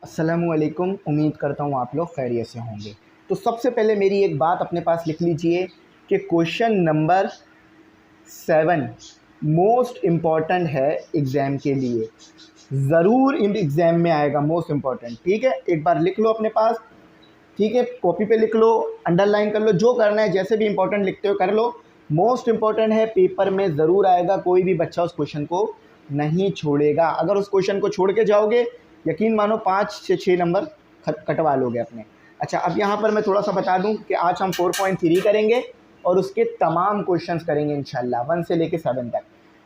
अस्सलामुअलैकुम। उम्मीद करता हूँ आप लोग खैरियत से होंगे। तो सबसे पहले मेरी एक बात अपने पास लिख लीजिए कि क्वेश्चन नंबर 7 मोस्ट इम्पॉर्टेंट है एग्ज़ाम के लिए, ज़रूर इन एग्ज़ाम में आएगा मोस्ट इम्पॉर्टेंट। ठीक है, एक बार लिख लो अपने पास। ठीक है, कॉपी पे लिख लो, अंडरलाइन कर लो, जो करना है, जैसे भी इंपॉर्टेंट लिखते हो कर लो। मोस्ट इम्पॉर्टेंट है, पेपर में ज़रूर आएगा, कोई भी बच्चा उस क्वेश्चन को नहीं छोड़ेगा। अगर उस क्वेश्चन को छोड़ के जाओगे, यकीन मानो 5 से 6 नंबर कटवा लोगे अपने। अच्छा, अब यहाँ पर मैं थोड़ा सा बता दूँ कि आज हम 4.3 करेंगे और उसके तमाम क्वेश्चंस करेंगे इंशाल्लाह 1 से लेके 7 तक।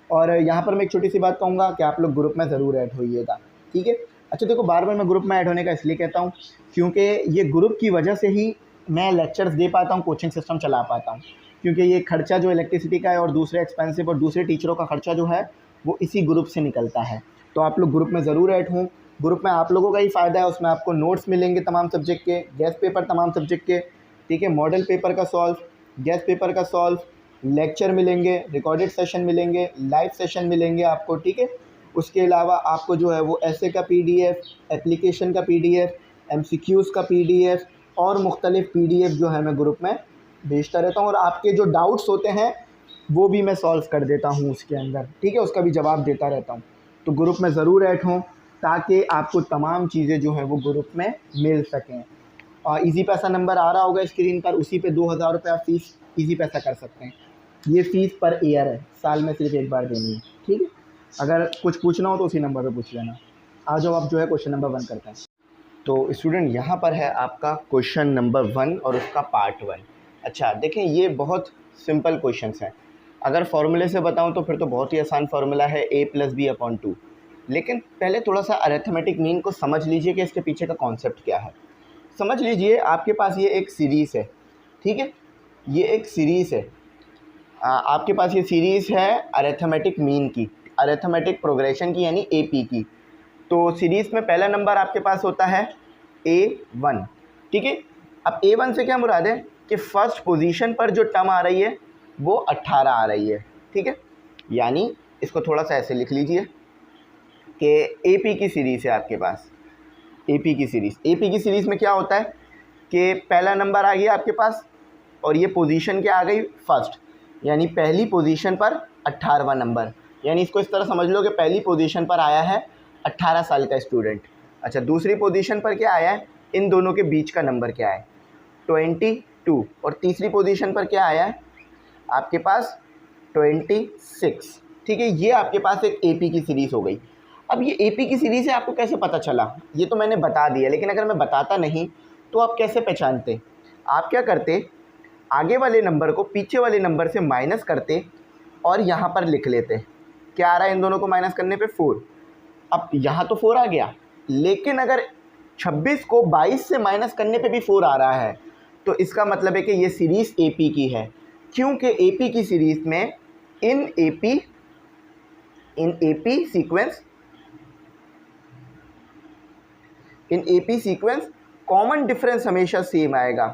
और यहाँ पर मैं एक छोटी सी बात कहूँगा कि आप लोग ग्रुप में ज़रूर ऐड होइएगा। ठीक है। अच्छा देखो, बार बार मैं ग्रुप में ऐड होने का इसलिए कहता हूँ क्योंकि ये ग्रुप की वजह से ही मैं लेक्चर्स दे पाता हूँ, कोचिंग सिस्टम चला पाता हूँ। क्योंकि ये खर्चा जो इलेक्ट्रिसिटी का है और दूसरे एक्सपेंसिव और दूसरे टीचरों का खर्चा जो है वो इसी ग्रुप से निकलता है। तो आप लोग ग्रुप में ज़रूर ऐड हों। ग्रुप में आप लोगों का ही फ़ायदा है, उसमें आपको नोट्स मिलेंगे तमाम सब्जेक्ट के, गेस्ट पेपर तमाम सब्जेक्ट के। ठीक है, मॉडल पेपर का सॉल्व, गेस्ट पेपर का सॉल्व, लेक्चर मिलेंगे, रिकॉर्डेड सेशन मिलेंगे, लाइव सेशन मिलेंगे आपको। ठीक है, उसके अलावा आपको जो है वो ऐसे का पीडीएफ, एप्लीकेशन का पीडीएफ, एमसीक्यूज़ का पीडीएफ और मुख्तलिफ़ पीडीएफ जो है मैं ग्रुप में भेजता रहता हूँ। और आपके जो डाउट्स होते हैं वो भी मैं सॉल्व कर देता हूँ उसके अंदर। ठीक है, उसका भी जवाब देता रहता हूँ। तो ग्रुप में ज़रूर ऐड हों ताकि आपको तमाम चीज़ें जो हैं वो ग्रुप में मिल सकें। और ईजी पैसा नंबर आ रहा होगा स्क्रीन पर, उसी पे 2000 रुपये आप फ़ीस ईजी पैसा कर सकते हैं। ये फ़ीस पर ईयर है, साल में सिर्फ एक बार देनी है। ठीक है, अगर कुछ पूछना हो तो उसी नंबर पे पूछ लेना। आ जाओ, आप जो है क्वेश्चन नंबर 1 करते हैं। तो स्टूडेंट यहाँ पर है आपका क्वेश्चन नंबर 1 और उसका पार्ट 1। अच्छा देखें, ये बहुत सिंपल क्वेश्चंस हैं। अगर फार्मूले से बताऊँ तो फिर तो बहुत ही आसान फार्मूला है a+b/2। लेकिन पहले थोड़ा सा अरिथमेटिक मीन को समझ लीजिए कि इसके पीछे का कॉन्सेप्ट क्या है। समझ लीजिए आपके पास ये एक सीरीज़ है। ठीक है, ये एक सीरीज़ है। आपके पास ये सीरीज़ है अरिथमेटिक मीन की, अरिथमेटिक प्रोग्रेशन की, यानी AP की। तो सीरीज़ में पहला नंबर आपके पास होता है A1। ठीक है, अब A1 से क्या मुराद है कि फ़र्स्ट पोजीशन पर जो टर्म आ रही है वो 18 आ रही है। ठीक है, यानी इसको थोड़ा सा ऐसे लिख लीजिए कि AP की सीरीज़ है आपके पास। AP की सीरीज़ में क्या होता है कि पहला नंबर आ गया आपके पास और ये पोजीशन क्या आ गई, फर्स्ट, यानी पहली पोजीशन पर 18वां नंबर। यानी इसको इस तरह समझ लो कि पहली पोजीशन पर आया है 18 साल का स्टूडेंट। अच्छा, दूसरी पोजीशन पर क्या आया है, इन दोनों के बीच का नंबर क्या है, 22। और तीसरी पोजीशन पर क्या आया है आपके पास, 26। ठीक है, ये आपके पास एक AP की सीरीज़ हो गई। अब ये AP की सीरीज़ है, आपको कैसे पता चला, ये तो मैंने बता दिया, लेकिन अगर मैं बताता नहीं तो आप कैसे पहचानते। आप क्या करते, आगे वाले नंबर को पीछे वाले नंबर से माइनस करते और यहाँ पर लिख लेते। क्या आ रहा है इन दोनों को माइनस करने पे, 4। अब यहाँ तो 4 आ गया, लेकिन अगर 26 को 22 से माइनस करने पे भी 4 आ रहा है तो इसका मतलब है कि ये सीरीज़ AP की है। क्योंकि AP की सीरीज़ में इन AP सीक्वेंस कॉमन डिफरेंस हमेशा सेम आएगा।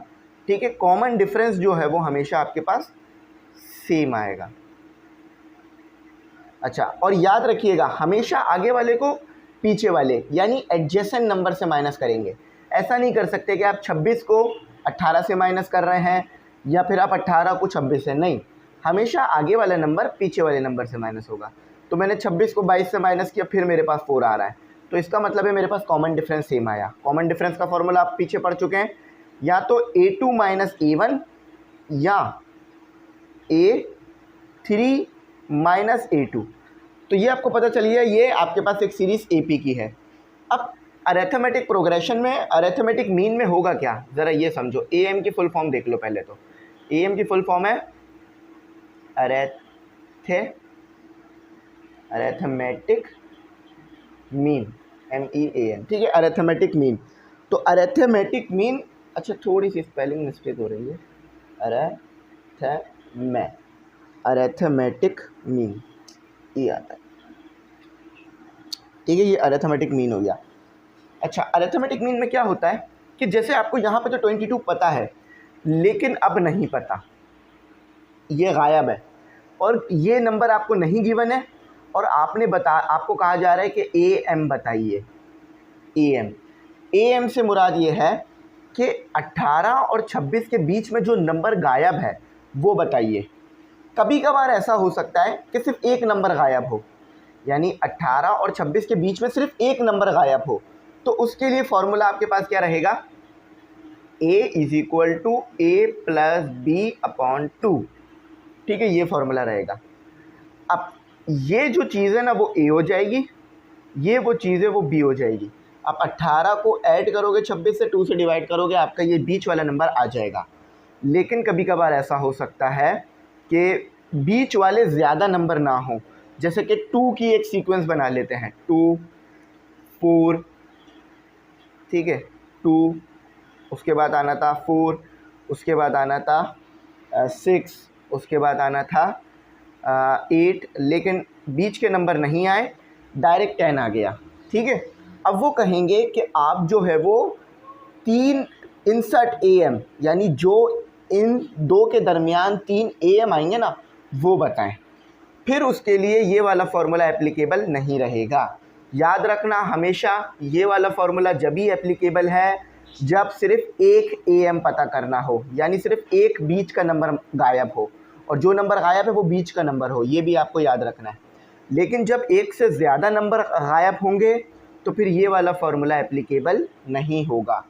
ठीक है, कॉमन डिफरेंस जो है वो हमेशा आपके पास सेम आएगा। अच्छा, और याद रखिएगा हमेशा आगे वाले को पीछे वाले यानी एडजेसेंट नंबर से माइनस करेंगे। ऐसा नहीं कर सकते कि आप 26 को 18 से माइनस कर रहे हैं या फिर आप 18 को 26 से, नहीं, हमेशा आगे वाला नंबर पीछे वाले नंबर से माइनस होगा। तो मैंने 26 को 22 से माइनस किया, फिर मेरे पास 4 आ रहा है, तो इसका मतलब है मेरे पास कॉमन डिफरेंस सेम आया। कॉमन डिफरेंस का फॉर्मूला आप पीछे पढ़ चुके हैं, या तो A2 - A1 या A3 - A2। तो ये आपको पता चलिए, ये आपके पास एक सीरीज़ AP की है। अब अरिथमेटिक प्रोग्रेशन में, अरिथमेटिक मीन में होगा क्या, ज़रा ये समझो। AM की फुल फॉर्म देख लो पहले। तो AM की फुल फॉर्म है अरिथमेटिक मीन, MEAN। ठीक है, अरिथमेटिक मीन। तो अरिथमेटिक मीन, अच्छा थोड़ी सी स्पेलिंग मिस्टेक हो रही है, अरिथमेटिक मीन ये आता है। ठीक है, ये अरिथमेटिक मीन हो गया। अच्छा, अरिथमेटिक मीन में क्या होता है कि जैसे आपको यहाँ पे तो 22 पता है, लेकिन अब नहीं पता, ये गायब है, और ये नंबर आपको नहीं गिवन है, और आपको कहा जा रहा है कि AM बताइए, AM। AM से मुराद ये है कि 18 और 26 के बीच में जो नंबर गायब है वो बताइए। कभी कभार ऐसा हो सकता है कि सिर्फ एक नंबर गायब हो, यानी 18 और 26 के बीच में सिर्फ एक नंबर गायब हो, तो उसके लिए फॉर्मूला आपके पास क्या रहेगा, a is equal to A plus B upon 2। ठीक है, ये फॉर्मूला रहेगा। अब ये जो चीज़ है ना वो a हो जाएगी, ये वो चीज़ है वो b हो जाएगी। आप 18 को ऐड करोगे 26 से, 2 से डिवाइड करोगे, आपका ये बीच वाला नंबर आ जाएगा। लेकिन कभी कभार ऐसा हो सकता है कि बीच वाले ज़्यादा नंबर ना हो, जैसे कि 2 की एक सीक्वेंस बना लेते हैं, 2 4, ठीक है, 2, उसके बाद आना था 4, उसके बाद आना था 6, उसके बाद आना था 8, लेकिन बीच के नंबर नहीं आए, डायरेक्ट 10 आ गया। ठीक है, अब वो कहेंगे कि आप जो है वो 3 इंसर्ट AM, यानी जो इन दो के दरमियान 3 AM आएंगे ना वो बताएं। फिर उसके लिए ये वाला फार्मूला एप्लीकेबल नहीं रहेगा। याद रखना हमेशा ये वाला फार्मूला जब भी एप्लीकेबल है जब सिर्फ एक AM पता करना हो, यानी सिर्फ एक बीच का नंबर गायब हो, और जो नंबर गायब है वो बीच का नंबर हो, ये भी आपको याद रखना है। लेकिन जब एक से ज़्यादा नंबर गायब होंगे तो फिर ये वाला फार्मूला एप्लीकेबल नहीं होगा।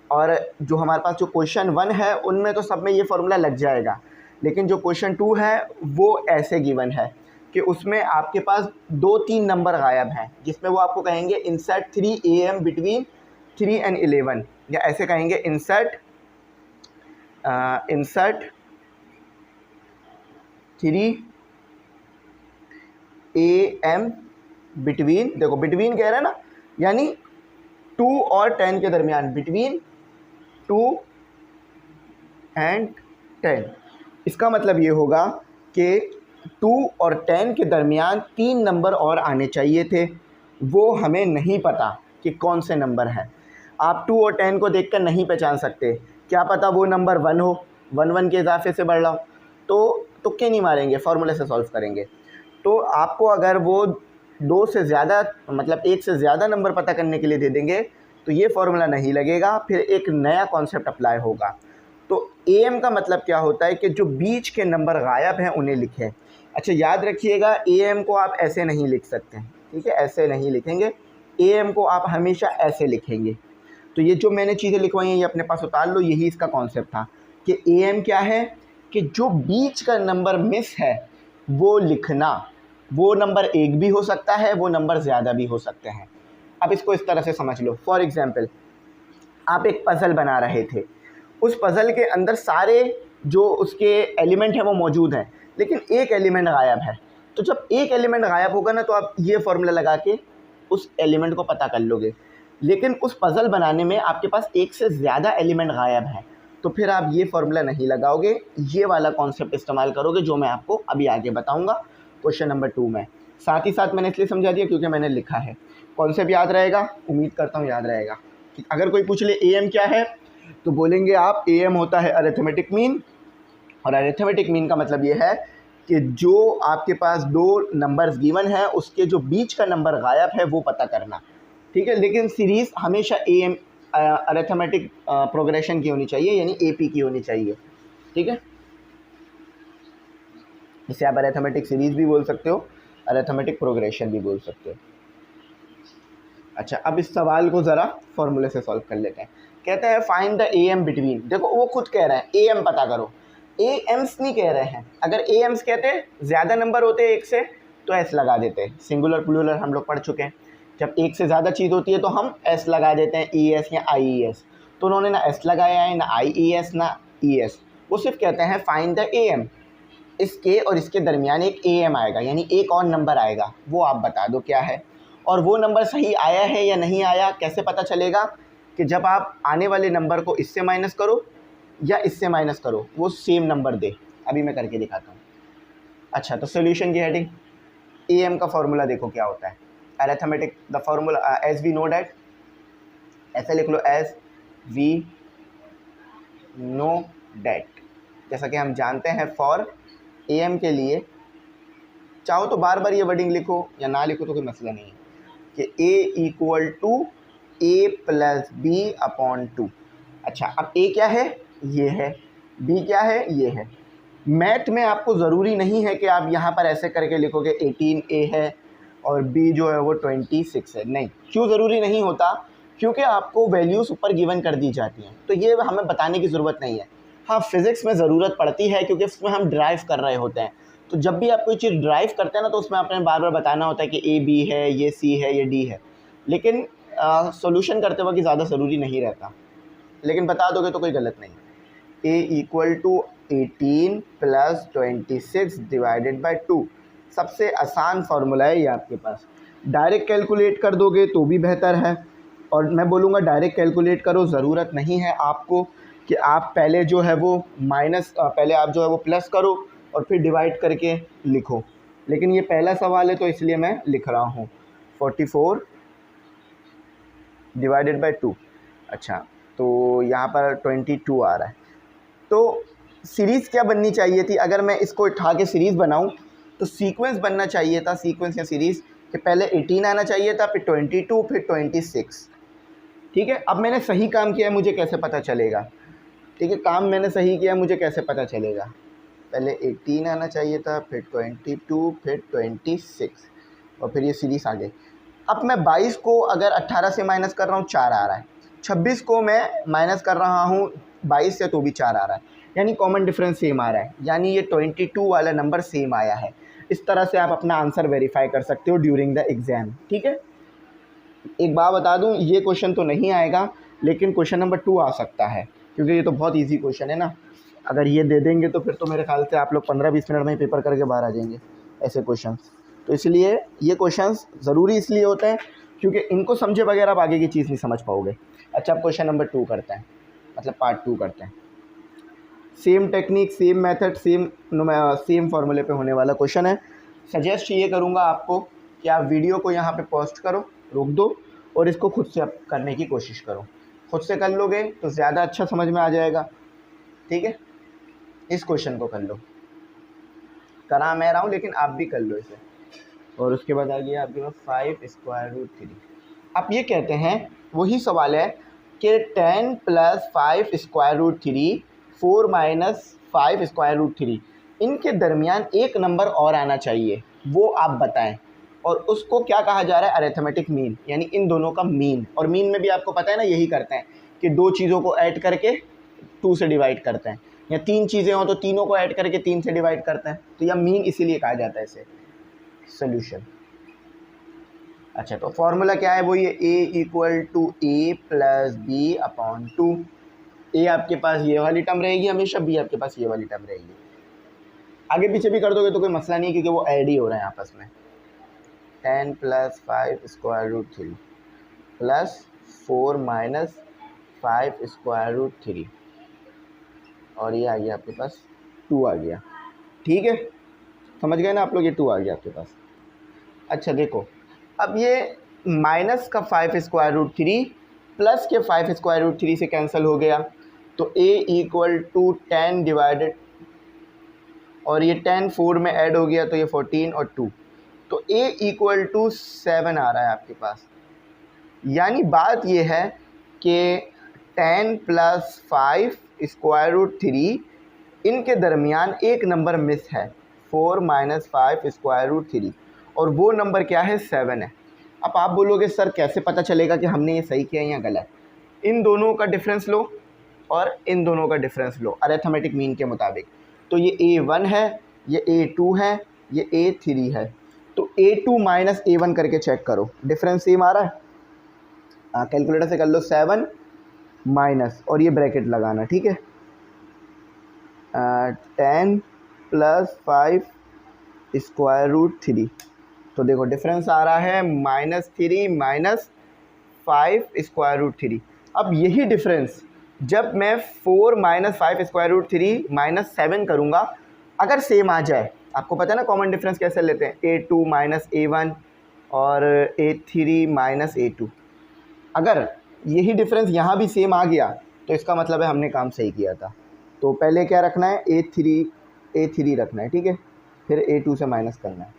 और जो हमारे पास जो क्वेश्चन 1 है उनमें तो सब में ये फार्मूला लग जाएगा, लेकिन जो क्वेश्चन 2 है वो ऐसे गिवन है कि उसमें आपके पास 2-3 नंबर गायब हैं, जिसमें वो आपको कहेंगे इंसर्ट 3 AM बिटवीन 3 and 11, या ऐसे कहेंगे इंसर्ट 3 AM बिटवीन, देखो बिटवीन कह रहा है ना, यानी 2 और 10 के दरमियान, बिटवीन 2 and 10। इसका मतलब ये होगा कि 2 और 10 के दरमियान 3 नंबर और आने चाहिए थे, वो हमें नहीं पता कि कौन से नंबर हैं। आप 2 और 10 को देखकर नहीं पहचान सकते, क्या पता वो नंबर 1 हो, 1 के इजाफे से बढ़ रहा हो, तो तुक्के नहीं मारेंगे, फार्मूले से सॉल्व करेंगे। तो आपको अगर वो 2 से ज़्यादा, मतलब 1 से ज़्यादा नंबर पता करने के लिए दे देंगे तो ये फार्मूला नहीं लगेगा, फिर एक नया कॉन्सेप्ट अप्लाई होगा। तो AM का मतलब क्या होता है कि जो बीच के नंबर गायब हैं उन्हें लिखें। अच्छा याद रखिएगा, AM को आप ऐसे नहीं लिख सकते, ठीक है, ऐसे नहीं लिखेंगे, AM को आप हमेशा ऐसे लिखेंगे। तो ये जो मैंने चीज़ें लिखवाई हैं ये अपने पास उतार लो, यही इसका कॉन्सेप्ट था कि AM क्या है कि जो बीच का नंबर मिस है वो लिखना। वो नंबर एक भी हो सकता है, वो नंबर ज़्यादा भी हो सकते हैं। अब इसको इस तरह से समझ लो, फॉर एग्ज़ाम्पल आप एक पज़ल बना रहे थे, उस पज़ल के अंदर सारे जो उसके एलिमेंट हैं वो मौजूद हैं, लेकिन एक एलिमेंट गायब है। तो जब एक एलिमेंट गायब होगा ना तो आप ये फार्मूला लगा के उस एलिमेंट को पता कर लोगे। लेकिन उस पज़ल बनाने में आपके पास एक से ज़्यादा एलिमेंट गायब हैं, तो फिर आप ये फार्मूला नहीं लगाओगे, ये वाला कॉन्सेप्ट इस्तेमाल करोगे जो मैं आपको अभी आगे बताऊँगा क्वेश्चन नंबर 2 में। साथ ही साथ मैंने इसलिए समझा दिया क्योंकि मैंने लिखा है। कॉन्सेप्ट याद रहेगा, उम्मीद करता हूँ याद रहेगा। कि अगर कोई पूछ ले AM क्या है तो बोलेंगे आप AM होता है अरिथमेटिक मीन, और अरिथमेटिक मीन का मतलब ये है कि जो आपके पास 2 नंबर्स गिवन है उसके जो बीच का नंबर गायब है वो पता करना। ठीक है, लेकिन सीरीज़ हमेशा AM अरिथमेटिक प्रोग्रेशन की होनी चाहिए, यानी AP की होनी चाहिए। ठीक है, इसे आप अरिथमेटिक सीरीज़ भी बोल सकते हो, अरिथमेटिक प्रोग्रेशन भी बोल सकते हो। अच्छा, अब इस सवाल को ज़रा फॉर्मूले से सॉल्व कर लेते हैं। कहते हैं फाइंड द AM बिटवीन, देखो वो खुद कह रहे हैं AM पता करो, AMs नहीं कह रहे हैं। अगर AMs कहते ज़्यादा नंबर होते एक से तो S लगा देते, सिंगुलर प्लूरल हम लोग पढ़ चुके हैं। जब एक से ज़्यादा चीज़ होती है तो हम S लगा देते हैं, ES या IES। तो उन्होंने ना S लगाया है, ना IES ना ES, वो सिर्फ कहते हैं फाइंड द AM। इसके और इसके दरमियान एक AM आएगा, यानी एक और नंबर आएगा, वो आप बता दो क्या है। और वो नंबर सही आया है या नहीं आया कैसे पता चलेगा, कि जब आप आने वाले नंबर को इससे माइनस करो या इससे माइनस करो वो सेम नंबर दे। अभी मैं करके दिखाता हूँ। अच्छा, तो सोल्यूशन की हेडिंग, AM का फॉर्मूला देखो क्या होता है। Arithmetic the formula as we know that, ऐसे लिख लो एज वी नो डैट, जैसा कि हम जानते हैं फॉर AM के लिए, चाहो तो बार बार ये वर्डिंग लिखो या ना लिखो तो कोई मसला नहीं है, कि A equal to A plus B upon 2। अच्छा, अब ए क्या है, ये है, बी क्या है, ये है। मैथ में आपको ज़रूरी नहीं है कि आप यहाँ पर ऐसे करके लिखोगे 18 ए है और बी जो है वो 26 है, नहीं। क्यों ज़रूरी नहीं होता? क्योंकि आपको वैल्यूज़ ऊपर गिवन कर दी जाती हैं, तो ये हमें बताने की ज़रूरत नहीं है। हाँ, फिज़िक्स में ज़रूरत पड़ती है क्योंकि उसमें हम ड्राइव कर रहे होते हैं। तो जब भी आप कोई चीज़ ड्राइव करते हैं ना, तो उसमें आपने बार बार बताना होता है कि ए बी है, ये सी है, ये डी है। लेकिन सॉल्यूशन करते वक्त ज़्यादा ज़रूरी नहीं रहता, लेकिन बता दोगे तो कोई गलत नहीं। A equal to 18 plus 26 divided by 2, सबसे आसान फार्मूला है ये आपके पास। डायरेक्ट कैलकुलेट कर दोगे तो भी बेहतर है, और मैं बोलूँगा डायरेक्ट कैलकुलेट करो, ज़रूरत नहीं है आपको कि आप पहले जो है वो पहले आप जो है वो प्लस करो और फिर डिवाइड करके लिखो। लेकिन ये पहला सवाल है तो इसलिए मैं लिख रहा हूँ 44 डिवाइडेड बाई 2। अच्छा, तो यहाँ पर 22 आ रहा है। तो सीरीज़ क्या बननी चाहिए थी? अगर मैं इसको उठा के सीरीज़ बनाऊँ तो सीक्वेंस बनना चाहिए था, सीक्वेंस या सीरीज़ कि पहले 18 आना चाहिए था, फिर 22, फिर 26। ठीक है, अब मैंने सही काम किया है, मुझे कैसे पता चलेगा? ठीक है, काम मैंने सही किया, मुझे कैसे पता चलेगा? पहले 18 आना चाहिए था, फिर 22, फिर 26 और फिर ये सीरीज़ आ गई। अब मैं 22 को अगर 18 से माइनस कर रहा हूँ 4 आ रहा है, 26 को मैं माइनस कर रहा हूँ 22 से तो भी 4 आ रहा है, यानी कॉमन डिफरेंस सेम आ रहा है, यानी ये 22 वाला नंबर सेम आया है। इस तरह से आप अपना आंसर वेरीफाई कर सकते हो ड्यूरिंग द एग्ज़ाम। ठीक है, एक बात बता दूं, ये क्वेश्चन तो नहीं आएगा, लेकिन क्वेश्चन नंबर 2 आ सकता है, क्योंकि ये तो बहुत इजी क्वेश्चन है ना। अगर ये दे देंगे तो फिर तो मेरे ख्याल से आप लोग 15-20 मिनट में ही पेपर करके बाहर आ जाएंगे ऐसे क्वेश्चन। तो इसलिए ये क्वेश्चंस ज़रूरी इसलिए होते हैं क्योंकि इनको समझे बगैर आप आगे की चीज़ नहीं समझ पाओगे। अच्छा, अब क्वेश्चन नंबर 2 करते हैं, मतलब पार्ट 2 करते हैं। Same technique, same method, same फार्मूले पे होने वाला क्वेश्चन है। सजेस्ट ये करूँगा आपको कि आप वीडियो को यहाँ पे पॉज करो, रोक दो और इसको खुद से करने की कोशिश करो। खुद से कर लोगे तो ज़्यादा अच्छा समझ में आ जाएगा। ठीक है, इस क्वेश्चन को कर लो, करा मैं रहा हूँ लेकिन आप भी कर लो इसे। और उसके बाद आ गया आपके पास 5 स्क्वायर रूट 3। आप ये कहते हैं, वही सवाल है कि 10 plus 5 square root 3, 4 minus 5 square root 3, इनके दरमियान एक नंबर और आना चाहिए, वो आप बताएं। और उसको क्या कहा जा रहा है? अरिथमेटिक मीन, यानी इन दोनों का मीन। और मीन में भी आपको पता है ना, यही करते हैं कि दो चीज़ों को ऐड करके 2 से डिवाइड करते हैं, या 3 चीज़ें हों तो तीनों को ऐड करके 3 से डिवाइड करते हैं। तो यह मीन इसीलिए कहा जाता है इसे। सोल्यूशन। अच्छा, तो फॉर्मूला क्या है? वो ये a equal to A plus B upon 2। A आपके पास ये वाली टर्म रहेगी हमेशा, बी आपके पास ये वाली टर्म रहेगी। आगे पीछे भी कर दोगे तो कोई मसला नहीं है, क्योंकि वो ऐड ही हो रहे हैं आपस में। 10 plus 5 square root 3 plus 4 minus 5 square root 3, और ये आ गया आपके पास 2 आ गया। ठीक है, समझ गए ना आप लोग? ये 2 आ गया आपके पास। अच्छा देखो, अब ये माइनस का 5 स्क्वायर रूट 3 प्लस के 5 स्क्वायर रूट 3 से कैंसिल हो गया, तो a इक्वल टू 10 डिवाइडेड, और ये 10 4 में ऐड हो गया तो ये 14 और 2, तो a इक्वल टू 7 आ रहा है आपके पास। यानी बात ये है कि 10 प्लस 5 स्क्वायर रूट 3, इनके दरमियान एक नंबर मिस है, 4 माइनस 5 स्क्वायर रूट 3, और वो नंबर क्या है? 7 है। अब आप बोलोगे सर कैसे पता चलेगा कि हमने ये सही किया या गलत? इन दोनों का डिफरेंस लो और इन दोनों का डिफरेंस लो अरिथमेटिक मीन के मुताबिक। तो ये A1 है, ये A2 है, ये A3 है। तो A2 माइनस A1 करके चेक करो, डिफरेंस सेम आ रहा है? कैलकुलेटर से कर लो, 7 माइनस, और ये ब्रैकेट लगाना। ठीक है, 10 प्लस 5 स्क्वायर रूट 3, तो देखो डिफरेंस आ रहा है -3 माइनस 5 स्क्वायर रूट 3। अब यही डिफरेंस जब मैं 4 माइनस 5 स्क्वायर रूट 3 माइनस 7 करूँगा, अगर सेम आ जाए, आपको पता है ना कॉमन डिफरेंस कैसे लेते हैं? A2 माइनस A1 और A3 माइनस A2। अगर यही डिफरेंस यहाँ भी सेम आ गया तो इसका मतलब है हमने काम सही किया था। तो पहले क्या रखना है? A3 रखना है। ठीक है, फिर A2 से माइनस करना है।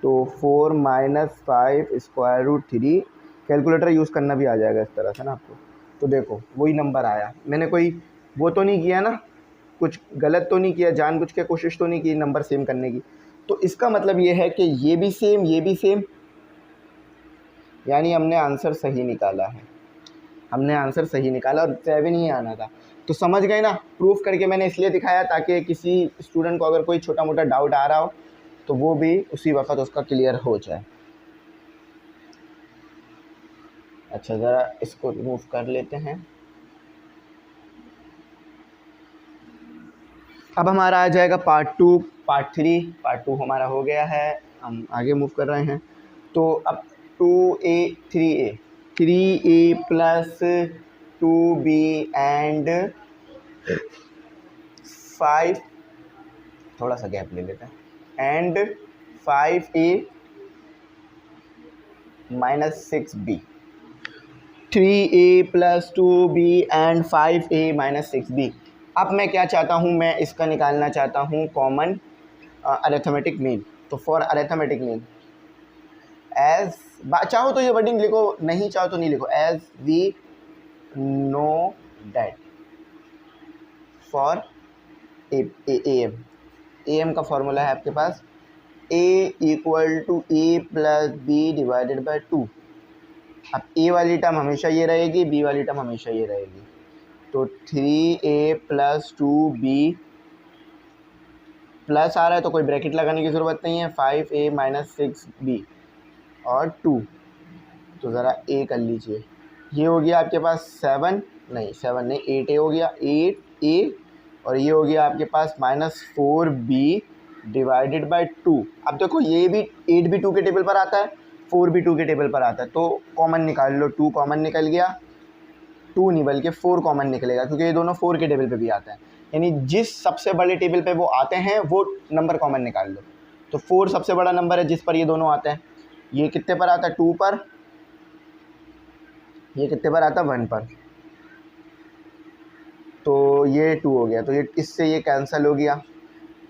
तो 4 minus 5 square root 3 calculator use करना भी आ जाएगा इस तरह से ना आपको। तो देखो वही नंबर आया, मैंने कोई वो तो नहीं किया ना, कुछ गलत तो नहीं किया, जानबूझ के कोशिश तो नहीं की नंबर सेम करने की। तो इसका मतलब ये है कि ये भी सेम, ये भी सेम, यानी हमने आंसर सही निकाला है, हमने आंसर सही निकाला और 7 ही आना था। तो समझ गए ना, प्रूफ करके मैंने इसलिए दिखाया ताकि किसी स्टूडेंट को अगर कोई छोटा मोटा डाउट आ रहा हो तो वो भी उसी वक्त उसका क्लियर हो जाए। अच्छा, ज़रा इसको रिमूव कर लेते हैं। अब हमारा आ जाएगा पार्ट 2, पार्ट 3। पार्ट 2 हमारा हो गया है, हम आगे मूव कर रहे हैं। तो अब 2a 3a 3a plus 2b and 5, थोड़ा सा गैप ले लेते हैं, and 5a minus 6b। 3a plus 2b and 5a minus 6b। अब मैं क्या चाहता हूँ, मैं इसका निकालना चाहता हूँ कॉमन अरिथमेटिक मीन। तो फॉर अरिथमेटिक मीन एज, चाहो तो ये वर्डिंग लिखो, नहीं चाहो तो नहीं लिखो, as we know that for A M का फॉर्मूला है आपके पास a equal to A plus B divided by 2। अब ए वाली टर्म हमेशा ये रहेगी, बी वाली टर्म हमेशा ये रहेगी। तो 3a प्लस 2b प्लस आ रहा है तो कोई ब्रैकेट लगाने की ज़रूरत नहीं है, 5a माइनस 6b और 2। तो ज़रा a कर लीजिए, ये हो गया आपके पास 7 नहीं 8a हो गया, 8a, और ये हो गया आपके पास माइनस 4b डिवाइडेड बाई 2। अब देखो ये भी 8 भी 2 के टेबल पर आता है, 4 भी 2 के टेबल पर आता है, तो कॉमन निकाल लो। 2 कॉमन निकल गया, 2 नहीं बल्कि 4 कॉमन निकलेगा, क्योंकि ये दोनों 4 के टेबल पे भी आते हैं, यानी जिस सबसे बड़े टेबल पे वो आते हैं वो नंबर कॉमन निकाल लो। तो 4 सबसे बड़ा नंबर है जिस पर ये दोनों आते हैं। ये कितने पर आता है, 2 पर, ये कितने पर आता है, 1 पर। तो ये 2 हो गया, तो ये इससे ये कैंसिल हो गया,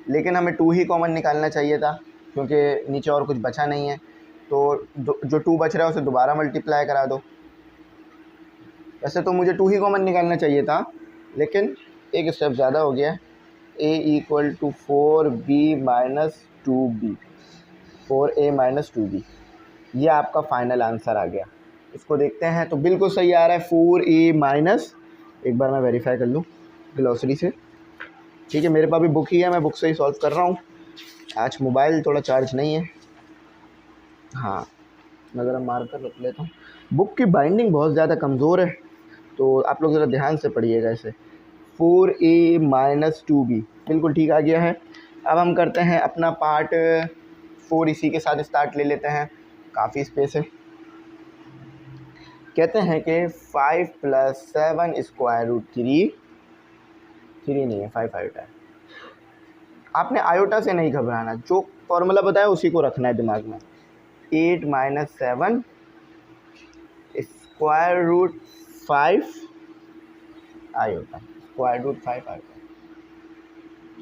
लेकिन हमें 2 ही कॉमन निकालना चाहिए था क्योंकि नीचे और कुछ बचा नहीं है। तो जो 2 बच रहा है उसे दोबारा मल्टीप्लाई करा दो। वैसे तो मुझे 2 ही कॉमन निकालना चाहिए था, लेकिन एक स्टेप ज़्यादा हो गया। a equal to 4b minus 2b, 4a minus 2b, ये आपका फाइनल आंसर आ गया। इसको देखते हैं तो बिल्कुल सही आ रहा है, 4a माइनस, एक बार मैं वेरीफाई कर लूँ ग्लॉसरी से। ठीक है, मेरे पास भी बुक ही है, मैं बुक से ही सॉल्व कर रहा हूँ, आज मोबाइल थोड़ा चार्ज नहीं है। हाँ, मैं ज़रा मार कर रख लेता हूँ, बुक की बाइंडिंग बहुत ज़्यादा कमज़ोर है, तो आप लोग ज़रा ध्यान से पढ़िएगा इसे। 4a माइनस 2b बिल्कुल ठीक आ गया है। अब हम करते हैं अपना पार्ट 4, इसी के साथ स्टार्ट ले लेते हैं, काफ़ी स्पेस है। कहते हैं कि 5 प्लस 7 स्क्वायर रूट 3 नहीं है, 5 आयोटा है। आपने आयोटा से नहीं घबराना, जो फॉर्मूला बताया उसी को रखना है दिमाग में। 8 minus 7 square root 5 iota, square root 5 iota,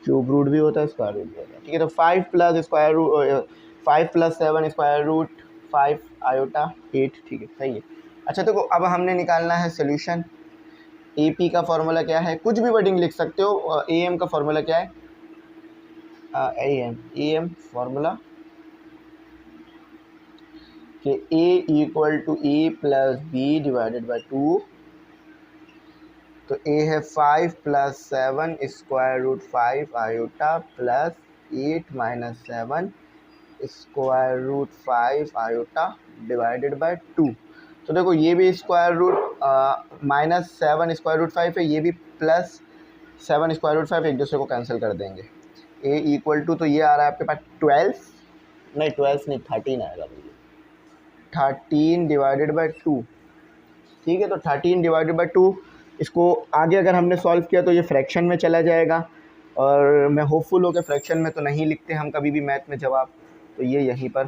cube root भी होता है, स्क्वायर रूट भी होता है। ठीक है, तो 5 plus square root 5 plus 7 square root 5 iota 8। ठीक है, सही है। अच्छा देखो, अब हमने निकालना है सोल्यूशन। ए पी का फॉर्मूला क्या है, कुछ भी वर्डिंग लिख सकते हो। ए एम का फॉर्मूला क्या है, ए एम फॉर्मूला कि a equal to A plus B divided by 2। तो ए है 5 plus 7 square root 5 iota plus 8 minus 7 square root 5 iota divided by 2। तो देखो ये भी square root minus 7 square root 5 है, ये भी प्लस 7 स्क्वायर रूट 5, एक दूसरे को कैंसिल कर देंगे। ए इक्वल टू, तो ये आ रहा है आपके पास 12 नहीं 13 आएगा, 13 डिवाइडेड बाई 2। ठीक है, तो 13 डिवाइडेड बाई 2, इसको आगे अगर हमने सॉल्व किया तो ये फ्रैक्शन में चला जाएगा, और मैं होपफुल हूँ कि फ्रैक्शन में तो नहीं लिखते हम कभी भी मैथ में जवाब, तो ये यहीं पर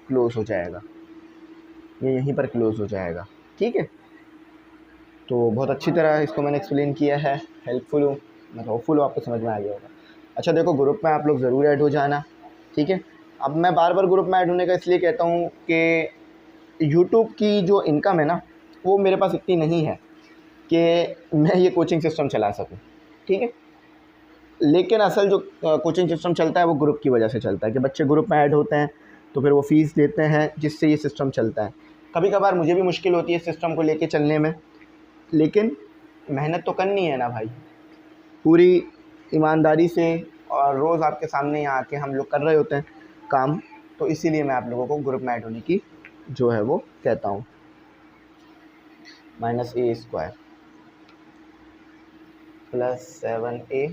क्लोज हो जाएगा, ये यहीं पर क्लोज हो जाएगा। ठीक है, तो बहुत अच्छी तरह इसको मैंने एक्सप्लेन किया है, हेल्पफुल हूँ, मैं होपफुल हूँ आपको समझ में आ गया होगा। अच्छा देखो, ग्रुप में आप लोग ज़रूर ऐड हो जाना। ठीक है, अब मैं बार बार ग्रुप में ऐड होने का इसलिए कहता हूँ कि यूट्यूब की जो इनकम है ना, वो मेरे पास इतनी नहीं है कि मैं ये कोचिंग सिस्टम चला सकूं, ठीक है। लेकिन असल जो कोचिंग सिस्टम चलता है वो ग्रुप की वजह से चलता है कि बच्चे ग्रुप में ऐड होते हैं तो फिर वो फ़ीस देते हैं, जिससे ये सिस्टम चलता है। कभी कभार मुझे भी मुश्किल होती है सिस्टम को लेके चलने में, लेकिन मेहनत तो करनी है ना भाई, पूरी ईमानदारी से। और रोज़ आपके सामने यहाँ आके हम लोग कर रहे होते हैं काम, तो इसीलिए मैं आप लोगों को ग्रुप में ऐड होने की जो है वो कहता हूँ। -a² + 7a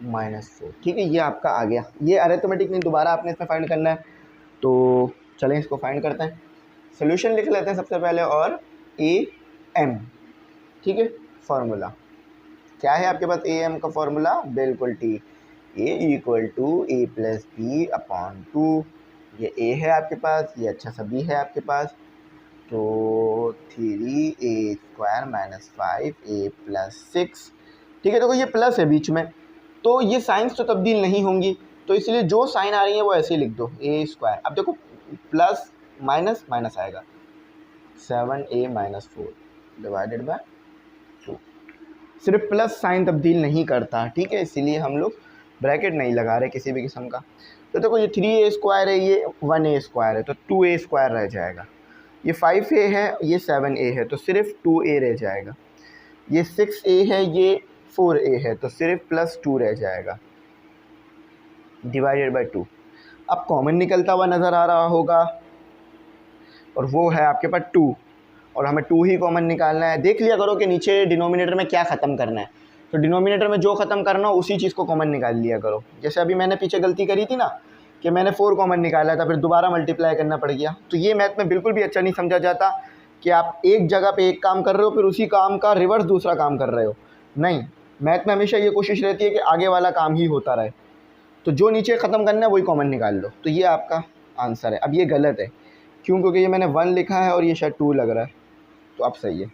-4, ठीक है, ये आपका आ गया। ये अरिथमेटिक नहीं, दोबारा आपने इसमें फाइंड करना है, तो चलें इसको फाइंड करते हैं। सोल्यूशन लिख लेते हैं सबसे पहले, और am, ठीक है। फार्मूला क्या है आपके पास? am का फार्मूला बिल्कुल ठीक, a = a + b/2। ये a है आपके पास, ये अच्छा सा b है आपके पास, तो 3a² - 5a + 6, ठीक है। देखो ये प्लस है बीच में, तो ये साइंस तो तब्दील नहीं होंगी, तो इसलिए जो साइन आ रही है वो ऐसे ही लिख दो, a²। अब देखो प्लस माइनस माइनस आएगा, 7a - 4 / 2। सिर्फ प्लस साइन तब्दील नहीं करता, ठीक है, इसीलिए हम लोग ब्रैकेट नहीं लगा रहे किसी भी किस्म का। तो देखो ये 3a² है, ये 1a² है, तो 2a² रह जाएगा। ये 5a है, ये 7a है, तो सिर्फ 2a रह जाएगा। ये 6a है, ये 4a है, तो सिर्फ +2 रह जाएगा /2। अब कॉमन निकलता हुआ नज़र आ रहा होगा, और वो है आपके पास 2, और हमें 2 ही कॉमन निकालना है। देख लिया करो कि नीचे डिनोमिनेटर में क्या ख़त्म करना है, तो डिनोमिनेटर में जो ख़त्म करना हो उसी चीज़ को कॉमन निकाल लिया करो। जैसे अभी मैंने पीछे गलती करी थी ना कि मैंने 4 कॉमन निकाला था, फिर दोबारा मल्टीप्लाई करना पड़ गया। तो ये मैथ में बिल्कुल भी अच्छा नहीं समझा जाता कि आप एक जगह पे एक काम कर रहे हो फिर उसी काम का रिवर्स दूसरा काम कर रहे हो। नहीं, मैथ में हमेशा ये कोशिश रहती है कि आगे वाला काम ही होता रहे, तो जो नीचे ख़त्म करना है वही कॉमन निकाल लो। तो ये आपका आंसर है। अब ये गलत है, क्यों? क्योंकि ये मैंने 1 लिखा है और ये शायद 2 लग रहा है, तो अब सही है।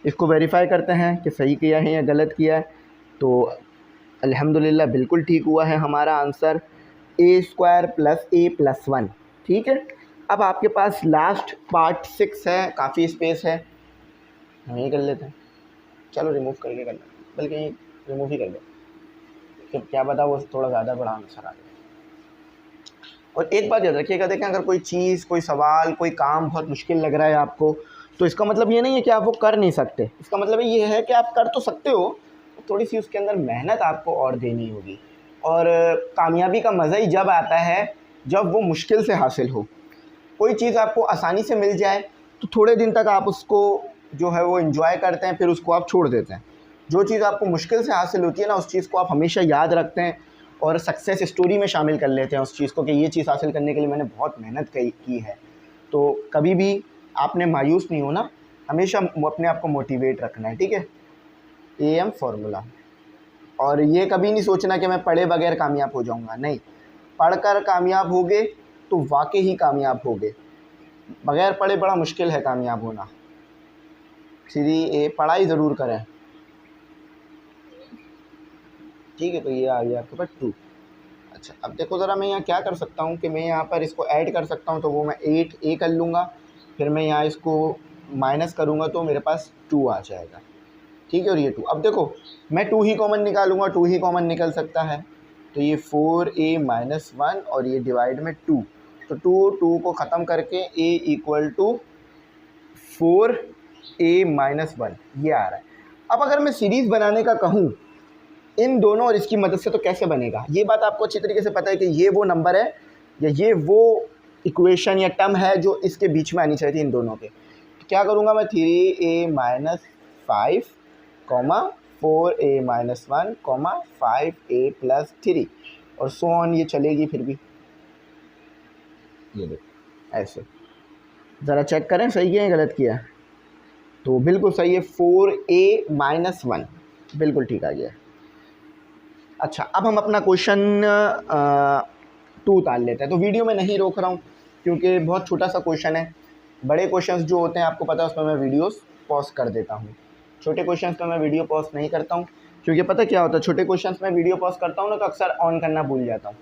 इसको वेरीफाई करते हैं कि सही किया है या गलत किया है। तो अल्हम्दुलिल्लाह बिल्कुल ठीक हुआ है हमारा आंसर, a² + a + 1, ठीक है। अब आपके पास लास्ट पार्ट 6 है, काफ़ी स्पेस है, हम ये कर लेते हैं। चलो रिमूव करके कर लेते, बल्कि रिमूव ही कर लो, कि क्या पता वो थोड़ा ज़्यादा बड़ा आंसर आ जाए। और एक बात याद रखिएगा, देखें अगर कोई चीज़, कोई सवाल, कोई काम बहुत मुश्किल लग रहा है आपको, तो इसका मतलब ये नहीं है कि आप वो कर नहीं सकते। इसका मतलब ये है कि आप कर तो सकते हो, थोड़ी सी उसके अंदर मेहनत आपको और देनी होगी। और कामयाबी का मज़ा ही जब आता है जब वो मुश्किल से हासिल हो। कोई चीज़ आपको आसानी से मिल जाए तो थोड़े दिन तक आप उसको जो है वो एंजॉय करते हैं, फिर उसको आप छोड़ देते हैं। जो चीज़ आपको मुश्किल से हासिल होती है ना, उस चीज़ को आप हमेशा याद रखते हैं और सक्सेस स्टोरी में शामिल कर लेते हैं उस चीज़ को, कि ये चीज़ हासिल करने के लिए मैंने बहुत मेहनत की है। तो कभी भी आपने मायूस नहीं होना, हमेशा अपने आप को मोटिवेट रखना है, ठीक है। AM फार्मूला, और ये कभी नहीं सोचना कि मैं पढ़े बगैर कामयाब हो जाऊंगा, नहीं, पढ़कर कामयाब होगे तो वाकई ही कामयाब होगे। बगैर पढ़े बड़ा मुश्किल है कामयाब होना। 3A पढ़ाई ज़रूर करें, ठीक है। तो ये आ गया आपके पास 2। अच्छा, अब देखो ज़रा, मैं यहाँ क्या कर सकता हूँ कि मैं यहाँ पर इसको ऐड कर सकता हूँ, तो वो मैं 8A कर लूँगा, फिर मैं यहाँ इसको माइनस करूँगा तो मेरे पास 2 आ जाएगा, ठीक है। और ये 2, अब देखो मैं 2 ही कॉमन निकालूँगा, 2 ही कॉमन निकल सकता है, तो ये 4A - 1 और ये डिवाइड में 2, तो 2 को ख़त्म करके A = 4A - 1 ये आ रहा है। अब अगर मैं सीरीज़ बनाने का कहूँ इन दोनों और इसकी मदद से, तो कैसे बनेगा? ये बात आपको अच्छी तरीके से पता है कि ये वो नंबर है या ये वो इक्वेशन या टर्म है जो इसके बीच में आनी चाहिए थी इन दोनों के। तो क्या करूँगा मैं? 3A - 5, 4A - 1, 5A + 3 और सो ऑन, ये चलेगी फिर भी। ये देखो ऐसे, ज़रा चेक करें सही किया है गलत किया है। तो बिल्कुल सही है, 4A - 1 बिल्कुल ठीक आ गया। अच्छा, अब हम अपना क्वेश्चन 2 उतार लेते हैं। तो वीडियो में नहीं रोक रहा हूँ क्योंकि बहुत छोटा सा क्वेश्चन है। बड़े क्वेश्चंस जो होते हैं आपको पता है उसमें मैं वीडियोस पॉज कर देता हूँ, छोटे क्वेश्चंस में मैं वीडियो पॉज नहीं करता हूँ, क्योंकि पता क्या होता है, छोटे क्वेश्चंस में वीडियो पॉज करता हूँ ना तो अक्सर ऑन करना भूल जाता हूँ।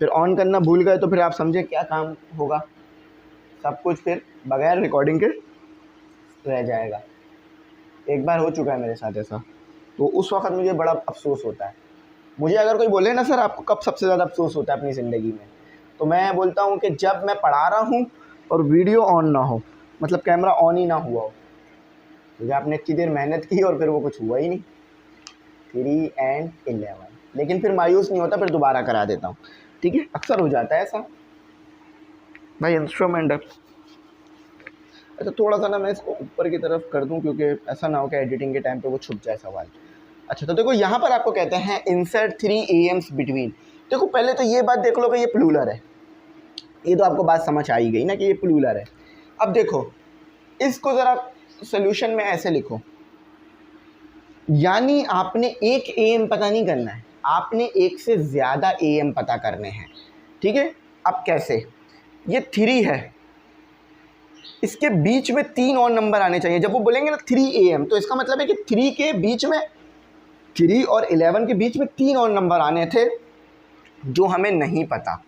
फिर ऑन करना भूल गए तो फिर आप समझे क्या काम होगा, सब कुछ फिर बगैर रिकॉर्डिंग के रह जाएगा। एक बार हो चुका है मेरे साथ ऐसा, तो उस वक्त मुझे बड़ा अफसोस होता है। मुझे अगर कोई बोले ना सर आपको कब सबसे ज़्यादा अफसोस होता है अपनी ज़िंदगी में, तो मैं बोलता हूँ कि जब मैं पढ़ा रहा हूँ और वीडियो ऑन ना हो, मतलब कैमरा ऑन ही ना हुआ हो, क्योंकि आपने इतनी देर मेहनत की और फिर वो कुछ हुआ ही नहीं। 3 and 11, लेकिन फिर मायूस नहीं होता, फिर दोबारा करा देता हूँ। ठीक है, अक्सर हो जाता है ऐसा भाई, इंस्ट्रूमेंट है। अच्छा थोड़ा सा ना मैं इसको ऊपर की तरफ कर दूं, क्योंकि ऐसा ना हो कि एडिटिंग के टाइम पे वो छुप जाए सवाल। अच्छा तो देखो यहाँ पर आपको कहते हैं इंसर्ट 3 AMs बिटवीन। देखो पहले तो ये बात देख लो कि ये प्लूरल है, ये तो आपको बात समझ आ ही गई ना कि ये प्लूरल है। अब देखो इसको ज़रा सोल्यूशन में ऐसे लिखो, यानी आपने एक AM पता नहीं करना है, आपने एक से ज़्यादा AM पता करने हैं। ठीक है, अब कैसे, ये 3 है, इसके बीच में 3 और नंबर आने चाहिए। जब वो बोलेंगे ना 3 AM, तो इसका मतलब है कि 3 के बीच में, 3 और 11 के बीच में 3 और नंबर आने थे जो हमें नहीं पता।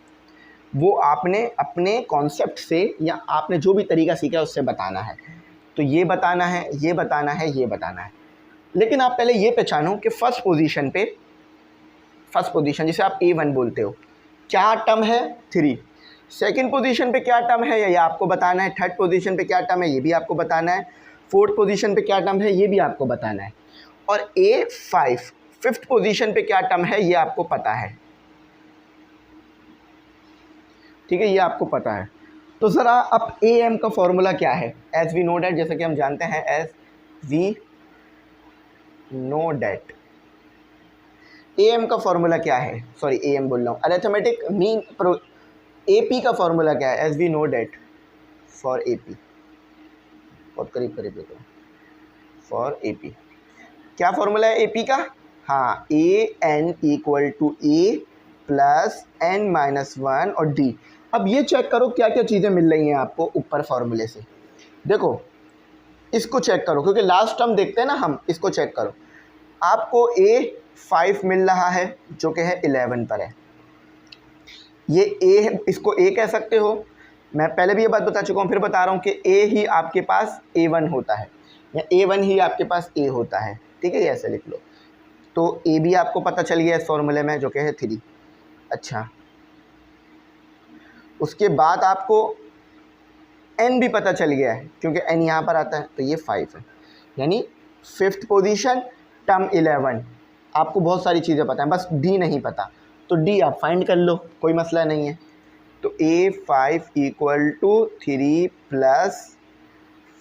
वो आपने अपने कॉन्सेप्ट से या आपने जो भी तरीका सीखा है उससे बताना है। तो ये बताना है, ये बताना है, ये बताना है। लेकिन आप पहले ये पहचानो कि फर्स्ट पोजीशन पे, फर्स्ट पोजीशन जिसे आप A1 बोलते हो, क्या टर्म है 3। सेकंड पोजीशन पे क्या टर्म है ये आपको बताना है। थर्ड पोजीशन पे क्या टर्म है ये भी आपको बताना है। फोर्थ पोजीशन पे क्या टर्म है ये भी आपको बताना है। और A5 फिफ्थ पोजीशन पे क्या टर्म है ये आपको पता है। ठीक है, ये आपको पता है। तो ज़रा अब AM का फॉर्मूला क्या है, एज वी नो डैट, जैसे कि हम जानते हैं, as we know that AM का फॉर्मूला क्या है, सॉरी AM बोल रहा हूँ, अरिथमेटिक मीन AP का फॉर्मूला क्या है, as we know that for AP, बहुत करीब करीब देखो, फॉर AP क्या फॉर्मूला है AP का, हाँ AN equal to A plus N-1 और D। अब ये चेक करो क्या क्या चीज़ें मिल रही हैं आपको ऊपर फॉर्मूले से। देखो इसको चेक करो, क्योंकि लास्ट टर्म देखते हैं ना हम, इसको चेक करो। आपको A5 मिल रहा है जो कि है 11 पर है, ये A, इसको A कह सकते हो। मैं पहले भी ये बात बता चुका हूँ, फिर बता रहा हूँ कि A ही आपके पास A1 होता है या A1 ही आपके पास A होता है। ठीक है, ये ऐसे लिख लो। तो A भी आपको पता चल गया इस फॉर्मूले में जो कि है 3। अच्छा, उसके बाद आपको N भी पता चल गया है, क्योंकि N यहाँ पर आता है, तो ये 5 है, यानी फिफ्थ पोजीशन टर्म 11। आपको बहुत सारी चीज़ें पता हैं, बस D नहीं पता, तो D आप फाइंड कर लो, कोई मसला नहीं है। तो A5 equal to 3 plus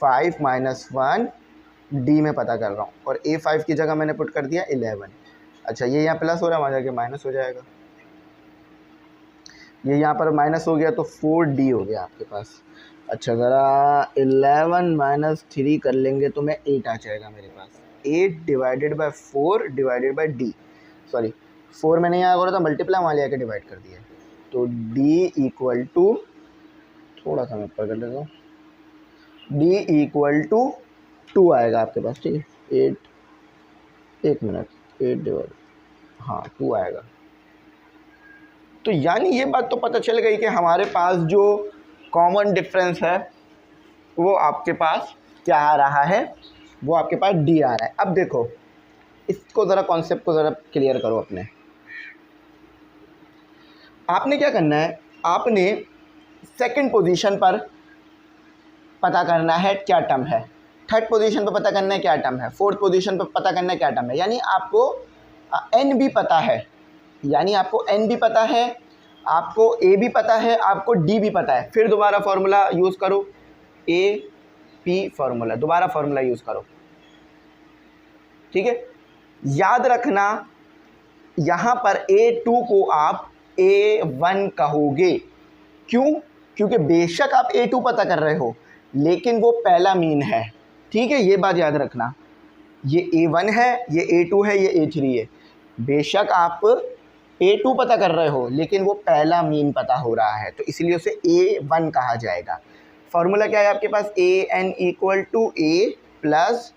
5 minus 1 D में पता कर रहा हूँ, और A5 की जगह मैंने पुट कर दिया 11। अच्छा, ये यहाँ प्लस हो रहा है, वहाँ जाके माइनस हो जाएगा, ये यहाँ पर माइनस हो गया, तो 4D हो गया आपके पास। अच्छा, ज़रा 11 माइनस 3 कर लेंगे तो मैं 8 आ जाएगा मेरे पास। 8 divided by 4 divided by D, sorry 4 मैंने यहाँ करा था मल्टीप्लाई, वहाँ ले आके डिवाइड कर दिया। तो D इक्वल टू, थोड़ा सा मैं ऊपर कर लेता हूँ, D इक्वल टू 2 आएगा आपके पास। ठीक है, 8, एक मिनट, 8 डिवाइड, हाँ 2 आएगा। तो यानी ये बात तो पता चल गई कि हमारे पास जो कॉमन डिफरेंस है वो आपके पास क्या आ रहा है, वो आपके पास D आ रहा है। अब देखो इसको ज़रा, कॉन्सेप्ट को ज़रा क्लियर करो अपने। आपने क्या करना है, आपने सेकंड पोजीशन पर पता करना है क्या टर्म है, थर्ड पोजीशन पर पता करना है क्या टर्म है, फोर्थ पोजीशन पर पता करना है क्या टर्म है। यानी आपको N भी पता है, यानी आपको N भी पता है, आपको A भी पता है, आपको D भी पता है। फिर दोबारा फार्मूला यूज़ करो, AP फार्मूला, दोबारा फार्मूला यूज़ करो। ठीक है, याद रखना यहाँ पर A2 को आप A1 कहोगे, क्यों, क्योंकि बेशक आप A2 पता कर रहे हो लेकिन वो पहला मीन है। ठीक है, ये बात याद रखना, ये A1 है, ये A2 है, ये A3 है। बेशक आप A2 पता कर रहे हो लेकिन वो पहला मीन पता हो रहा है, तो इसलिए उसे A1 कहा जाएगा। फॉर्मूला क्या है आपके पास, AN equal to A plus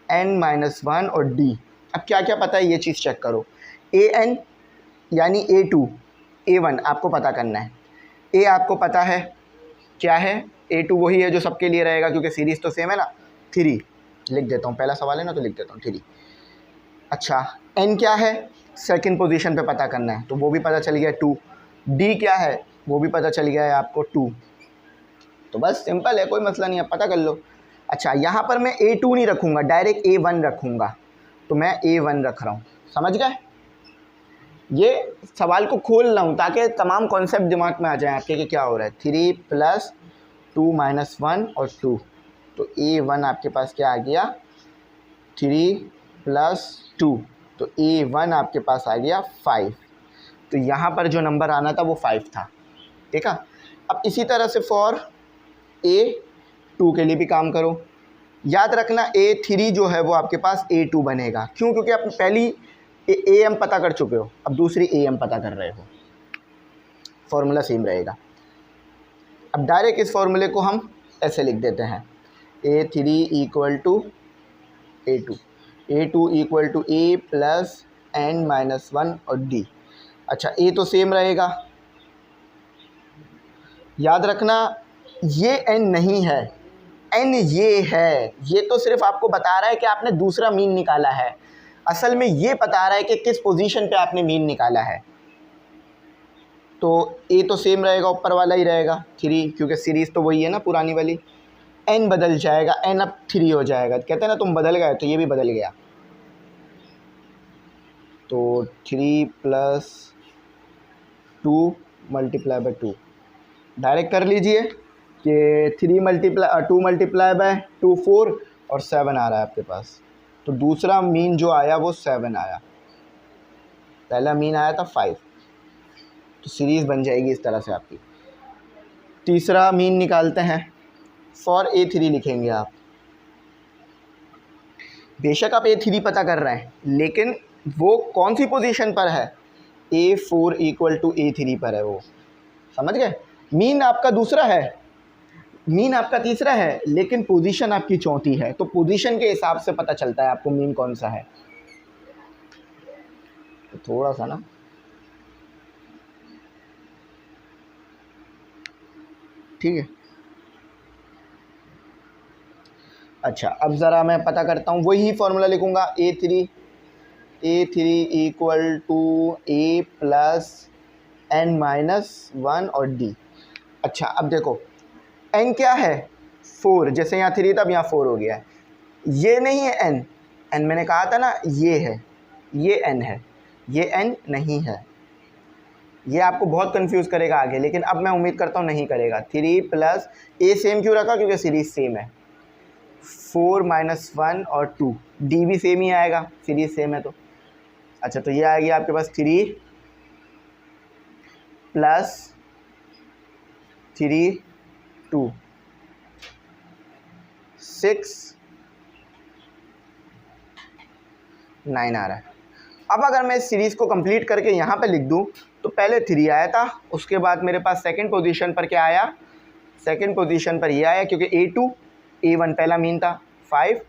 N-1 और D। अब क्या क्या पता है ये चीज़ चेक करो। AN यानी A2, A1 आपको पता करना है। A आपको पता है क्या है, A2 वही है जो सबके लिए रहेगा क्योंकि सीरीज़ तो सेम है ना। 3 लिख देता हूँ, पहला सवाल है ना तो लिख देता हूँ 3। अच्छा N क्या है, सेकंड पोजीशन पे पता करना है तो वो भी पता चल गया 2। D क्या है वो भी पता चल गया है आपको 2। तो बस सिंपल है, कोई मसला नहीं है, पता कर लो। अच्छा यहाँ पर मैं A2 नहीं रखूँगा, डायरेक्ट A1 रखूँगा, तो मैं A1 रख रहा हूँ। समझ गए? ये सवाल को खोल रहा हूँ ताकि तमाम कॉन्सेप्ट दिमाग में आ जाए आपके कि क्या हो रहा है। 3 + 2 - 1 और 2, तो A1 आपके पास क्या आ गया 3 + 2, तो A1 आपके पास आ गया 5। तो यहाँ पर जो नंबर आना था वो 5 था। ठीक है, अब इसी तरह से फॉर A2 के लिए भी काम करो। याद रखना A3 जो है वो आपके पास A2 बनेगा। क्यों? क्योंकि आप पहली AM पता कर चुके हो, अब दूसरी AM पता कर रहे हो, फॉर्मूला सेम रहेगा। अब डायरेक्ट इस फॉर्मूले को हम ऐसे लिख देते हैं A3 = A2, A2 = A + N-1 और D। अच्छा A तो सेम रहेगा, याद रखना ये N नहीं है, N ये है। ये तो सिर्फ आपको बता रहा है कि आपने दूसरा मीन निकाला है, असल में ये बता रहा है कि किस पोजीशन पे आपने मीन निकाला है। तो A तो सेम रहेगा, ऊपर वाला ही रहेगा 3, क्योंकि सीरीज़ तो वही है ना पुरानी वाली। N बदल जाएगा, N अब 3 हो जाएगा। कहते हैं ना तुम बदल गए, तो ये भी बदल गया। तो 3 + 2 × 2 डायरेक्ट कर लीजिए कि 2 × 2 4 और 7 आ रहा है आपके पास। तो दूसरा मीन जो आया वो 7 आया, पहला मीन आया था 5, तो सीरीज़ बन जाएगी इस तरह से आपकी। तीसरा मीन निकालते हैं, फॉर A3 लिखेंगे आप। बेशक आप A3 पता कर रहे हैं, लेकिन वो कौन सी पोजीशन पर है, A4 = A3 पर है वो। समझ गए? मीन आपका दूसरा है, मीन आपका तीसरा है, लेकिन पोजीशन आपकी चौथी है। तो पोजीशन के हिसाब से पता चलता है आपको मीन कौन सा है। तो थोड़ा सा ना ठीक है। अच्छा अब ज़रा मैं पता करता हूँ, वही फार्मूला लिखूँगा A3 = A + N-1 और D। अच्छा अब देखो N क्या है 4, जैसे यहाँ 3 था अब यहाँ 4 हो गया है। ये नहीं है N मैंने कहा था ना ये है, ये N है, ये N नहीं है। ये आपको बहुत कंफ्यूज करेगा आगे, लेकिन अब मैं उम्मीद करता हूँ नहीं करेगा। 3 + A सेम क्यों रखा, क्योंकि सीरीज़ सेम है। 4 - 1 और 2, D भी सेम ही आएगा, सीरीज़ सेम है तो। अच्छा तो ये आएगी आपके पास 3 + 3 2 6 9 आ रहा है। अब अगर मैं इस सीरीज़ को कंप्लीट करके यहाँ पे लिख दूँ तो पहले 3 आया था, उसके बाद मेरे पास सेकंड पोजीशन पर क्या आया, सेकंड पोजीशन पर ये आया क्योंकि A2 A1 पहला मीन था 5,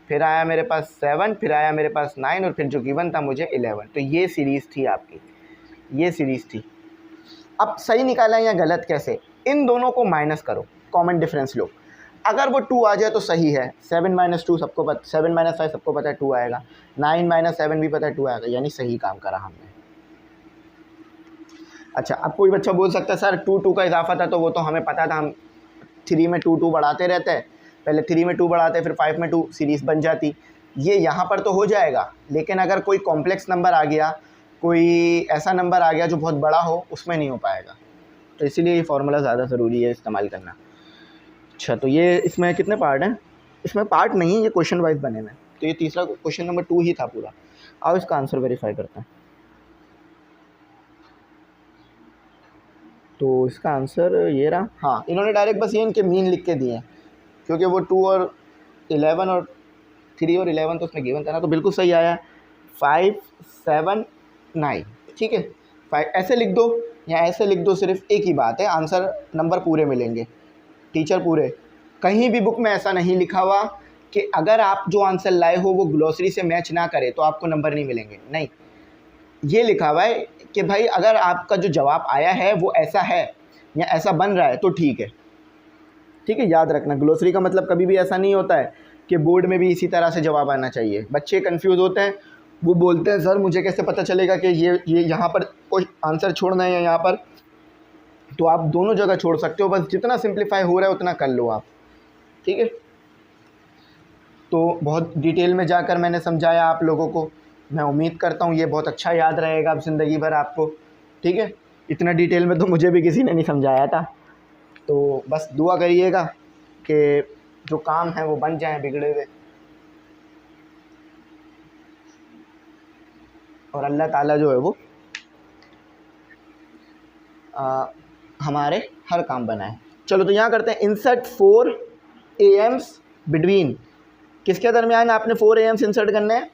फिर आया मेरे पास 7, फिर आया मेरे पास 9 और फिर जो गिवन था मुझे 11। तो ये सीरीज़ थी आपकी, ये सीरीज़ थी। अब सही निकाला या गलत कैसे, इन दोनों को माइनस करो, कॉमन डिफरेंस लो। अगर वो 2 आ जाए तो सही है, 7 - 2 सबको पता, 7 - 5 सबको पता है 2 आएगा, 9 - 7 भी पता है 2 आएगा, यानी सही काम करा हमने। अच्छा अब कोई बच्चा बोल सकता है सर 2 का इजाफा था, तो वो तो हमें पता था, हम 3 में 2 बढ़ाते रहते हैं, पहले 3 में 2 बढ़ाते फिर 5 में 2, सीरीज़ बन जाती। ये यहाँ पर तो हो जाएगा, लेकिन अगर कोई कॉम्प्लेक्स नंबर आ गया, कोई ऐसा नंबर आ गया जो बहुत बड़ा हो, उसमें नहीं हो पाएगा। तो इसीलिए ये फार्मूला ज़्यादा ज़रूरी है इस्तेमाल करना। अच्छा तो ये इसमें कितने पार्ट हैं, इसमें पार्ट नहीं है, ये क्वेश्चन वाइज बने हुए हैं। तो ये तीसरा क्वेश्चन नंबर 2 ही था पूरा। आओ इसका आंसर वेरीफाई करते हैं। तो इसका आंसर ये रहा। हाँ इन्होंने डायरेक्ट बस ये इनके मीन लिख के दिए हैं, क्योंकि वो 2 और 11 और 3 और 11 तो उसमें गिवन था ना, तो बिल्कुल सही आया 5 7 9। ठीक है, 5 ऐसे लिख दो या ऐसे लिख दो, सिर्फ एक ही बात है, आंसर नंबर पूरे मिलेंगे, टीचर पूरे। कहीं भी बुक में ऐसा नहीं लिखा हुआ कि अगर आप जो आंसर लाए हो वो ग्लॉसरी से मैच ना करे तो आपको नंबर नहीं मिलेंगे, नहीं। ये लिखा हुआ है कि भाई अगर आपका जो जवाब आया है वो ऐसा है या ऐसा बन रहा है तो ठीक है। ठीक है, याद रखना ग्लोसरी का मतलब कभी भी ऐसा नहीं होता है कि बोर्ड में भी इसी तरह से जवाब आना चाहिए। बच्चे कंफ्यूज होते हैं, वो बोलते हैं सर मुझे कैसे पता चलेगा कि ये यहाँ पर कोई आंसर छोड़ना है या यहाँ पर। तो आप दोनों जगह छोड़ सकते हो, बस जितना सिंप्लीफाई हो रहा है उतना कर लो आप। ठीक है, तो बहुत डिटेल में जाकर मैंने समझाया आप लोगों को। मैं उम्मीद करता हूँ ये बहुत अच्छा याद रहेगा अब ज़िंदगी भर आपको। ठीक है, इतना डिटेल में तो मुझे भी किसी ने नहीं समझाया था। तो बस दुआ करिएगा कि जो काम है वो बन जाए बिगड़े हुए, और अल्लाह ताला जो है वो हमारे हर काम बनाए। चलो तो यहाँ करते हैं इंसर्ट 4 AMs बिटवीन। किसके दरमियान आपने 4 AMs इंसर्ट करने हैं?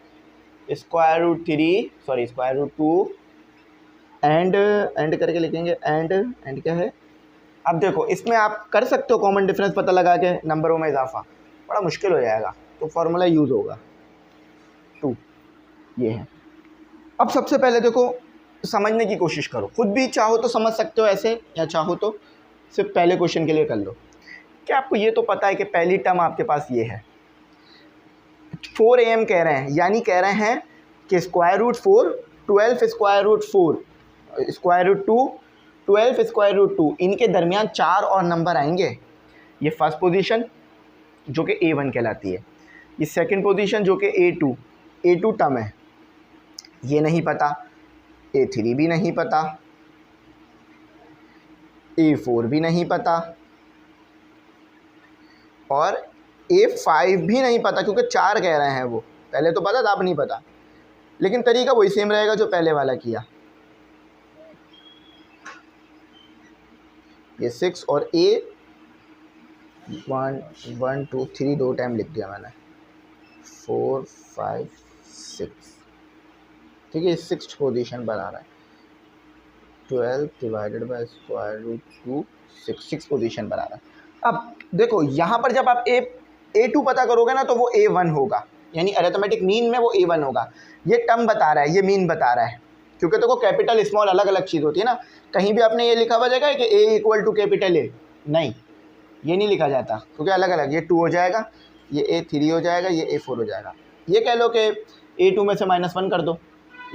√2 एंड करके लिखेंगे। एंड क्या है? अब देखो इसमें आप कर सकते हो कॉमन डिफरेंस पता लगा के नंबरों में इजाफा, बड़ा मुश्किल हो जाएगा, तो फॉर्मूला यूज़ होगा 2, ये है। अब सबसे पहले देखो समझने की कोशिश करो, खुद भी चाहो तो समझ सकते हो ऐसे, या चाहो तो सिर्फ पहले क्वेश्चन के लिए कर लो। क्या आपको ये तो पता है कि पहली टर्म आपके पास ये है, 4 AM कह रहे हैं, यानी कह रहे हैं कि √4 12 √4 √2 12 √2, इनके दरमियान 4 और नंबर आएंगे। ये फर्स्ट पोजीशन जो कि A1 कहलाती है, ये सेकंड पोजीशन जो कि A2 टर्म है, ये नहीं पता, A3 भी नहीं पता, A4 भी नहीं पता, और A5 भी नहीं पता, क्योंकि 4 कह रहे हैं वो। पहले तो पता था, अब नहीं पता, लेकिन तरीका वही सेम रहेगा जो पहले वाला किया। ये 6 और A1 2 3 दो टाइम लिख दिया मैंने, 4 5 6। ठीक है, 6th पोजीशन बना रहा है, 12 डिवाइडेड बाय √2 6 पोजीशन बना रहा है। अब देखो यहाँ पर जब आप A2 पता करोगे ना तो वो A1 होगा, यानी अरिथमेटिक मीन में वो A1 होगा। ये टर्म बता रहा है, ये मीन बता रहा है, क्योंकि देखो कैपिटल स्मॉल अलग अलग चीज़ होती है ना। कहीं भी आपने ये लिखा हुआ जाएगा कि A = कैपिटल A, नहीं, ये नहीं लिखा जाता, क्योंकि अलग अलग, ये 2 हो जाएगा, ये A3 हो जाएगा, ये A4 हो जाएगा। ये कह लो कि A2 में से -1 कर दो,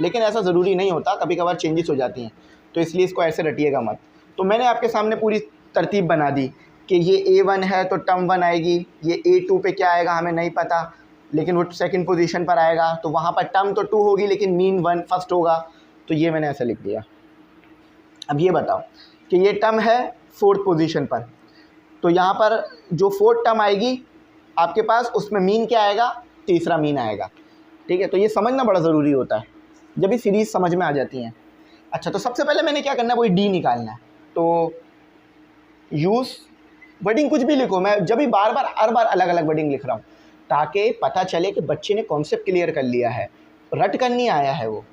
लेकिन ऐसा ज़रूरी नहीं होता, कभी कभार चेंजेस हो जाती हैं, तो इसलिए इसको ऐसे रटिएगा मत। तो मैंने आपके सामने पूरी तरतीब बना दी कि ये A1 है तो टर्म 1 आएगी, ये A2 पे क्या आएगा हमें नहीं पता, लेकिन वो सेकंड पोजीशन पर आएगा, तो वहाँ पर टर्म तो 2 होगी लेकिन मीन 1 फर्स्ट होगा, तो ये मैंने ऐसा लिख दिया। अब ये बताओ कि ये टर्म है 4th पोजीशन पर, तो यहाँ पर जो 4th टर्म आएगी आपके पास, उसमें मीन क्या आएगा? तीसरा मीन आएगा। ठीक है, तो ये समझना बड़ा ज़रूरी होता है, जब भी सीरीज़ समझ में आ जाती हैं। अच्छा, तो सबसे पहले मैंने क्या करना है, वही D निकालना है। तो यूज़ वर्डिंग कुछ भी लिखो, मैं जब भी हर बार अलग अलग वर्डिंग लिख रहा हूँ, ताकि पता चले कि बच्चे ने कॉन्सेप्ट क्लियर कर लिया है, रट कर नहीं आया है वो।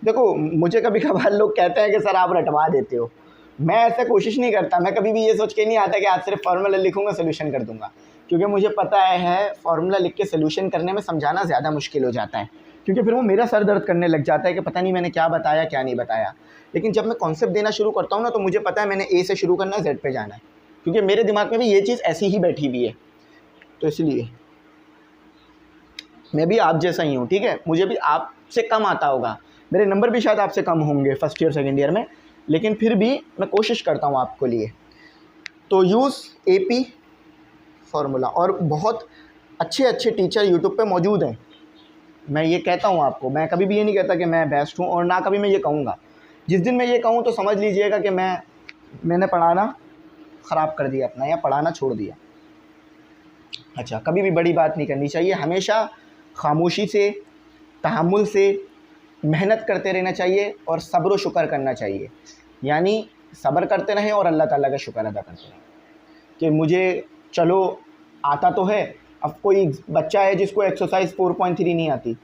देखो मुझे कभी कभार लोग कहते हैं कि सर आप रटवा देते हो, मैं ऐसा कोशिश नहीं करता। मैं कभी भी ये सोच के नहीं आता कि आज सिर्फ फार्मूला लिखूंगा सोल्यूशन कर दूंगा, क्योंकि मुझे पता है फार्मूला लिख के सोल्यूशन करने में समझाना ज़्यादा मुश्किल हो जाता है, क्योंकि फिर वो मेरा सर दर्द करने लग जाता है कि पता नहीं मैंने क्या बताया क्या नहीं बताया। लेकिन जब मैं कॉन्सेप्ट देना शुरू करता हूँ ना, तो मुझे पता है मैंने A से शुरू करना है, Z पे जाना है, क्योंकि मेरे दिमाग में भी ये चीज़ ऐसी ही बैठी हुई है। तो इसलिए मैं भी आप जैसा ही हूँ। ठीक है, मुझे भी आपसे कम आता होगा, मेरे नंबर भी शायद आपसे कम होंगे फर्स्ट ईयर सेकेंड ईयर में, लेकिन फिर भी मैं कोशिश करता हूँ आपको लिए। तो यूज़ AP फार्मूला, और बहुत अच्छे अच्छे टीचर यूट्यूब पे मौजूद हैं। मैं ये कहता हूँ आपको, मैं कभी भी ये नहीं कहता कि मैं बेस्ट हूँ, और ना कभी मैं ये कहूँगा। जिस दिन मैं ये कहूँ तो समझ लीजिएगा कि मैंने पढ़ाना ख़राब कर दिया अपना, या पढ़ाना छोड़ दिया। अच्छा, कभी भी बड़ी बात नहीं करनी चाहिए, हमेशा खामोशी से, तहम्मुल से मेहनत करते रहना चाहिए, और सब्र व शुक्र करना चाहिए। यानी सब्र करते रहें और अल्लाह ताला का शुक्र अदा करते रहें कि मुझे चलो आता तो है। अब कोई बच्चा है जिसको एक्सरसाइज 4.3 नहीं आती,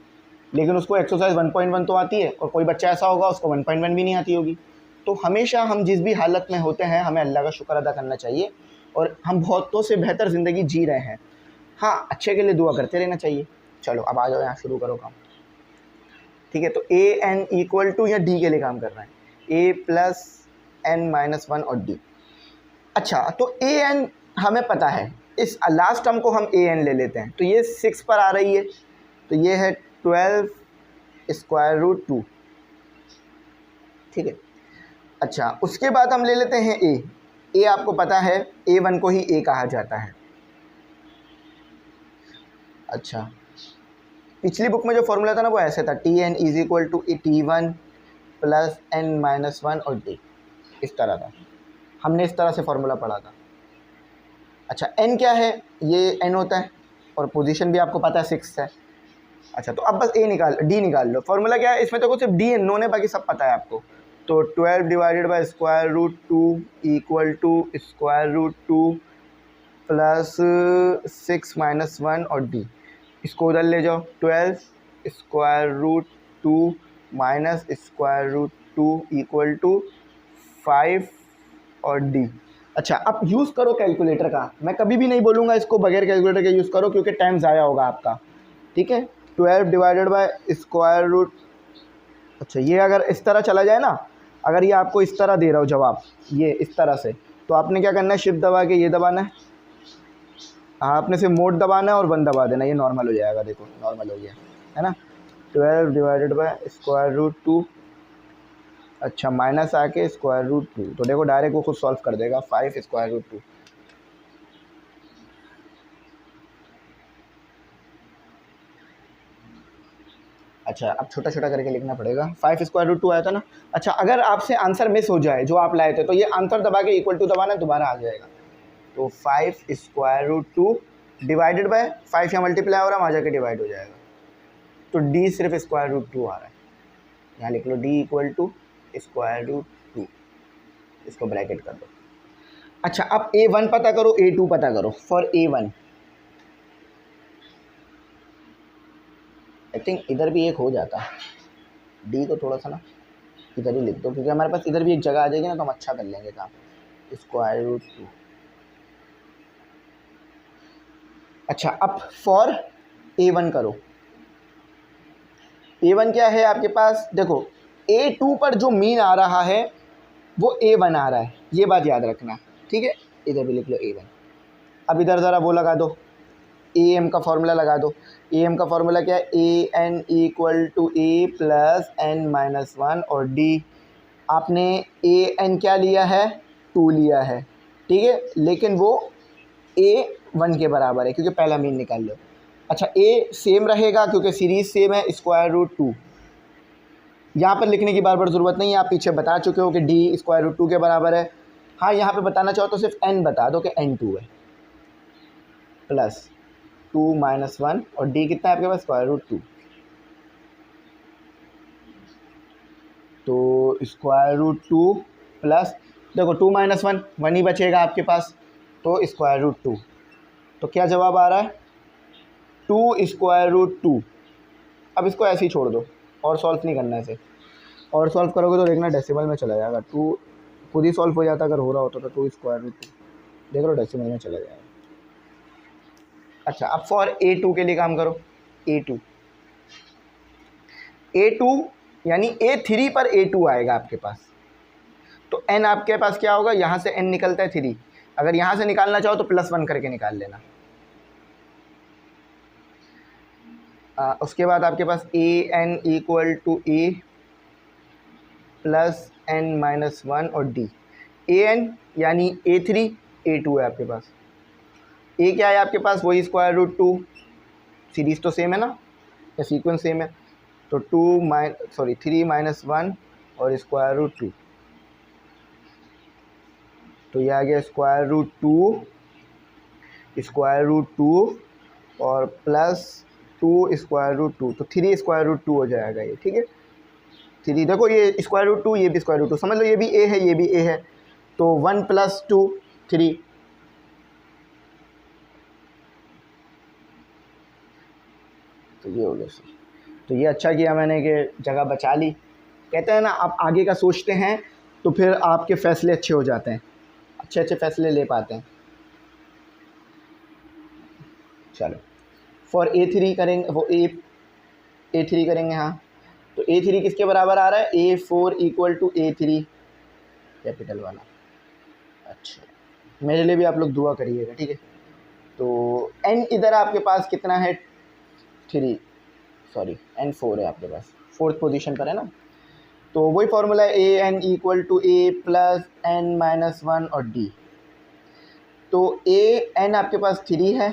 लेकिन उसको एक्सरसाइज 1.1 तो आती है, और कोई बच्चा ऐसा होगा उसको 1.1 भी नहीं आती होगी। तो हमेशा हम जिस भी हालत में होते हैं हमें अल्लाह का शुक्र अदा करना चाहिए, और हम बहुतों से बेहतर ज़िंदगी जी रहे हैं। हाँ, अच्छे के लिए दुआ करते रहना चाहिए। चलो अब आ जाओ यहाँ, शुरू करो काम। ठीक है, तो ए एन इक्वल टू या डी के लिए काम कर रहा है, ए प्लस एन माइनस वन और डी। अच्छा, तो ए एन हमें पता है, इस लास्ट टर्म को हम ए एन ले लेते हैं, तो ये 6 पर आ रही है, तो ये है 12 स्क्वायर रूट 2, ठीक है। अच्छा, उसके बाद हम ले लेते हैं ए आपको पता है ए वन को ही ए कहा जाता है। अच्छा, पिछली बुक में जो फॉर्मूला था ना वो ऐसे था, T N is equal to T one plus N minus one और डी, इस तरह था, हमने इस तरह से फॉर्मूला पढ़ा था। अच्छा, एन क्या है, ये एन होता है और पोजीशन भी आपको पता है 6 है। अच्छा, तो अब बस डी निकाल लो। फॉर्मूला क्या है इसमें, तो कुछ सिर्फ डी एन नोन है, बाकी सब पता है आपको। तो 12 divided by square root 2 equal to square root 2 plus 6 minus 1 और डी, इसको उधर ले जाओ, 12 square root 2 minus square root 2 equal to 5 और डी। अच्छा, अब यूज़ करो कैलकुलेटर का, मैं कभी भी नहीं बोलूँगा इसको बगैर कैलकुलेटर के यूज़ करो, क्योंकि टाइम ज़ाया होगा आपका, ठीक है। 12 डिवाइडेड बाय स्क्वायर रूट, अच्छा ये अगर इस तरह चला जाए ना, अगर ये आपको इस तरह दे रहा हो जवाब, ये इस तरह से, तो आपने क्या करना है, शिफ्ट दबा के ये दबाना है, हाँ आपने सिर्फ मोड दबाना है और 1 दबा देना, ये नॉर्मल हो जाएगा, देखो नॉर्मल हो गया है ना। 12 डिवाइडेड बाय स्क्वायर रूट 2, अच्छा माइनस आके स्क्वायर रूट 2, तो देखो डायरेक्ट वो खुद सॉल्व कर देगा, 5 स्क्वायर रूट 2। अच्छा, अब छोटा छोटा करके लिखना पड़ेगा, 5 स्क्वायर रूट 2 आया था ना। अच्छा, अगर आपसे आंसर मिस हो जाए जो आप लाए थे, तो ये आंसर दबा के इक्वल टू दबाना, दोबारा आ जाएगा। तो 5 स्क्वायर रूट 2 डिवाइडेड बाय 5 या मल्टीप्लाई हो रहा है, वहाँ जाके डिवाइड हो जाएगा, तो डी सिर्फ स्क्वायर रूट 2 आ रहा है, यहाँ लिख लो d equal to square root 2, इसको ब्रैकेट कर दो। अच्छा, अब A1 पता करो, A2 पता करो। फॉर A1 आई थिंक इधर भी एक हो जाता, डी को थोड़ा सा ना इधर ही लिख दो, क्योंकि हमारे पास इधर भी एक जगह आ जाएगी ना, तो हम अच्छा कर लेंगे काम। Square root 2। अच्छा, अब फॉर A1 करो। A1 क्या है आपके पास, देखो A2 पर जो मीन आ रहा है वो A1 आ रहा है, ये बात याद रखना, ठीक है। इधर भी लिख लो A1। अब इधर ज़रा वो लगा दो, AM का फॉर्मूला लगा दो। AM का फॉर्मूला क्या है, AN equal to A plus N minus 1 और D। आपने AN क्या लिया है, 2 लिया है, ठीक है, लेकिन वो A1 के बराबर है क्योंकि पहला मीन निकाल लो। अच्छा, A सेम रहेगा क्योंकि सीरीज़ सेम है, स्क्वायर रूट 2, यहाँ पर लिखने की बार बार ज़रूरत नहीं है, आप पीछे बता चुके हो कि D स्क्वायर रूट 2 के बराबर है। हाँ, यहाँ पे बताना चाहो तो सिर्फ N बता दो कि N2 है, प्लस 2 माइनस 1 और D कितना है आपके पास, स्क्वायर रूट 2, तो स्क्वायर रूट 2 प्लस, देखो 2 माइनस 1 1 ही बचेगा आपके पास, तो स्क्वायर रूट 2। तो क्या जवाब आ रहा है, 2 स्क्वायर रूट 2। अब इसको ऐसे ही छोड़ दो और सॉल्व नहीं करना है इसे, और सॉल्व करोगे तो देखना डेसिमल में चला जाएगा, 2 खुद ही सॉल्व हो जाता अगर हो रहा होता, तो 2 स्क्वायर रूट 2, देख लो डेसिमल में चला जाएगा। अच्छा, अब फॉर A2 के लिए काम करो। A2 यानी A3 पर A2 आएगा आपके पास, तो N आपके पास क्या होगा, यहाँ से N निकलता है 3, अगर यहाँ से निकालना चाहो तो +1 करके निकाल लेना। उसके बाद आपके पास AN equal to A plus N minus 1 और D। AN यानी A3, A2 है आपके पास, A क्या है आपके पास, वही स्क्वायर रूट 2, सीरीज़ तो सेम है ना, या सीक्वेंस सेम है, तो 3 माइनस 1 और स्क्वायर रूट 2, तो ये आ गया स्क्वायर रूट 2 और प्लस 2 स्क्वायर रूट 2, तो 3 स्क्वायर रूट 2 हो जाएगा ये, ठीक है। 3, देखो ये स्क्वायर रूट 2, ये भी स्क्वायर रूट 2, समझ लो ये भी A है, ये भी A है, तो 1 प्लस 2 3, तो ये हो गया सर। तो ये अच्छा किया मैंने कि जगह बचा ली, कहते हैं ना आप आगे का सोचते हैं तो फिर आपके फ़ैसले अच्छे हो जाते हैं, अच्छे अच्छे फ़ैसले ले पाते हैं। चलो, फॉर A3 करेंगे, वो A3 करेंगे, हाँ तो A3 किसके बराबर आ रहा है, A4 equal to A3 capital वाला। अच्छा, मेरे लिए भी आप लोग दुआ करिएगा, ठीक है। तो n इधर आपके पास कितना है, 3, सॉरी n4 है आपके पास, 4th पोजीशन पर है ना। तो वही फॉर्मूला है an equal to a plus n minus 1 और d। तो an आपके पास 3 है,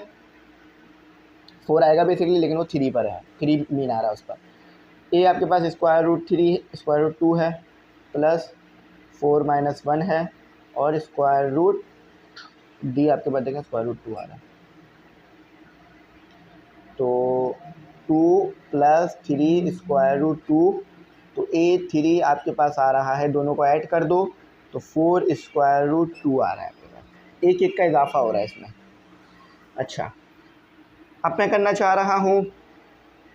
4 आएगा बेसिकली लेकिन वो 3 पर है, 3 मीन आ रहा है उस पर। a आपके पास स्क्वायर रूट 3 स्क्वायर रूट 2 है, प्लस 4 माइनस 1 है, और स्क्वायर रूट d आपके पास देखें स्क्वायर रूट 2 आ रहा है। तो 2 प्लस 3 स्क्वायर रूट 2, तो A3 आपके पास आ रहा है, दोनों को ऐड कर दो तो 4 स्क्वायर रूट 2 आ रहा है आपके पास, एक एक का इजाफा हो रहा है इसमें। अच्छा, अब मैं करना चाह रहा हूँ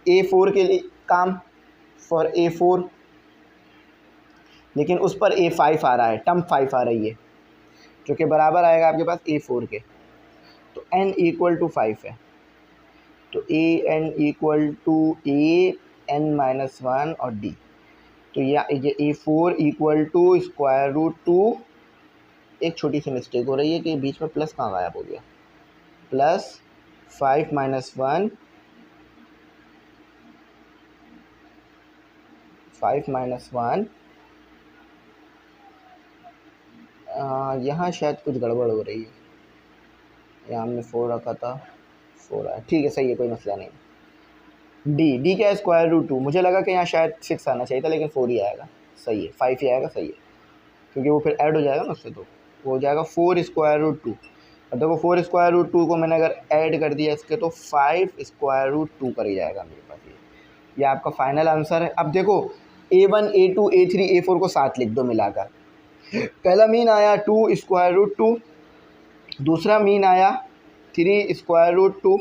A4 के लिए काम, फॉर A4, लेकिन उस पर A5 आ रहा है, टर्म 5 आ रही है, जो कि बराबर आएगा आपके पास A4 के। तो n इक्वल टू 5 है, तो an equal to an minus 1 और d। तो ये A4 equal to square root 2, एक छोटी सी मिस्टेक हो रही है कि बीच में प्लस कहाँ गायब हो गया, प्लस 5 माइनस 1, 5 माइनस 1, यहाँ शायद कुछ गड़बड़ हो रही है, यहाँ हमने 4 रखा था, 4 आया, ठीक है सही है, कोई मसला नहीं। डी क्या है, स्क्वायर रूट 2, मुझे लगा कि यहाँ शायद 6 आना चाहिए था लेकिन 4 ही आएगा, सही है, 5 ही आएगा, सही है, क्योंकि वो फिर ऐड हो जाएगा ना उससे, तो वो हो जाएगा 4 स्क्वायर रूट 2। अब देखो 4 स्क्वायर रूट 2 को मैंने अगर ऐड कर दिया इसके तो 5 स्क्वायर रूट 2 कर ही जाएगा मेरे पास, ये आपका फाइनल आंसर है। अब देखो A1 A2 A3 A4 को साथ लिख दो मिलाकर, पहला मीन आया 2 स्क्वायर रूट 2, दूसरा मीन आया 3 स्क्वायर रूट 2,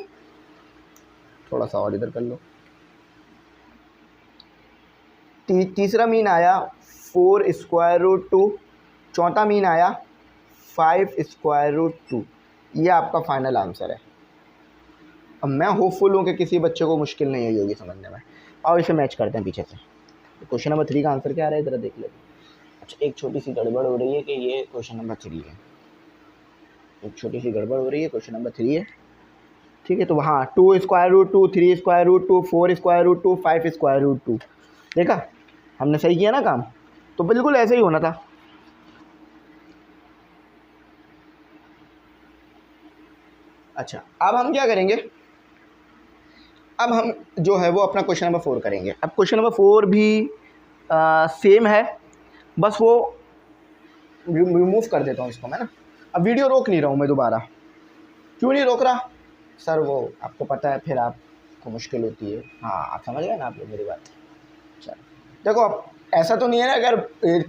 थोड़ा सा और इधर कर लो, तीसरा मीन आया 4 स्क्वायर रूट 2, चौथा मीन आया 5 स्क्वायर रूट 2। ये आपका फाइनल आंसर है। अब मैं होपफुल हूँ कि किसी बच्चे को मुश्किल नहीं हुई होगी समझने में। और इसे मैच करते हैं पीछे से। तो क्वेश्चन नंबर 3 का आंसर क्या आ रहा है ज़रा देख लेते। अच्छा, एक छोटी सी गड़बड़ हो रही है कि ये क्वेश्चन नंबर 3 है, एक छोटी सी गड़बड़ हो रही है, क्वेश्चन नंबर 3 है, ठीक है। तो हाँ, 2 square root 2, 3 square root 2, 4 square root 2, 5 square root 2, देखा हमने सही किया ना काम, तो बिल्कुल ऐसे ही होना था। अच्छा, अब हम क्या करेंगे, अब हम जो है वो अपना क्वेश्चन नंबर 4 करेंगे। अब क्वेश्चन नंबर 4 भी सेम है, बस वो रिमूव कर देता हूँ इसको मैं ना। अब वीडियो रोक नहीं रहा हूँ मैं दोबारा, क्यों नहीं रोक रहा सर, वो आपको पता है फिर आपको मुश्किल होती है। हाँ, आप समझ गए ना आप लोग मेरी बात। चलो देखो, अब ऐसा तो नहीं है ना, अगर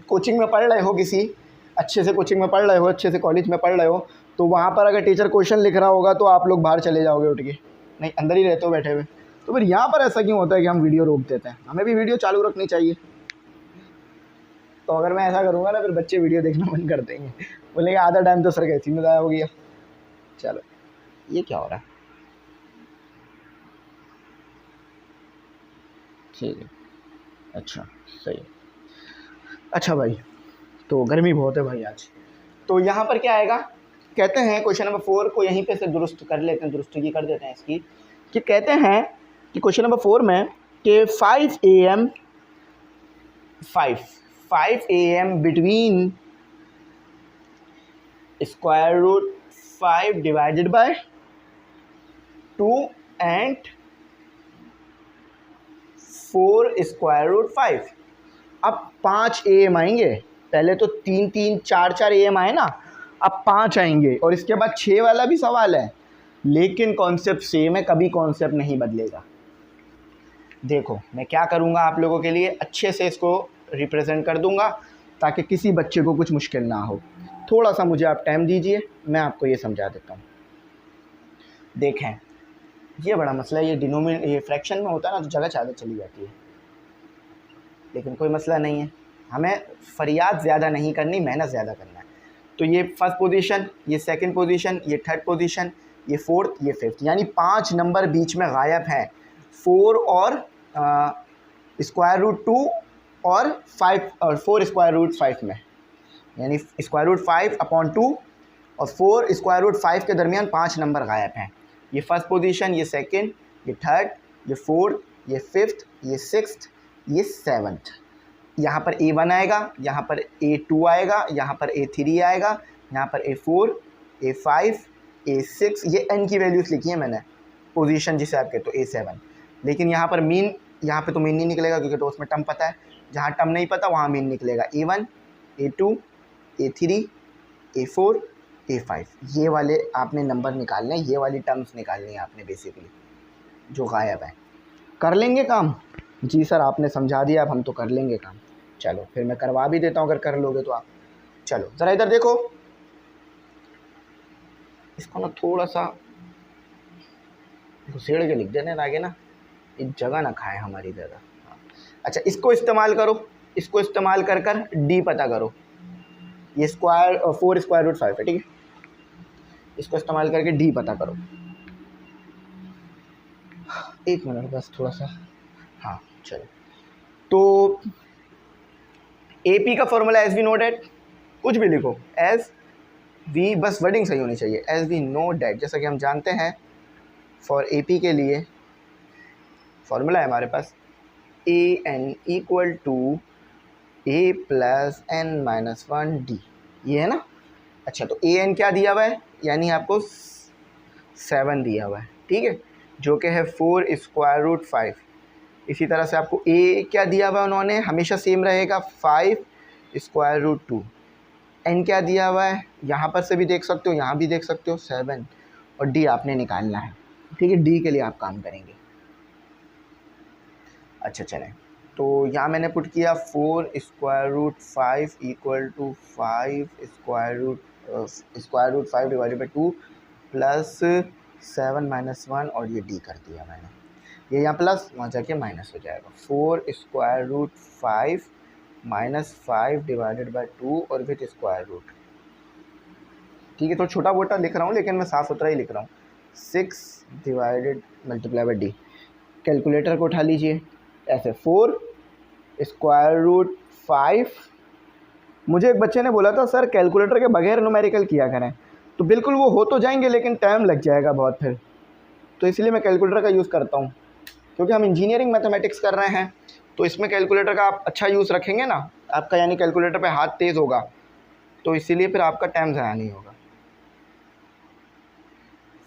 कोचिंग में पढ़ रहे हो, किसी अच्छे से कोचिंग में पढ़ रहे हो, अच्छे से कॉलेज में पढ़ रहे हो, तो वहाँ पर अगर टीचर क्वेश्चन लिख रहा होगा तो आप लोग बाहर चले जाओगे उठ के, नहीं अंदर ही रहते हो बैठे हुए। तो फिर यहाँ पर ऐसा क्यों होता है कि हम वीडियो रोक देते हैं, हमें भी वीडियो चालू रखनी चाहिए। तो अगर मैं ऐसा करूँगा ना, फिर बच्चे वीडियो देखना बंद कर देंगे, बोलेंगे आधा टाइम तो सर का इसी में ज़ाया हो गया। चलो, ये क्या हो रहा है, ठीक है, अच्छा सही। अच्छा भाई, तो गर्मी बहुत है भाई आज। तो यहाँ पर क्या आएगा, कहते हैं क्वेश्चन नंबर 4 को यहीं पे से दुरुस्त कर लेते हैं, दुरुस्ती कर देते हैं इसकी, कि कहते हैं कि क्वेश्चन नंबर 4 में कि 5 AM between square root 5 divided by 2 and 4 square root 5। अब 5 AM आएंगे, पहले तो 3 3 4 4 AM आए ना, अब 5 आएंगे, और इसके बाद 6 वाला भी सवाल है, लेकिन कॉन्सेप्ट सेम है, कभी कॉन्सेप्ट नहीं बदलेगा। देखो मैं क्या करूँगा आप लोगों के लिए, अच्छे से इसको रिप्रेजेंट कर दूँगा ताकि किसी बच्चे को कुछ मुश्किल ना हो। थोड़ा सा मुझे आप टाइम दीजिए, मैं आपको ये समझा देता हूँ। देखें, ये बड़ा मसला है, ये फ्रैक्शन में होता है ना तो जगह ज़्यादा चली जाती है, लेकिन कोई मसला नहीं है, हमें फरियाद ज़्यादा नहीं करनी, मेहनत ज़्यादा करना है। तो ये फर्स्ट पोजीशन, ये सेकंड पोजीशन, ये थर्ड पोजीशन, ये फोर्थ, ये फिफ्थ, यानी 5 नंबर बीच में गायब हैं, 4 और स्क्वायर रूट 2 और 5 और 4 स्क्वायर रूट 5 में, यानी स्क्वायर रूट 5/2 और 4 स्क्वायर रूट 5 के दरमियान 5 नंबर गायब हैं। ये फर्स्ट पोजीशन, ये सेकंड, ये थर्ड, ये फोर्थ, ये फिफ्थ, ये सिक्स्थ, ये सेवन्थ। यहाँ पर A1 आएगा, यहाँ पर A2 आएगा, यहाँ पर A3 आएगा, यहाँ पर A4, A5, A6, ये n की वैल्यूज़ लिखी है मैंने, पोजीशन जिसे आप कहते हो A7। लेकिन यहाँ पर मीन, यहाँ पे तो मीन नहीं निकलेगा क्योंकि तो उसमें टर्म पता है, जहाँ टर्म नहीं पता वहाँ मीन निकलेगा। A1, A2, A3, A4, A5, ये वाले आपने नंबर निकालने हैं, ये वाली टर्म्स निकालनी है आपने बेसिकली, जो गायब है। कर लेंगे काम? जी सर आपने समझा दिया, अब हम तो कर लेंगे काम। चलो फिर मैं करवा भी देता हूँ अगर कर लोगे तो आप। चलो ज़रा इधर देखो, इसको ना थोड़ा सा घुसेड़ के लिख देने आगे ना, एक जगह ना खाए हमारी ज़्यादा। अच्छा इसको इस्तेमाल करो, इसको इस्तेमाल कर कर डी पता करो। ये स्क्वायर 4 स्क्वायर रूट 5 है, ठीक है, इसको इस्तेमाल करके डी पता करो। एक मिनट बस थोड़ा सा, हाँ चलो। तो ए पी का formula as we know that, कुछ भी लिखो, एज वी, बस वर्डिंग सही होनी चाहिए, एज वी नो डेट, जैसा कि हम जानते हैं फॉर ए पी के लिए फॉर्मूला है हमारे पास a n equal to A plus N minus 1 d, ये है ना। अच्छा तो ए एन क्या दिया हुआ है, यानी आपको 7 दिया हुआ है, ठीक है, जो कि है 4 स्क्वायर रूट 5। इसी तरह से आपको ए क्या दिया हुआ है उन्होंने, हमेशा सेम रहेगा, 5 स्क्वायर रूट 2। एन क्या दिया हुआ है, यहाँ पर से भी देख सकते हो, यहाँ भी देख सकते हो, 7। और डी आपने निकालना है, ठीक है, डी के लिए आप काम करेंगे। अच्छा चलें, तो यहाँ मैंने पुट किया 4 square root 5 equal to 5 square root 5 divided by 2 plus 7 minus 1, और ये डी कर दिया मैंने, ये यहाँ प्लस वहाँ जाके माइनस हो जाएगा। 4 square root 5 minus 5 divided by 2 और विथ स्क्वायर रूट, ठीक है, तो छोटा मोटा लिख रहा हूँ लेकिन मैं साफ़ सुथरा ही लिख रहा हूँ। 6 divided multiply by D, calculator को उठा लीजिए ऐसे, 4 स्क्वायर रूट 5। मुझे एक बच्चे ने बोला था सर कैलकुलेटर के बगैर न्यूमेरिकल किया करें, तो बिल्कुल वो हो तो जाएंगे लेकिन टाइम लग जाएगा बहुत फिर, तो इसलिए मैं कैलकुलेटर का यूज़ करता हूँ, क्योंकि हम इंजीनियरिंग मैथमेटिक्स कर रहे हैं, तो इसमें कैलकुलेटर का आप अच्छा यूज़ रखेंगे ना आपका, यानी कैलकुलेटर पे हाथ तेज़ होगा, तो इसीलिए फिर आपका टाइम ज़ाया नहीं होगा।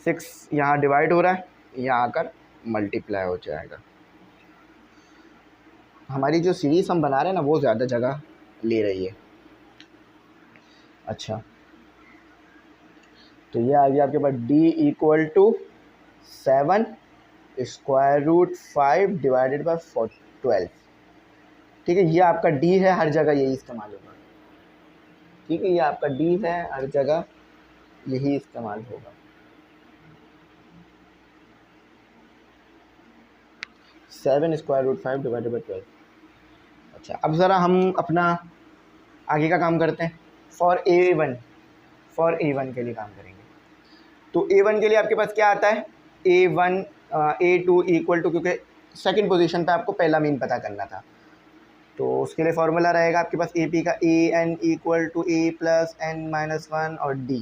6 यहाँ डिवाइड हो रहा है, यहाँ आकर मल्टीप्लाई हो जाएगा। हमारी जो सीरीज़ हम बना रहे हैं ना वो ज़्यादा जगह ले रही है। अच्छा तो ये आ गया आपके पास d equal to 7 square root 5 divided by 12, ठीक है, ये आपका d है, हर जगह यही इस्तेमाल होगा, ठीक है, ये आपका d है, हर जगह यही इस्तेमाल होगा। 7 स्क्वायर रूट 5 डिवाइडेड बाई 12। अच्छा अब ज़रा हम अपना आगे का काम करते हैं, फॉर A1 के लिए काम करेंगे। तो A1 के लिए आपके पास क्या आता है, A1 A2 इक्वल टू, क्योंकि सेकंड पोजीशन पे आपको पहला मीन पता करना था, तो उसके लिए फार्मूला रहेगा आपके पास AP का AN equal to A plus N minus 1 और D।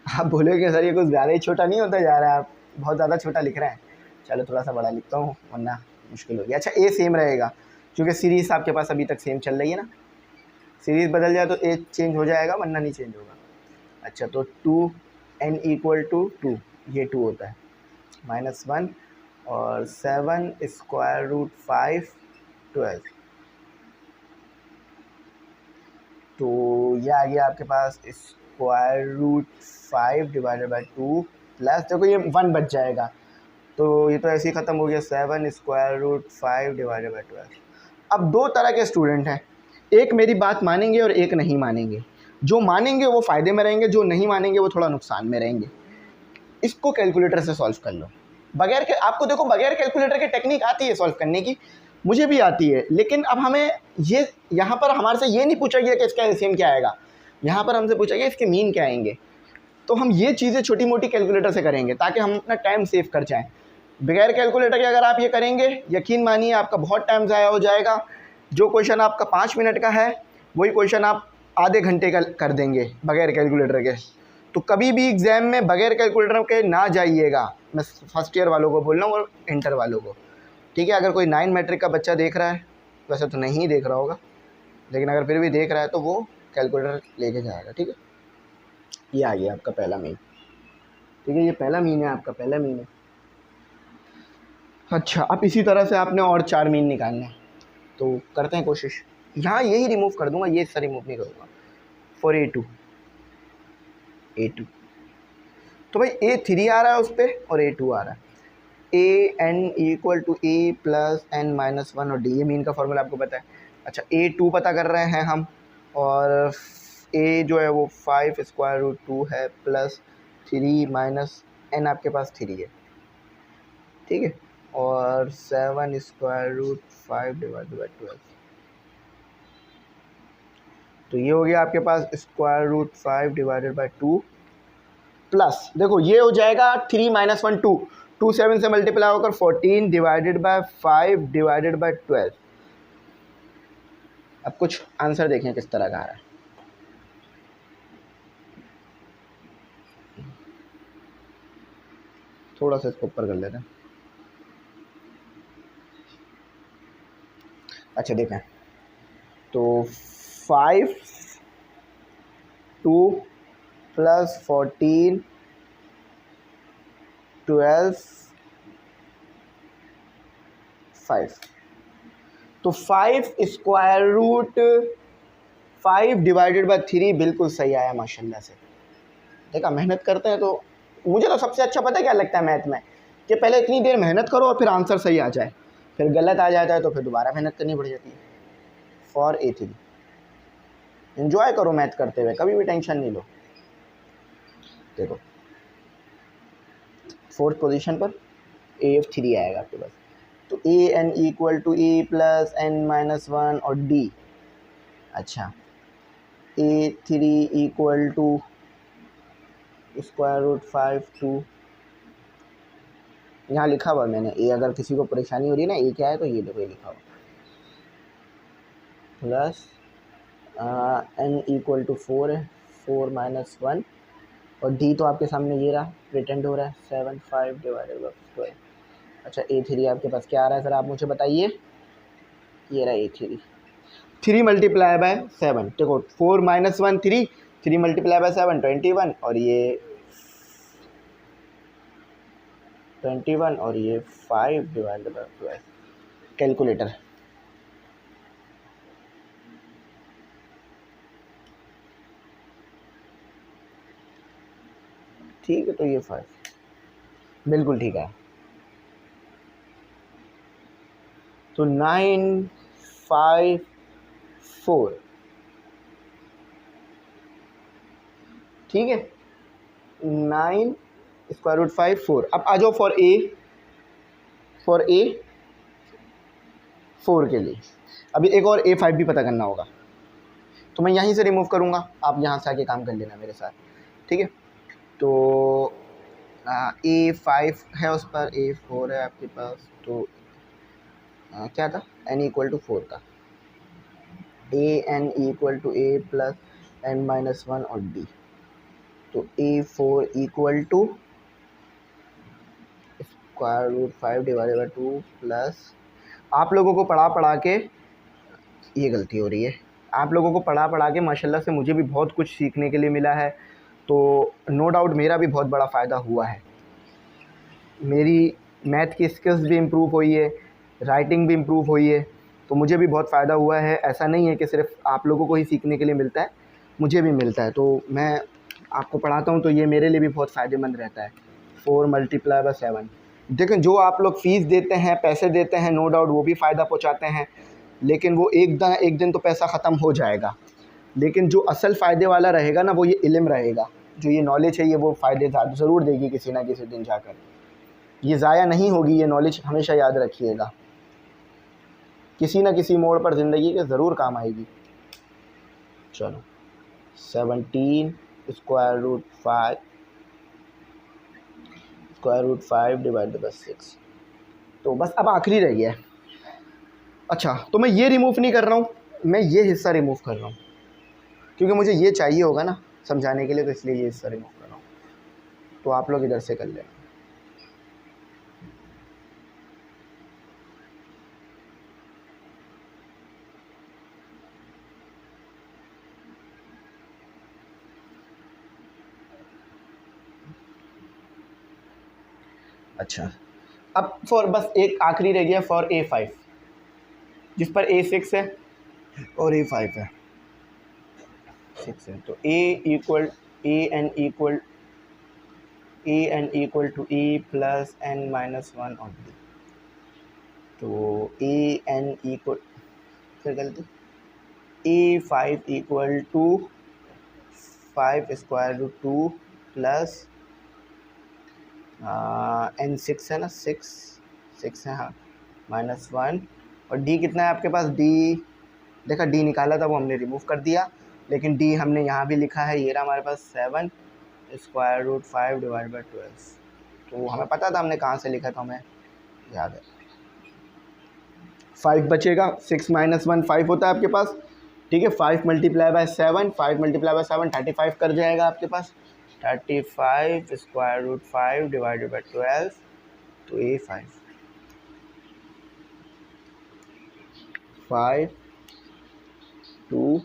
आप बोलोगे सर ये कुछ ज़्यादा ही छोटा नहीं होता जा रहा है, आप बहुत ज़्यादा छोटा लिख रहे हैं। चलो थोड़ा सा बड़ा लिखता हूँ वरना मुश्किल हो गया। अच्छा A सेम रहेगा क्योंकि सीरीज़ आपके पास अभी तक सेम चल रही है ना, सीरीज़ बदल जाए तो A चेंज हो जाएगा वरना नहीं चेंज होगा। अच्छा तो 2n इक्वल टू 2, ये 2 होता है, माइनस 1 और 7 स्क्वायर रूट 5 12, तो ये आ गया आपके पास square root 5 divided by 2 plus, देखो ये 1 बच जाएगा, तो ये तो ऐसे ही ख़त्म हो गया, 7 स्क्वायर रूट 5 डिवाइडेड बाई 12। अब दो तरह के स्टूडेंट हैं, एक मेरी बात मानेंगे और एक नहीं मानेंगे। जो मानेंगे वो फ़ायदे में रहेंगे, जो नहीं मानेंगे वो थोड़ा नुकसान में रहेंगे। इसको कैलकुलेटर से सॉल्व कर लो, बगैर के, आपको देखो बगैर कैलकुलेटर की टेक्निक आती है सॉल्व करने की, मुझे भी आती है, लेकिन अब हमें ये यहाँ पर हमारे से ये नहीं पूछा गया कि इसका एलसीएम क्या आएगा, यहाँ पर हमसे पूछा गया इसके मीन क्या आएंगे। तो हम ये चीज़ें छोटी मोटी कैलकुलेटर से करेंगे ताकि हम अपना टाइम सेव कर जाएँ। बगैर कैलकुलेटर के अगर आप ये करेंगे, यकीन मानिए आपका बहुत टाइम ज़ाया हो जाएगा। जो क्वेश्चन आपका 5 मिनट का है वही क्वेश्चन आप आधे घंटे का कर देंगे बगैर कैलकुलेटर के। तो कभी भी एग्ज़ाम में बगैर कैलकुलेटर के ना जाइएगा। मैं फर्स्ट ईयर वालों को बोल रहा हूँ और इंटर वालों को, ठीक है। अगर कोई 9 मैट्रिक का बच्चा देख रहा है, वैसे तो नहीं देख रहा होगा, लेकिन अगर फिर भी देख रहा है तो वो कैलकुलेटर लेके जाएगा, ठीक है। ये आ गया आपका पहला मीन, ठीक है। ये पहला मीन है आपका, पहला मीन है। अच्छा, अब इसी तरह से आपने और 4 मीन निकालने हैं, तो करते हैं कोशिश। यहाँ यही रिमूव कर दूंगा, ये इससे रिमूव नहीं करूँगा। फॉर A2 तो भाई A3 आ रहा है उस पर और A2 आ रहा है। AN = A + n-1 और D, ये मीन का फॉर्मूला आपको पता है। अच्छा, A2 पता कर रहे हैं हम, और A जो है वो 5√2 है प्लस 3 - n आपके पास 3 है, ठीक है, और 7√5 / 12। तो ये हो गया आपके पास √5 / 2 प्लस, देखो ये हो जाएगा 3 - 1 2, 2 7 से मल्टीप्लाई होकर 14 / 5 / 12। अब कुछ आंसर देखें किस तरह का आ रहा है। थोड़ा सा इसको ऊपर कर लेते हैं। अच्छा देखें, तो 5 2 + 14 12 5, तो 5√5 / 3 बिल्कुल सही आया माशाल्लाह से। देखा, मेहनत करते हैं तो मुझे तो सबसे अच्छा पता है क्या लगता है मैथ में, कि पहले इतनी देर मेहनत करो और फिर आंसर सही आ जाए, फिर गलत आ जाता है तो फिर दोबारा मेहनत करनी पड़ जाती है। फॉर A3 एंजॉय करो मैथ करते हुए, कभी भी टेंशन नहीं लो। देखो 4th पोजीशन पर AF3 आएगा आपके पास, तो AN = A + n-1 और D। अच्छा, A3 = √5 2, यहाँ लिखा हुआ मैंने A, अगर किसी को परेशानी हो रही है ना A क्या है तो ये देखो, ये लिखा हुआ प्लस n = 4 है, 4 - 1 और D तो आपके सामने ये रहा, प्रिटेंड हो रहा है 7/5 / 12। अच्छा, A3 आपके पास क्या आ रहा है सर, आप मुझे बताइए। ये रहा A3, 3 × 7, देखो 4 - 1 3, 3 × 7 21, और ये 21 और ये 5 / 12। कैलकुलेटर, ठीक है, तो ये 5 बिल्कुल ठीक है। तो 9 5 4, ठीक है, 9 √5 4। अब आ जाओ फॉर A 4 के लिए। अभी एक और A5 भी पता करना होगा, तो मैं यहीं से रिमूव करूँगा, आप यहाँ से आके काम कर लेना मेरे साथ, ठीक है। तो A5 है उस पर, A4 है आपके पास, तो क्या था n = 4 का, AN = A + n-1 और D, तो A4 = √5 / 2 प्लस, आप लोगों को पढ़ा के ये गलती हो रही है, आप लोगों को पढ़ा के माशाल्लाह से मुझे भी बहुत कुछ सीखने के लिए मिला है, तो नो डाउट मेरा भी बहुत बड़ा फ़ायदा हुआ है। मेरी मैथ की स्किल्स भी इम्प्रूव हुई है, राइटिंग भी इम्प्रूव हुई है, तो मुझे भी बहुत फ़ायदा हुआ है। ऐसा नहीं है कि सिर्फ आप लोगों को ही सीखने के लिए मिलता है, मुझे भी मिलता है। तो मैं आपको पढ़ाता हूँ तो ये मेरे लिए भी बहुत फ़ायदेमंद रहता है। 4 × 7, देखें जो आप लोग फ़ीस देते हैं, पैसे देते हैं, नो डाउट वो भी फ़ायदा पहुँचाते हैं, लेकिन वो एक दिन तो पैसा ख़त्म हो जाएगा, लेकिन जो असल फ़ायदे वाला रहेगा ना वो ये इल्म रहेगा, जो ये नॉलेज है ये वो फ़ायदे ज़रूर देगी किसी ना किसी दिन जाकर, ये ज़ाया नहीं होगी, ये नॉलेज हमेशा याद रखिएगा, किसी न किसी मोड़ पर ज़िंदगी के ज़रूर काम आएगी। चलो 17 √5 / 6, तो बस अब आखिरी रह गया है। अच्छा, तो मैं ये रिमूव नहीं कर रहा हूँ, मैं ये हिस्सा रिमूव कर रहा हूँ क्योंकि मुझे ये चाहिए होगा ना समझाने के लिए, तो इसलिए ये हिस्सा रिमूव कर रहा हूँ। तो आप लोग इधर से कर लेना। अच्छा, अब फॉर बस एक आखिरी रह गया फॉर A5, जिस पर A6 है और A5 है, 6 है। तो A n equal to A plus n minus 1 of B। तो an इक्वल, फिर गलती, A5 equal to 5 square root 2 plus n6 है ना, 6 है हाँ, माइनस 1। और D कितना है आपके पास? D देखा, D निकाला था वो हमने रिमूव कर दिया, लेकिन D हमने यहाँ भी लिखा है, ये रहा हमारे पास 7 स्क्वायर रूट 5 डिवाइड बाई 12। तो हमें पता था हमने कहाँ से लिखा था, हमें याद है। 5 बचेगा, 6 माइनस 1 5 होता है आपके पास, ठीक है। 5 मल्टीप्लाई बाय 7, 5 मल्टीप्लाई बाय 7 35 कर जाएगा आपके पास। 35 स्क्वायर रूट 5 डिवाइडेड बाई 12, तो A5 5 2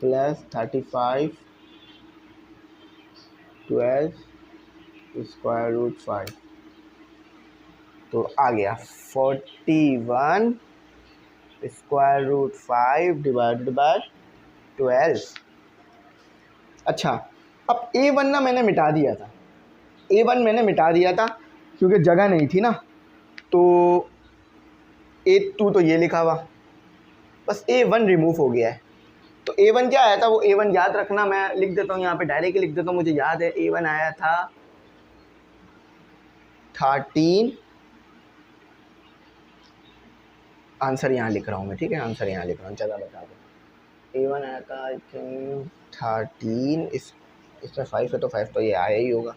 प्लस 35 12 स्क्वायर रूट 5, तो आ गया 41 स्क्वायर रूट 5 डिवाइडेड बाय 12। अच्छा, अब A1 ना मैंने मिटा दिया था, A1 मैंने मिटा दिया था क्योंकि जगह नहीं थी ना, तो A2 तो ये लिखा हुआ, बस A1 रिमूव हो गया है। तो A1 क्या आया था, वो A1 याद रखना, मैं लिख देता हूँ यहाँ पे, डायरेक्ट लिख देता हूँ, मुझे याद है। A1 आया था 13, आंसर यहाँ लिख रहा हूँ मैं, ठीक है, आंसर यहाँ लिख रहा हूँ, जगह बता दो। A1 आया था आई थिंक 13, इसमें 5 है तो 5 तो ये आया ही होगा,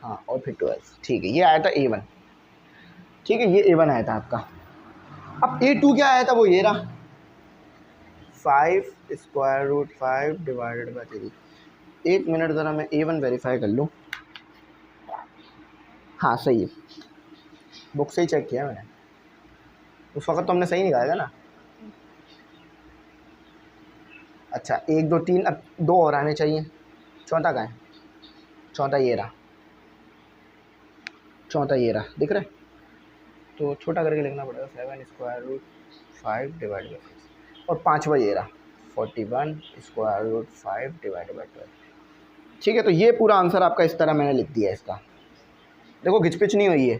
हाँ, और फिर 12, ठीक है, ये आया था A1, ठीक है, ये A1 आया था आपका। अब A2 क्या आया था, वो ये रहा 5 स्क्वायर रूट 5 डिवाइडेड बाई 3। एक मिनट ज़रा मैं A1 वेरीफाई कर लूँ, हाँ सही है, बुक से ही चेक किया मैंने, उस वक्त तो हमने सही निकाला ना। अच्छा, 1 2 3, अब 2 और आने चाहिए, चौथा कहाँ है? चौथा ये रहा, चौथा ये रहा, दिख रहा है? तो छोटा करके लिखना पड़ेगा, 7 स्क्वायर रूट 5 डिवाइड बाई 6, और पाँचवा ये रहा 41 स्क्वायर रूट 5 डिवाइड बाई 12, ठीक है। तो ये पूरा आंसर आपका इस तरह मैंने लिख दिया है इसका। देखो घिचपिच नहीं हुई है,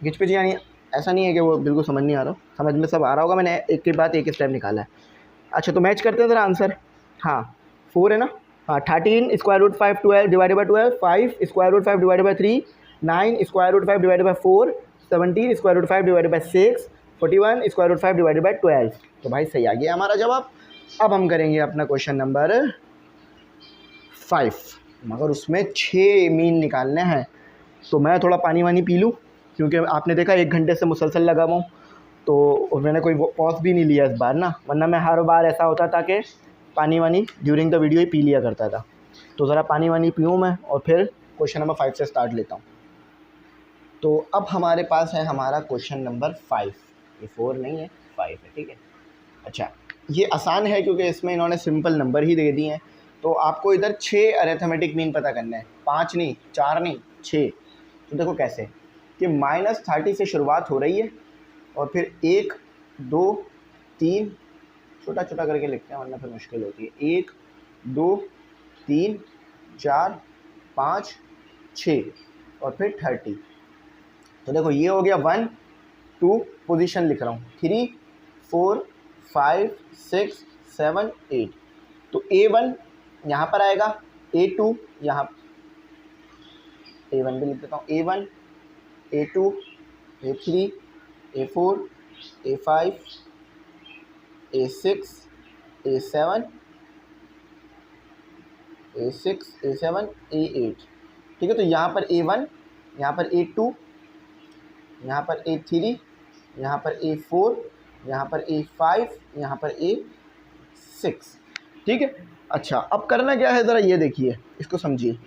घिचपिच यानी ऐसा नहीं है कि वो बिल्कुल समझ नहीं आ रहा, समझ में सब आ रहा होगा, मैंने एक के बाद एक स्टेप निकाला है। अच्छा, तो मैच करते हैं ज़रा आंसर, हाँ 4 है ना, हाँ 13 square root 5 12 divided by 12, 5 square root 5 divided by 3, 9 square root 5 divided by 4, 17 square root 5 divided by 6, 41 square root 5 divided by 12। तो भाई सही आ गया हमारा जवाब। अब हम करेंगे अपना क्वेश्चन नंबर 5, मगर उसमें 6 मीन निकालने हैं, तो मैं थोड़ा पानी वानी पी लूँ, क्योंकि आपने देखा 1 घंटे से मुसलसल लगा हुआ हूँ, तो मैंने कोई पॉज भी नहीं लिया इस बार ना, वरना मैं हर बार ऐसा होता था कि पानी वानी during the video he P लिया करता था। तो ज़रा पानी वानी पीऊँ मैं और फिर क्वेश्चन नंबर 5 से स्टार्ट लेता हूँ। तो अब हमारे पास है हमारा क्वेश्चन नंबर 5, ये 4 नहीं है 5 है, ठीक है। अच्छा, ये आसान है क्योंकि इसमें इन्होंने सिंपल नंबर ही दे दिए हैं, तो आपको इधर 6 अरिथमेटिक मीन पता करना है, 5 नहीं, 4 नहीं, 6। तो देखो कैसे कि -30 से शुरुआत हो रही है और फिर 1 2 3, छोटा छोटा करके लिखते हैं वरना फिर मुश्किल होती है, 1 2 3 4 5 6 और फिर 30। तो देखो ये हो गया 1 2, पोजीशन लिख रहा हूँ, 3 4 5 6 7 8। तो A1 यहाँ पर आएगा, A2 यहाँ, A1 भी लिख देता हूँ, A1 A2 A3 A4 A5 A6 A7 A6 A7 A8, ठीक है। तो यहाँ पर A1, यहाँ पर A2, यहाँ पर A3, यहाँ पर A4, यहाँ पर A5, यहाँ पर A6। ठीक है। अच्छा, अब करना क्या है ज़रा ये देखिए, इसको समझिए।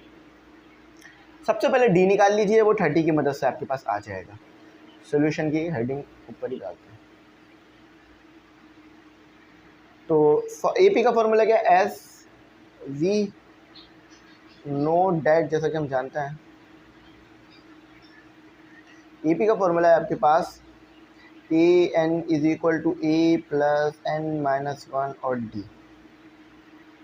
सबसे पहले D निकाल लीजिए, वो 30 की मदद से आपके पास आ जाएगा। सॉल्यूशन की हेडिंग ऊपर ही डालते हैं। तो AP का फॉर्मूला क्या है? एस वी नो डेट, जैसा कि हम जानते हैं AP का फॉर्मूला है आपके पास AN is equal to A plus N-1 और D।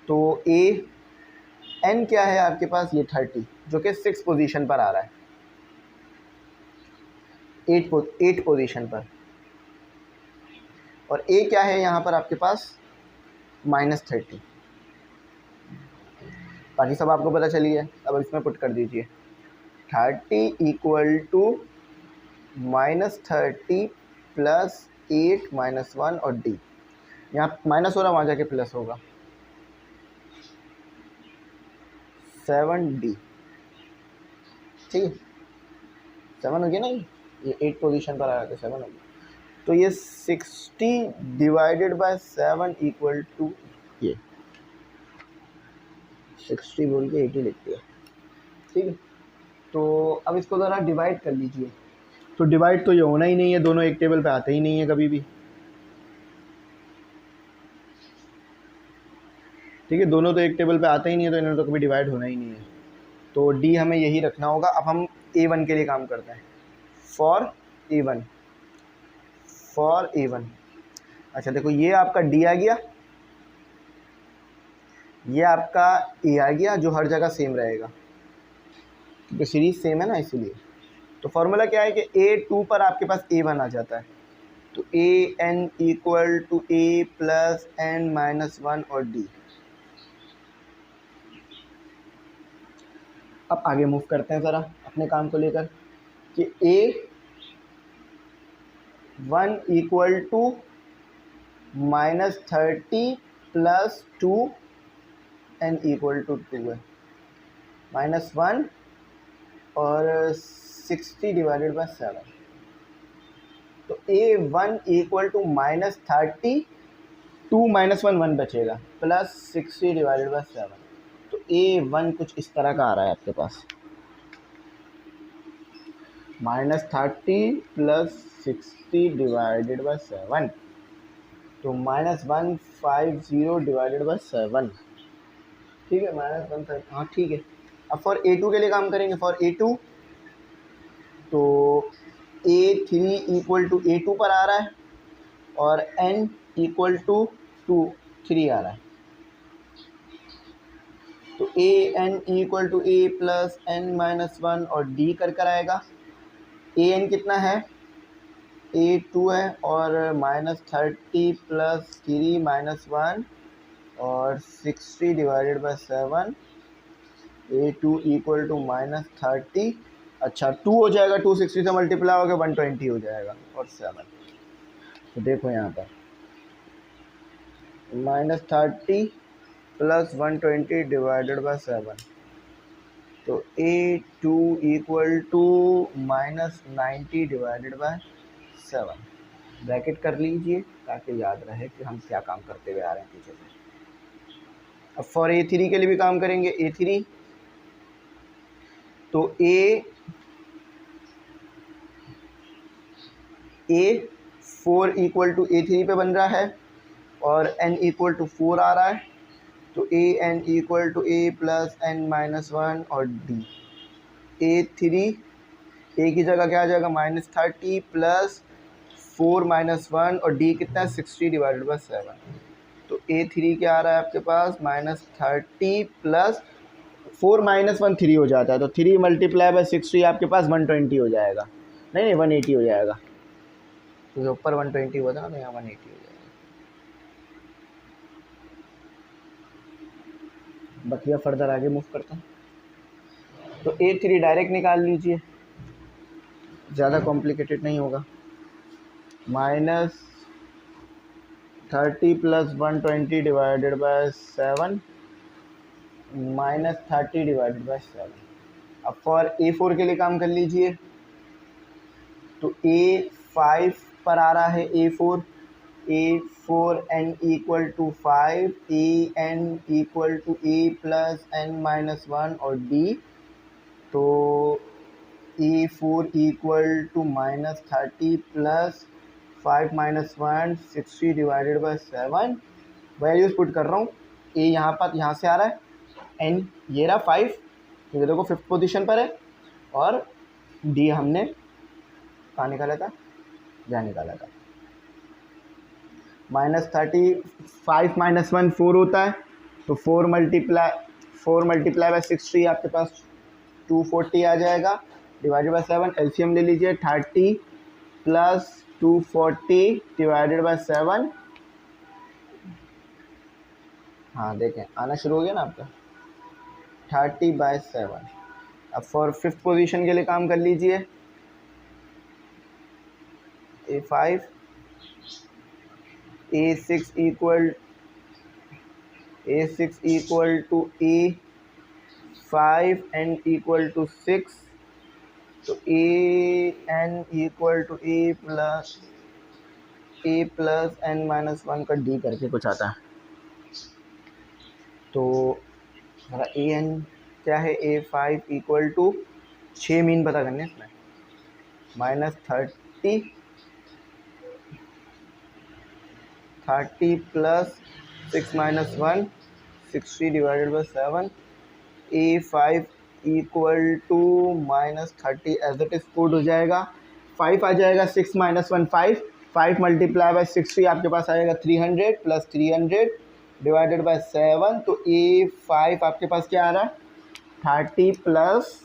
तो AN क्या है आपके पास? ये 30, जो कि 6 पोजीशन पर आ रहा है, 8 पोजीशन पर। और A क्या है यहाँ पर आपके पास? -30। बाकी सब आपको पता चली है। अब इसमें पुट कर दीजिए 30 इक्वल टू -30 प्लस 8-1 और D। यहाँ माइनस हो रहा, वहाँ जाके प्लस होगा, 7D। ठीक है, 7 हो गया ना, ये 8 पोजीशन पर आ रहा था, 7 हो गया। तो ये 60 डिवाइडेड बाय 7 इक्वल टू ये 60 बोल के 80 लिख दिया। ठीक है, तो अब इसको ज़रा डिवाइड कर लीजिए। तो डिवाइड तो ये होना ही नहीं है, दोनों एक टेबल पे आते ही नहीं है कभी भी। ठीक है, दोनों तो एक टेबल पे आते ही नहीं है, तो इन्हें तो कभी डिवाइड होना ही नहीं है। तो D हमें यही रखना होगा। अब हम A1 के लिए काम करते हैं। फॉर A1, अच्छा देखो, ये आपका D आ गया, ये आपका A आ गया, जो हर जगह सेम रहेगा क्योंकि सीरीज सेम है ना, इसीलिए। तो फॉर्मूला क्या है कि A2 पर आपके पास A1 आ जाता है। तो AN equal to A plus N-1 और D। अब आगे मूव करते हैं ज़रा अपने काम को लेकर कि A1 equal to -30 plus 2 N equal to 2 है, -1 और 60 डिवाइडेड बाय 7। तो A1 इक्वल टू -30, 2 -1 1 बचेगा, प्लस 60 डिवाइडेड बाय 7। तो A1 कुछ इस तरह का आ रहा है आपके पास, -30 प्लस 60 डिवाइडेड बाय 7, तो -150 डिवाइडेड बाय 7। ठीक है, -150, हाँ ठीक है। अब फॉर A2 के लिए काम करेंगे। फॉर A2 तो A3 इक्वल टू A2 पर आ रहा है और N इक्वल टू 3 आ रहा है। तो AN equal to A plus N-1 और D कर आएगा। AN कितना है? A2 है और -30 प्लस 3 -1 और 60 divided by 7। A2 equal to -30, अच्छा 2 हो जाएगा, 2 60 से मल्टीप्लाई हो गया 120 हो जाएगा और 7। तो देखो यहाँ पर -30 प्लस 120 डिवाइडेड बाय 7, तो A2 equal to -90 divided by 7। Bracket कर लीजिए ताकि याद रहे कि हम क्या काम करते हुए आ रहे हैं पीछे से। अब फॉर A3 के लिए भी काम करेंगे। A3 तो A4 इक्वल टू A3 पे बन रहा है और N इक्वल टू 4 आ रहा है। तो AN equal to A plus N-1 और D। A3 A की जगह क्या आ जाएगा? -30 प्लस 4 -1 और D कितना है? 60 डिवाइडेड बाय 7। तो A3 क्या आ रहा है आपके पास? -30 प्लस 4 -1 3 हो जाता है, तो 3 मल्टीप्लाई बाय 60 आपके पास 120 हो जाएगा। नहीं 180 हो जाएगा, तो ऊपर 120 हुआ था ना, यहाँ 180 हो जाएगा। बकिया फर्दर आगे मूव करता हूँ। तो A3 डायरेक्ट निकाल लीजिए, ज़्यादा कॉम्प्लिकेटेड नहीं होगा। -30 plus 120 divided by 7 -30 divided by 7। अब फॉर A4 के लिए काम कर लीजिए। तो A5 पर आ रहा है A4 n equal to 5, an equal to a plus n-1 और d, तो A4 equal to -30 plus 5 - 1 60 divided by 7। Values put कर रहा हूँ। A यहाँ से आ रहा है, n ये रहा 5, ये देखो 5th पोजीशन पर है, और d हमने कहाँ निकाला था, यहाँ निकाला था। -30 5 - 1 4 होता है, तो 4 मल्टीप्लाई बाई 60 आपके पास 240 आ जाएगा, डिवाइडेड बाई 7। एलसीएम ले लीजिए, 30 प्लस 240 डिवाइडेड बाई 7। हाँ देखें आना शुरू हो गया ना आपका, 30/7। अब फॉर 5th पोजीशन के लिए काम कर लीजिए, A5 A6 equal to A5 n equal to 6, तो an equal to a plus n-1 का d करके कुछ आता है। तो हमारा an क्या है, A5 इक्वल टू 6 मीन पता करने इसमें, -30 plus 6 - 1 60 divided by 7। A5 equal to -30 as it is put हो जाएगा, 5 आ जाएगा, 6 - 1 5 मल्टीप्लाई बाई 60 आपके पास आएगा 300 प्लस 300 डिवाइडेड बाई 7। तो A5 आपके पास क्या आ रहा है, 30 प्लस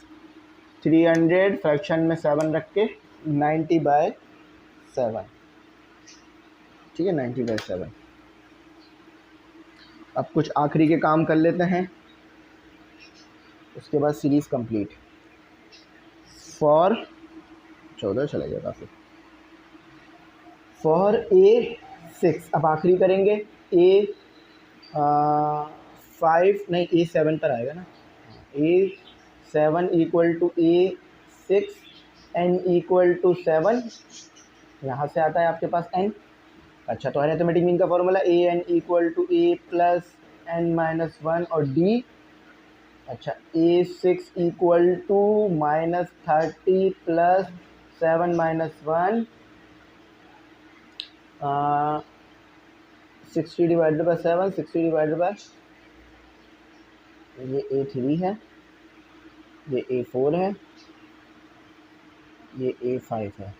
300 फ्रैक्शन में 7 रख के 90/7, ठीक है, 90/7। अब कुछ आखिरी के काम कर लेते हैं, उसके बाद सीरीज़ कंप्लीट। फॉर 14 चला गया काफ़ी। फॉर A6 अब आखिरी करेंगे, A5 नहीं A7 पर आएगा ना, A7 equal to A6 n equal to 7, यहाँ से आता है आपके पास n। अच्छा, तो अरिथमेटिक मीन का formula an equal to a plus n-1 और d। अच्छा, A6 equal to -30 plus 7 - 1 60 divided by 7, 60 divided by, ये A3 है, ये A4 है, ये A5 है,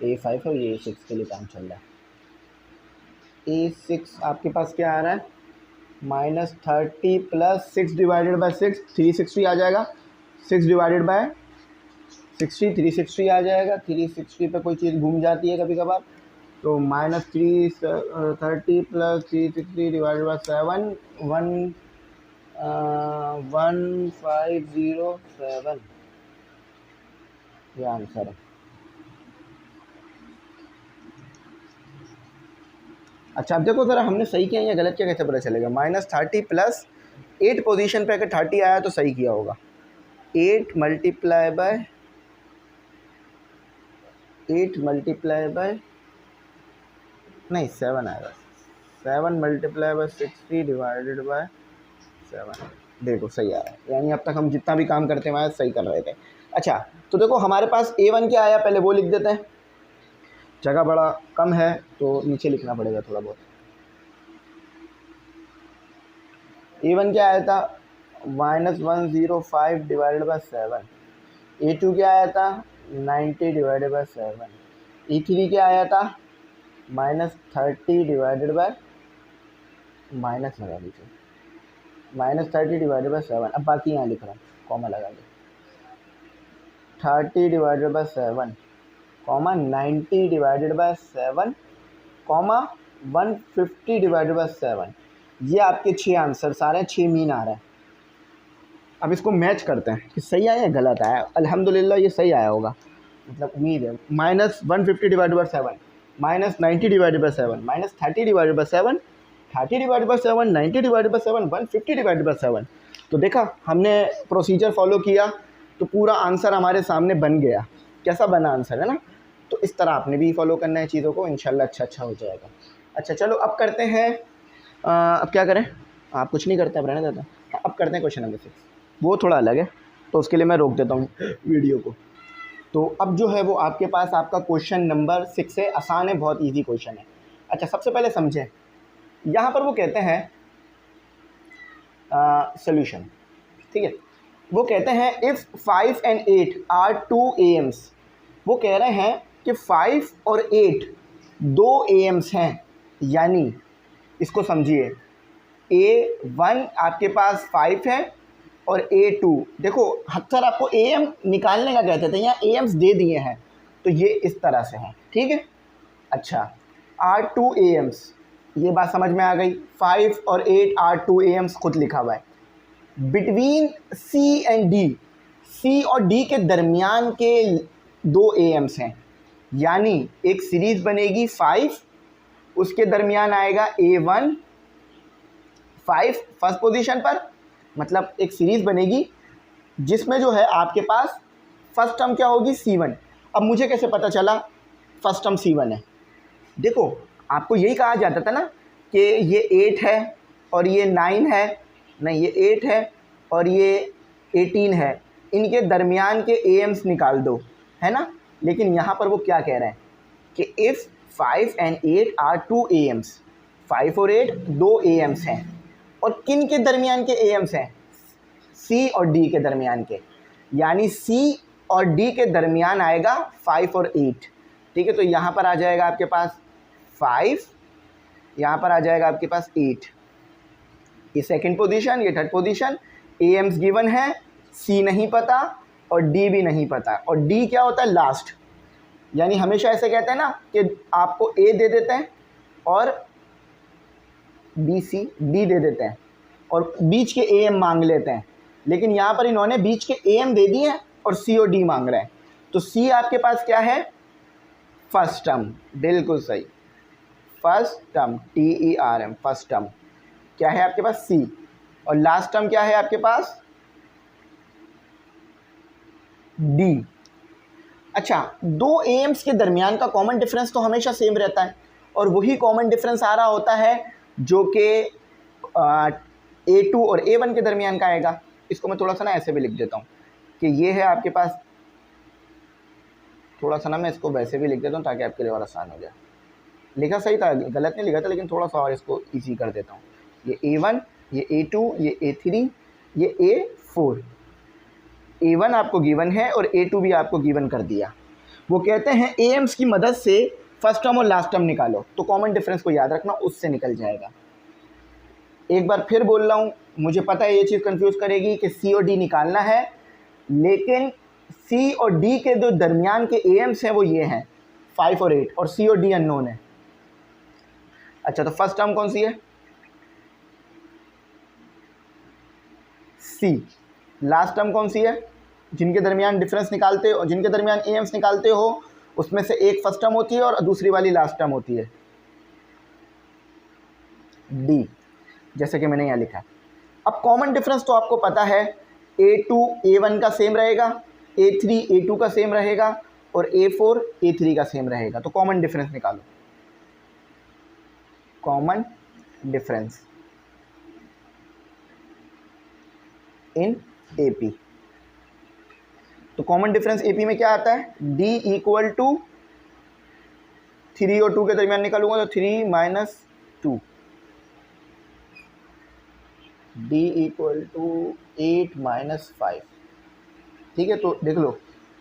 A5 है, ये A6 के लिए काम चल रहा है। A6 आपके पास क्या आ रहा है, -30 प्लस 6 डिवाइडेड बाई 6 360 आ जाएगा, 6 डिवाइडेड बाई 60 360 आ जाएगा। 360 पे कोई चीज़ घूम जाती है कभी कभार, तो -330 प्लस 360 डिवाइडेड बाई 7 1507, ये आंसर है। अच्छा, अब देखो ज़रा हमने सही किया या गलत किया, कैसे पता चलेगा। -30 प्लस 8 पोजीशन पे अगर 30 आया तो सही किया होगा। 8 मल्टीप्लाई बाय नहीं 7 आएगा, 7 मल्टीप्लाई बाय 60 डिवाइडेड बाय 7। देखो सही आ रहा है, यानी अब तक हम जितना भी काम करते हैं सही कर रहे थे। अच्छा, तो देखो हमारे पास A1 क्या आया, पहले वो लिख देते हैं, जगह बड़ा कम है तो नीचे लिखना पड़ेगा थोड़ा बहुत। A1 क्या आया था, -105 डिवाइडेड बाई 7। A2 क्या आया था, 90 डिवाइडेड बाई 7। E3 क्या आया था, -30 डिवाइडेड बाई, माइनस लगा दीजिए, -30 डिवाइडेड बाई 7। अब बाकी यहाँ लिख रहा हूँ, कॉमा लगा दे, 30 divided by 7, comma 90 divided by 7, comma 150 divided by 7। ये आपके 6 आंसर आ रहे हैं, 6 मीन आ रहा है। अब इसको मैच करते हैं कि सही आया या गलत आया। अल्हम्दुलिल्लाह ये सही आया होगा, मतलब उम्मीद है। -150 divided by 7, -90 divided by 7, -30 divided by 7, 30 divided by 7, 90 divided by 7, 150 divided by 7। तो देखा, हमने प्रोसीजर फॉलो किया तो पूरा आंसर हमारे सामने बन गया। कैसा बना आंसर, है ना। तो इस तरह आपने भी फॉलो करना है चीज़ों को, इंशाल्लाह अच्छा हो जाएगा। अच्छा चलो अब करते हैं, अब क्या करें, आप कुछ नहीं करते, अब रहने देते हैं। अब करते हैं क्वेश्चन नंबर 6, वो थोड़ा अलग है, तो उसके लिए मैं रोक देता हूँ वीडियो को। तो अब जो है वो आपके पास आपका क्वेश्चन नंबर 6 है, आसान है, बहुत ईजी क्वेश्चन है। अच्छा सबसे पहले समझें, यहाँ पर वो कहते हैं सोल्यूशन, ठीक है। वो कहते हैं इफ़ 5 and 8 आर 2 AMs, वो कह रहे हैं कि 5 और 8 2 AMs हैं, यानी इसको समझिए, A1 आपके पास 5 है और A2, देखो अक्सर आपको AM निकालने का कहते थे, यहाँ AMs दे दिए हैं, तो ये इस तरह से हैं, ठीक है। अच्छा आर 2 AMs, ये बात समझ में आ गई, 5 और 8 आर 2 AMs खुद लिखा हुआ है। Between C and D, C और D के दरमियान के 2 AMs हैं, यानी एक सीरीज़ बनेगी 5, उसके दरमियान आएगा A1, 5 फर्स्ट पोजीशन पर, मतलब एक सीरीज़ बनेगी जिसमें जो है आपके पास फर्स्ट टर्म क्या होगी C1। अब मुझे कैसे पता चला फर्स्ट टर्म C1 है, देखो आपको यही कहा जाता था ना कि ये 8 है और ये 9 है, नहीं ये 8 है और ये 18 है, इनके दरमियान के AMs निकाल दो, है ना। लेकिन यहाँ पर वो क्या कह रहे हैं कि इफ़ 5 and 8 आर 2 AMs, 5 और 8 2 AMs हैं, और किन के दरमियान के AMs हैं, C और D के दरमियान के, यानी C और D के दरमियान आएगा 5 और 8, ठीक है। तो यहाँ पर आ जाएगा आपके पास 5, यहाँ पर आ जाएगा आपके पास 8, ये सेकंड पोजीशन, ये थर्ड पोजीशन, AMs गिवन है, C नहीं पता और D भी नहीं पता, और D क्या होता है लास्ट, यानी हमेशा ऐसे कहते हैं ना कि आपको A दे देते हैं और B C D दे देते हैं और बीच के AM मांग लेते हैं, लेकिन यहाँ पर इन्होंने बीच के AM दे दिए हैं और C और D मांग रहे हैं। तो C आपके पास क्या है, फर्स्ट टर्म, बिल्कुल सही, first term, TERM, first term क्या है आपके पास C, और लास्ट टर्म क्या है आपके पास D। अच्छा 2 AMs के दरमियान का कॉमन डिफरेंस तो हमेशा सेम रहता है, और वही कॉमन डिफरेंस आ रहा होता है जो कि A2 और A1 के दरमियान का आएगा। इसको मैं थोड़ा सा ना ऐसे भी लिख देता हूँ कि ये है आपके पास, थोड़ा सा ना मैं इसको वैसे भी लिख देता हूँ ताकि आपके लिए और आसान हो जाए। लिखा सही था, गलत नहीं लिखा था, लेकिन थोड़ा सा और इसको ईजी कर देता हूँ। ये A1, ये A2, ये A3, ये A4, A1 आपको गिवन है और A2 भी आपको गिवन कर दिया। वो कहते हैं AMs की मदद से फर्स्ट टर्म और लास्ट टर्म निकालो, तो कॉमन डिफरेंस को याद रखना, उससे निकल जाएगा। एक बार फिर बोल रहा हूँ, मुझे पता है ये चीज़ कंफ्यूज करेगी कि C और D निकालना है, लेकिन C और D के जो दरमियान के AMs हैं वो ये हैं 5 और 8, और C और D अननोन है। अच्छा तो फर्स्ट टर्म कौन सी है, C। लास्ट टर्म कौन सी है, जिनके दरमियान डिफरेंस निकालते हो, जिनके दरमियान AMs निकालते हो, उसमें से एक फर्स्ट टर्म होती है और दूसरी वाली लास्ट टर्म होती है, D, जैसे कि मैंने यहाँ लिखा है। अब कॉमन डिफरेंस तो आपको पता है, A2 A1 का सेम रहेगा, A3 A2 का सेम रहेगा और A4 A3 का सेम रहेगा। तो कॉमन डिफरेंस निकालो, कॉमन डिफरेंस इन AP। तो कॉमन डिफरेंस AP में क्या आता है, D इक्वल टू 3 और 2 के दरमियान निकालूंगा तो 3 minus 2, D equal to 8 minus 5, ठीक है। तो देख लो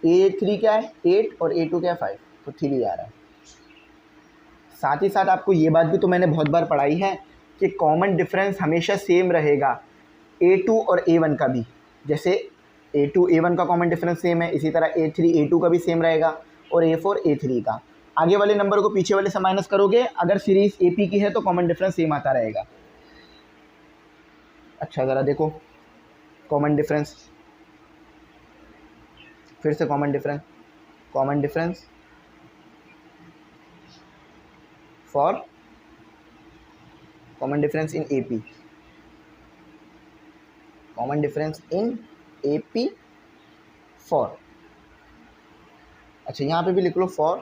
A3 क्या है 8 और A2 क्या है 5, तो 3 आ रहा है। साथ ही साथ आपको ये बात भी तो मैंने बहुत बार पढ़ाई है कि कॉमन डिफरेंस हमेशा सेम रहेगा A2 और A1 का भी, जैसे A2 A1 का कॉमन डिफरेंस सेम है, इसी तरह A3 A2 का भी सेम रहेगा और A4 A3 का। आगे वाले नंबर को पीछे वाले से माइनस करोगे, अगर सीरीज AP की है तो कॉमन डिफरेंस सेम आता रहेगा। अच्छा ज़रा देखो कॉमन डिफरेंस, फिर से common difference for common difference in AP, common difference in AP for अच्छा यहाँ पे भी लिख लो फॉर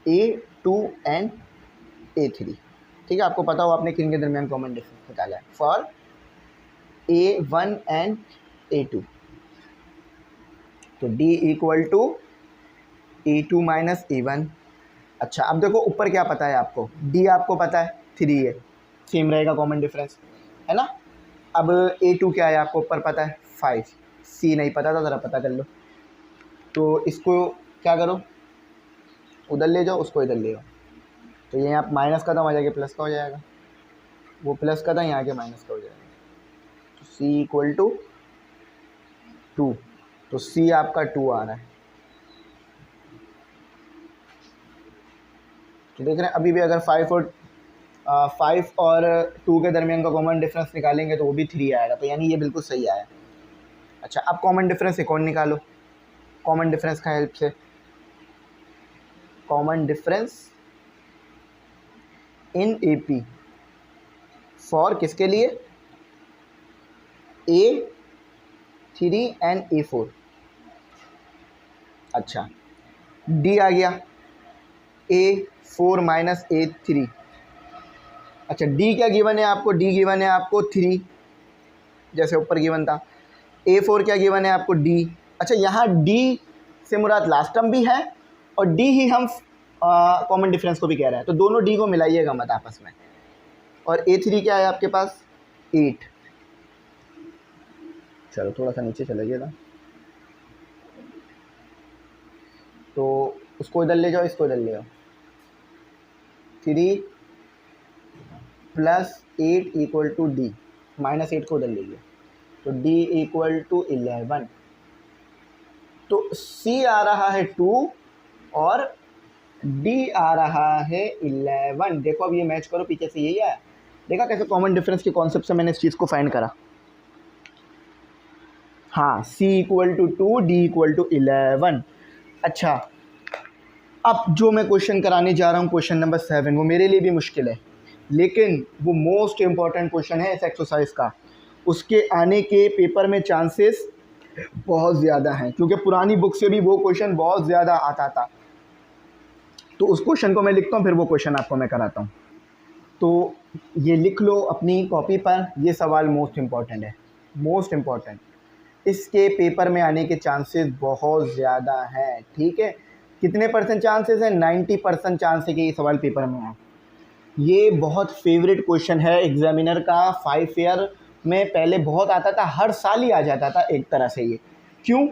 A2 एंड A3, ठीक है। आपको पता हो आपने किन के दरमियान कॉमन डिफरेंस निकाला है, फॉर A1 एंड A2। तो D equal to A2 minus A1। अच्छा अब देखो ऊपर क्या पता है आपको, D आपको पता है 3 है, सेम रहेगा कॉमन डिफरेंस, है ना। अब A2 क्या है आपको ऊपर पता है 5, C नहीं पता था, ज़रा पता कर लो। तो इसको क्या करो, उधर ले जाओ, उसको इधर ले जाओ, तो ये यहाँ माइनस का था वहाँ जाके प्लस का हो जाएगा, वो प्लस का था यहाँ के माइनस का हो जाएगा। तो C इक्वल टू 2, तो C आपका 2 आ रहा है। तो देख रहे हैं अभी भी अगर 5 और 2 के दरमियान का कॉमन डिफरेंस निकालेंगे तो वो भी 3 आएगा, तो यानी ये बिल्कुल सही आया। अच्छा अब कॉमन डिफरेंस एक और निकालो, कॉमन डिफरेंस का हेल्प से, common difference in AP for किसके लिए, A3 एंड A4। अच्छा D आ गया A4 माइनस A3। अच्छा D क्या गिवन है आपको, D गिवन है आपको 3, जैसे ऊपर गिवन था। A4 क्या गिवन है आपको D। अच्छा यहाँ D से मुराद लास्ट टर्म भी है और D ही हम कॉमन डिफरेंस को भी कह रहे हैं, तो दोनों D को मिलाइएगा मत आपस में। और A3 क्या है आपके पास 8। चलो थोड़ा सा नीचे चले गया था, तो उसको इधर ले जाओ, इसको इधर ले जाओ। 3 plus 8 equal to D, minus 8 को उधर ले गया, तो D इक्वल टू 11। तो C आ रहा है 2 और D आ रहा है 11। देखो अब ये मैच करो, पीछे से यही आया, देखा कैसे कॉमन डिफरेंस के कॉन्सेप्ट से मैंने इस चीज़ को फाइंड करा। हाँ C equal to 2, D equal to 11। अच्छा अब जो मैं क्वेश्चन कराने जा रहा हूँ क्वेश्चन नंबर 7, वो मेरे लिए भी मुश्किल है, लेकिन वो मोस्ट इम्पॉर्टेंट क्वेश्चन है इस एक्सरसाइज का। उसके आने के पेपर में चांसेस बहुत ज़्यादा हैं, क्योंकि पुरानी बुक से भी वो क्वेश्चन बहुत ज़्यादा आता था। तो उस क्वेश्चन को मैं लिखता हूँ, फिर वो क्वेश्चन आपको मैं कराता हूँ। तो ये लिख लो अपनी कॉपी पर, ये सवाल मोस्ट इम्पॉर्टेंट है, मोस्ट इम्पॉर्टेंट। इसके पेपर में आने के चांसेस बहुत ज़्यादा हैं, ठीक है। कितने परसेंट चांसेस हैं, 90% चांस है कि ये सवाल पेपर में आए। ये बहुत फेवरेट क्वेश्चन है एग्जामिनर का, 5 ईयर में पहले बहुत आता था, हर साल ही आ जाता था एक तरह से ये। क्यों,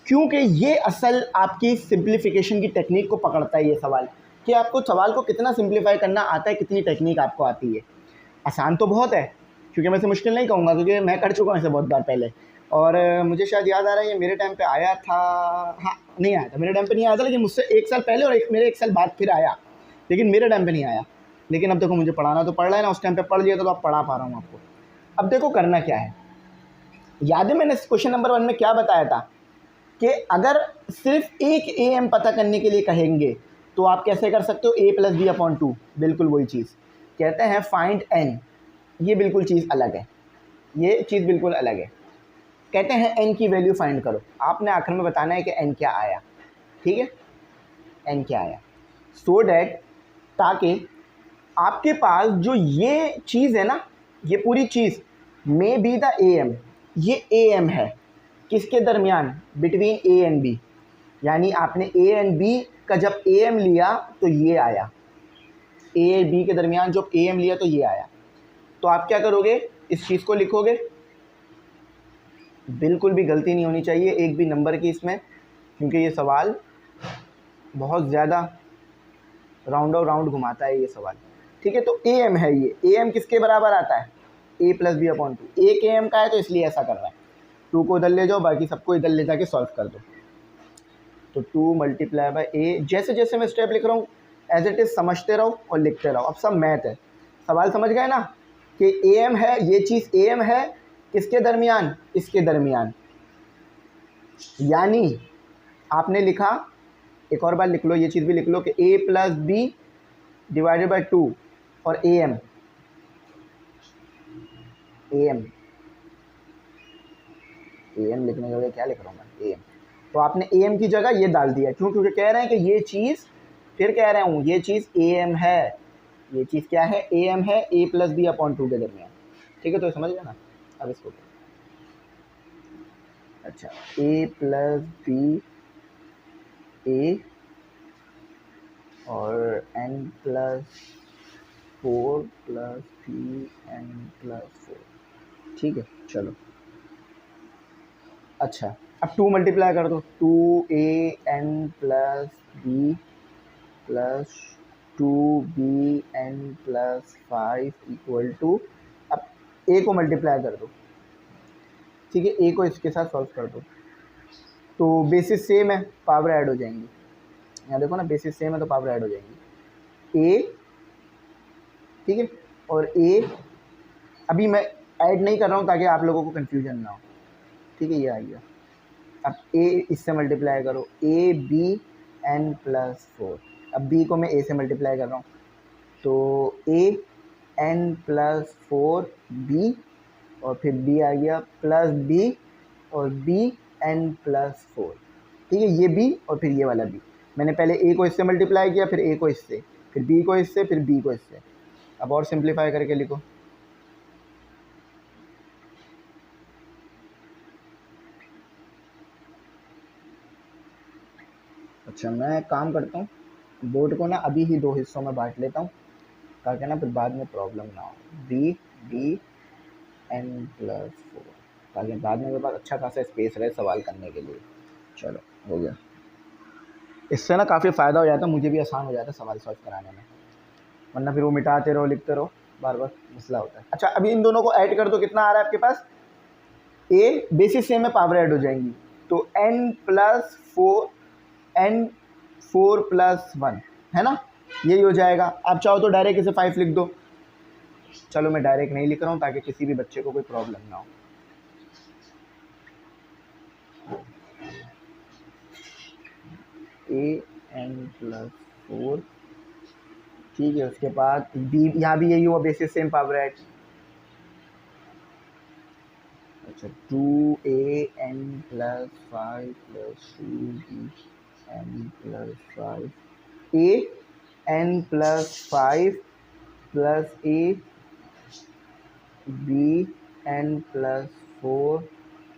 क्योंकि ये असल आपकी सिंप्लीफिकेशन की टेक्निक को पकड़ता है ये सवाल, कि आपको सवाल को कितना सिंप्लीफाई करना आता है, कितनी टेक्निक आपको आती है। आसान तो बहुत है, क्योंकि मैं इसे मुश्किल नहीं कहूँगा, क्योंकि मैं कर चुका हूँ इसे बहुत बार पहले। और मुझे शायद याद आ रहा है ये मेरे टाइम पे आया था, हाँ नहीं आया था, मेरे टाइम पे नहीं आया था, लेकिन मुझसे 1 साल पहले और मेरे 1 साल बाद फिर आया, लेकिन मेरे टाइम पे नहीं आया। लेकिन अब देखो मुझे पढ़ाना तो पड़ रहा है ना, उस टाइम पे पढ़ लिया तो अब पढ़ा पा रहा हूँ आपको। अब देखो करना क्या है, याद है मैंने क्वेश्चन नंबर 1 में क्या बताया था, कि अगर सिर्फ एक AM पता करने के लिए कहेंगे तो आप कैसे कर सकते हो, A + B/2, बिल्कुल वही चीज़ कहते हैं फाइंड N। ये बिल्कुल चीज़ अलग है, ये चीज़ बिल्कुल अलग है। कहते हैं N की वैल्यू फाइंड करो, आपने आखिर में बताना है कि N क्या आया, ठीक है, N क्या आया, सो डैट ताकि आपके पास जो ये चीज़ है ना, ये पूरी चीज़ मे बी द AM, ये AM है किसके दरमियान, बिटवीन A एंड B, यानी आपने A एंड B का जब AM लिया तो ये आया, A और B के दरमियान जब AM लिया तो ये आया। तो आप क्या करोगे, इस चीज़ को लिखोगे, बिल्कुल भी गलती नहीं होनी चाहिए एक भी नंबर की इसमें, क्योंकि ये सवाल बहुत ज़्यादा राउंड और राउंड घुमाता है ये सवाल, ठीक है। तो AM है, ये AM किसके बराबर आता है, A + B/2, एक AM का है तो इसलिए ऐसा कर रहा है। 2 को इधर ले जाओ, बाकी सबको इधर ले जाके सॉल्व कर दो। तो 2 × A, जैसे जैसे मैं स्टेप लिख रहा हूँ एज इट इज़ समझते रहो और लिखते रहो। अब सब मैथ है, सवाल समझ गए ना, कि AM है, ये चीज़ AM है किसके दरमियान, इसके दरमियान, यानी आपने लिखा, एक और बार लिख लो, ये चीज़ भी लिख लो कि A + B/2 और AM लिखने के लिए क्या लिख रहा हूँ मैं, AM तो आपने ए एम की जगह ये डाल दिया, क्यों? क्योंकि कह रहे हैं कि ये चीज़, फिर कह रहा हूँ, ये चीज़ ए एम है, ये चीज़ क्या है? ए एम है, ए प्लस बी अपॉन टू के दरमियान। ठीक है, तो समझ गया ना? अब इसको अच्छा, ए प्लस बी ए और N plus 4 plus B N plus 4। ठीक है, चलो। अच्छा, अब 2 मल्टीप्लाई कर दो, 2 A N plus b plus 2 B N plus 5 equal to, अब ए को मल्टीप्लाई कर दो। ठीक है, ए को इसके साथ सॉल्व कर दो, तो बेसिस सेम है, पावर ऐड हो जाएंगी। यहाँ देखो ना, बेसिस सेम है तो पावर ऐड हो जाएंगी। ए, ठीक है, और ए अभी मैं ऐड नहीं कर रहा हूँ ताकि आप लोगों को कन्फ्यूजन ना हो। ठीक है, ये आ गया। अब ए इससे मल्टीप्लाई करो, ए बी एन प्लस 4। अब बी को मैं ए से मल्टीप्लाई कर रहा हूँ, तो ए एन प्लस 4 बी, और फिर बी आ गया प्लस बी और बी एन प्लस 4। ठीक है, ये बी और फिर ये वाला बी। मैंने पहले ए को इससे मल्टीप्लाई किया, फिर ए को इससे, फिर बी को इससे, फिर बी को इससे। अब और सिंप्लीफाई करके लिखो। अच्छा, मैं काम करता हूँ, बोर्ड को ना अभी ही 2 हिस्सों में बांट लेता हूँ ताकि ना फिर बाद में प्रॉब्लम ना हो। बी डी एन प्लस 4, ताकि बाद में मेरे पास अच्छा खासा स्पेस रहे सवाल करने के लिए। चलो, हो गया। इससे ना काफ़ी फ़ायदा हो जाता है, मुझे भी आसान हो जाता है सवाल सॉल्व कराने में, वरना फिर वो मिटाते रहो, लिखते रहो, बार बार मसला होता है। अच्छा, अभी इन दोनों को ऐड कर दो, कितना आ रहा है आपके पास? ए बेसिस सेम में पावर ऐड हो जाएंगी, तो एन प्लस 4, एन 4 प्लस 1 है ना, यही हो जाएगा। आप चाहो तो डायरेक्ट इसे 5 लिख दो। चलो, मैं डायरेक्ट नहीं लिख रहा हूँ ताकि किसी भी बच्चे को कोई प्रॉब्लम ना हो। ए एन प्लस 4, ठीक है, उसके बाद बी, यहाँ भी यही हुआ, बेसिस सेम पावर ऐड। अच्छा, 2 A N plus 5 plus 2 B N plus 5, A N plus 5 plus A B N plus 4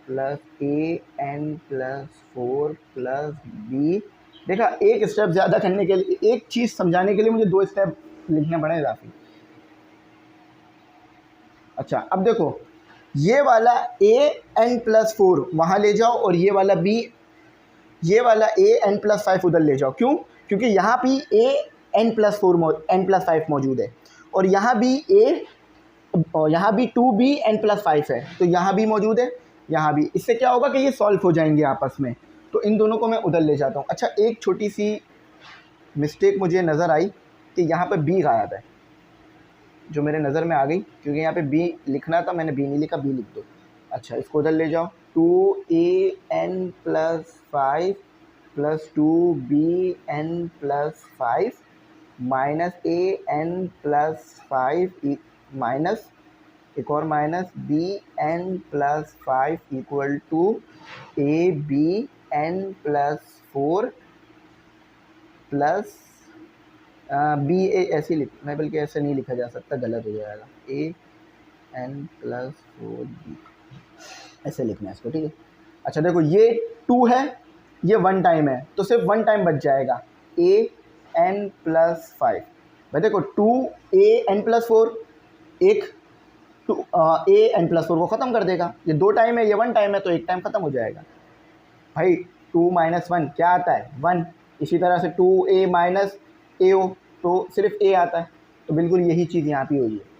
plus A N plus 4 plus B. देखा, एक स्टेप ज़्यादा करने के लिए, एक चीज़ समझाने के लिए मुझे 2 स्टेप लिखने पड़े काफ़ी। अच्छा, अब देखो, ये वाला ए एन प्लस 4 वहाँ ले जाओ और ये वाला बी, ये वाला ए एन प्लस 5 उधर ले जाओ। क्यों? क्योंकि यहाँ भी A N plus 4 N plus 5 मौजूद है, और यहाँ भी ए, और यहाँ भी 2b एन प्लस 5 है, तो यहाँ भी मौजूद है, यहाँ भी। इससे क्या होगा कि ये सॉल्व हो जाएंगे आपस में, तो इन दोनों को मैं उधर ले जाता हूँ। अच्छा, एक छोटी सी मिस्टेक मुझे नज़र आई कि यहाँ पे b गायब है, जो मेरे नज़र में आ गई, क्योंकि यहाँ पे b लिखना था, मैंने b नहीं लिखा, b लिख दो। अच्छा, इसको उधर ले जाओ, 2a n plus 5 plus 2b n plus 5 minus a n plus 5 minus, एक और minus, b N plus 5 equal to a B N plus 4 plus B a, ऐसे लिख, मैं बल्कि ऐसे नहीं लिखा जा सकता, गलत हो जाएगा, ए एन प्लस 4 बी, ऐसे लिखना है इसको। ठीक है, अच्छा देखो, ये 2 है, ये 1 टाइम है, तो सिर्फ 1 टाइम बच जाएगा, ए एन प्लस 5। भाई देखो, 2 ए एन प्लस 4 एक, तो ए एन प्लस 4 को ख़त्म कर देगा। ये 2 टाइम है, ये 1 टाइम है, तो 1 टाइम ख़त्म हो जाएगा। भाई 2 माइनस 1 क्या आता है? 1। इसी तरह से 2a माइनस ए ओ, तो सिर्फ a आता है, तो बिल्कुल यही चीज़ यहाँ पे हुई है।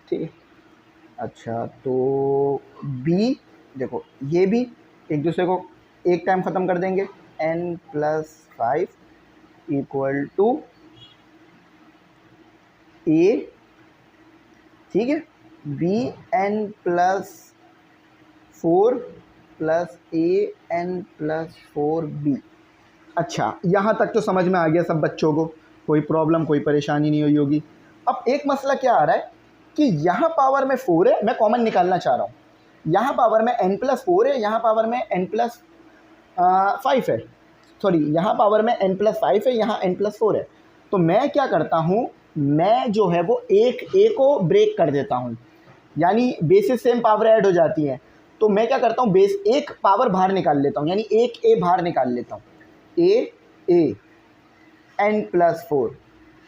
ठीक है, अच्छा, तो b देखो, ये भी एक दूसरे को एक टाइम ख़त्म कर देंगे, n plus 5 equal to a, ठीक है, B N plus 4 plus A N plus 4 B. अच्छा, यहाँ तक तो समझ में आ गया सब बच्चों को, कोई प्रॉब्लम, कोई परेशानी नहीं हुई होगी। अब एक मसला क्या आ रहा है कि यहाँ पावर में 4 है, मैं कॉमन निकालना चाह रहा हूँ, यहाँ पावर में n+4 है, यहाँ पावर में n+5 है, सॉरी यहाँ पावर में n+5 है, यहाँ n+4 है। तो मैं क्या करता हूँ, मैं जो है वो एक ए को ब्रेक कर देता हूँ, यानी बेसिस सेम पावर ऐड हो जाती है। तो मैं क्या करता हूँ, बेस एक पावर बाहर निकाल लेता हूँ, यानी एक ए बाहर निकाल लेता हूँ, ए n+4।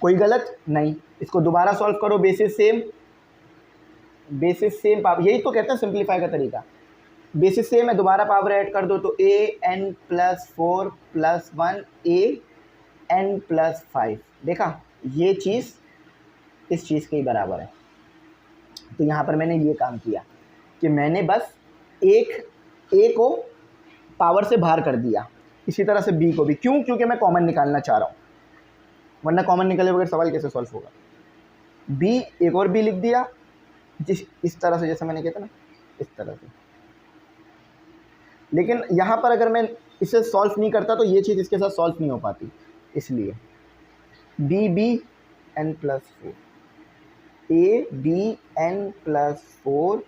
कोई गलत नहीं, इसको दोबारा सॉल्व करो, बेसिस सेम पावर, यही तो कहते हैं सिंप्लीफाई का तरीका। बेसिस सेम है, दोबारा पावर ऐड कर दो, तो an+4 + 1 an+5। देखा, ये चीज़ इस चीज़ के ही बराबर है। तो यहाँ पर मैंने ये काम किया कि मैंने बस एक ए को पावर से बाहर कर दिया, इसी तरह से बी को भी। क्यों? क्योंकि मैं कॉमन निकालना चाह रहा हूँ, वरना कॉमन निकले बगैर सवाल कैसे सॉल्व होगा। बी, एक और बी लिख दिया, इस तरह से, जैसे मैंने किया था ना, इस तरह से। लेकिन यहाँ पर अगर मैं इसे सॉल्व नहीं करता तो ये चीज़ इसके साथ सॉल्व नहीं हो पाती, इसलिए बी n+4, n+4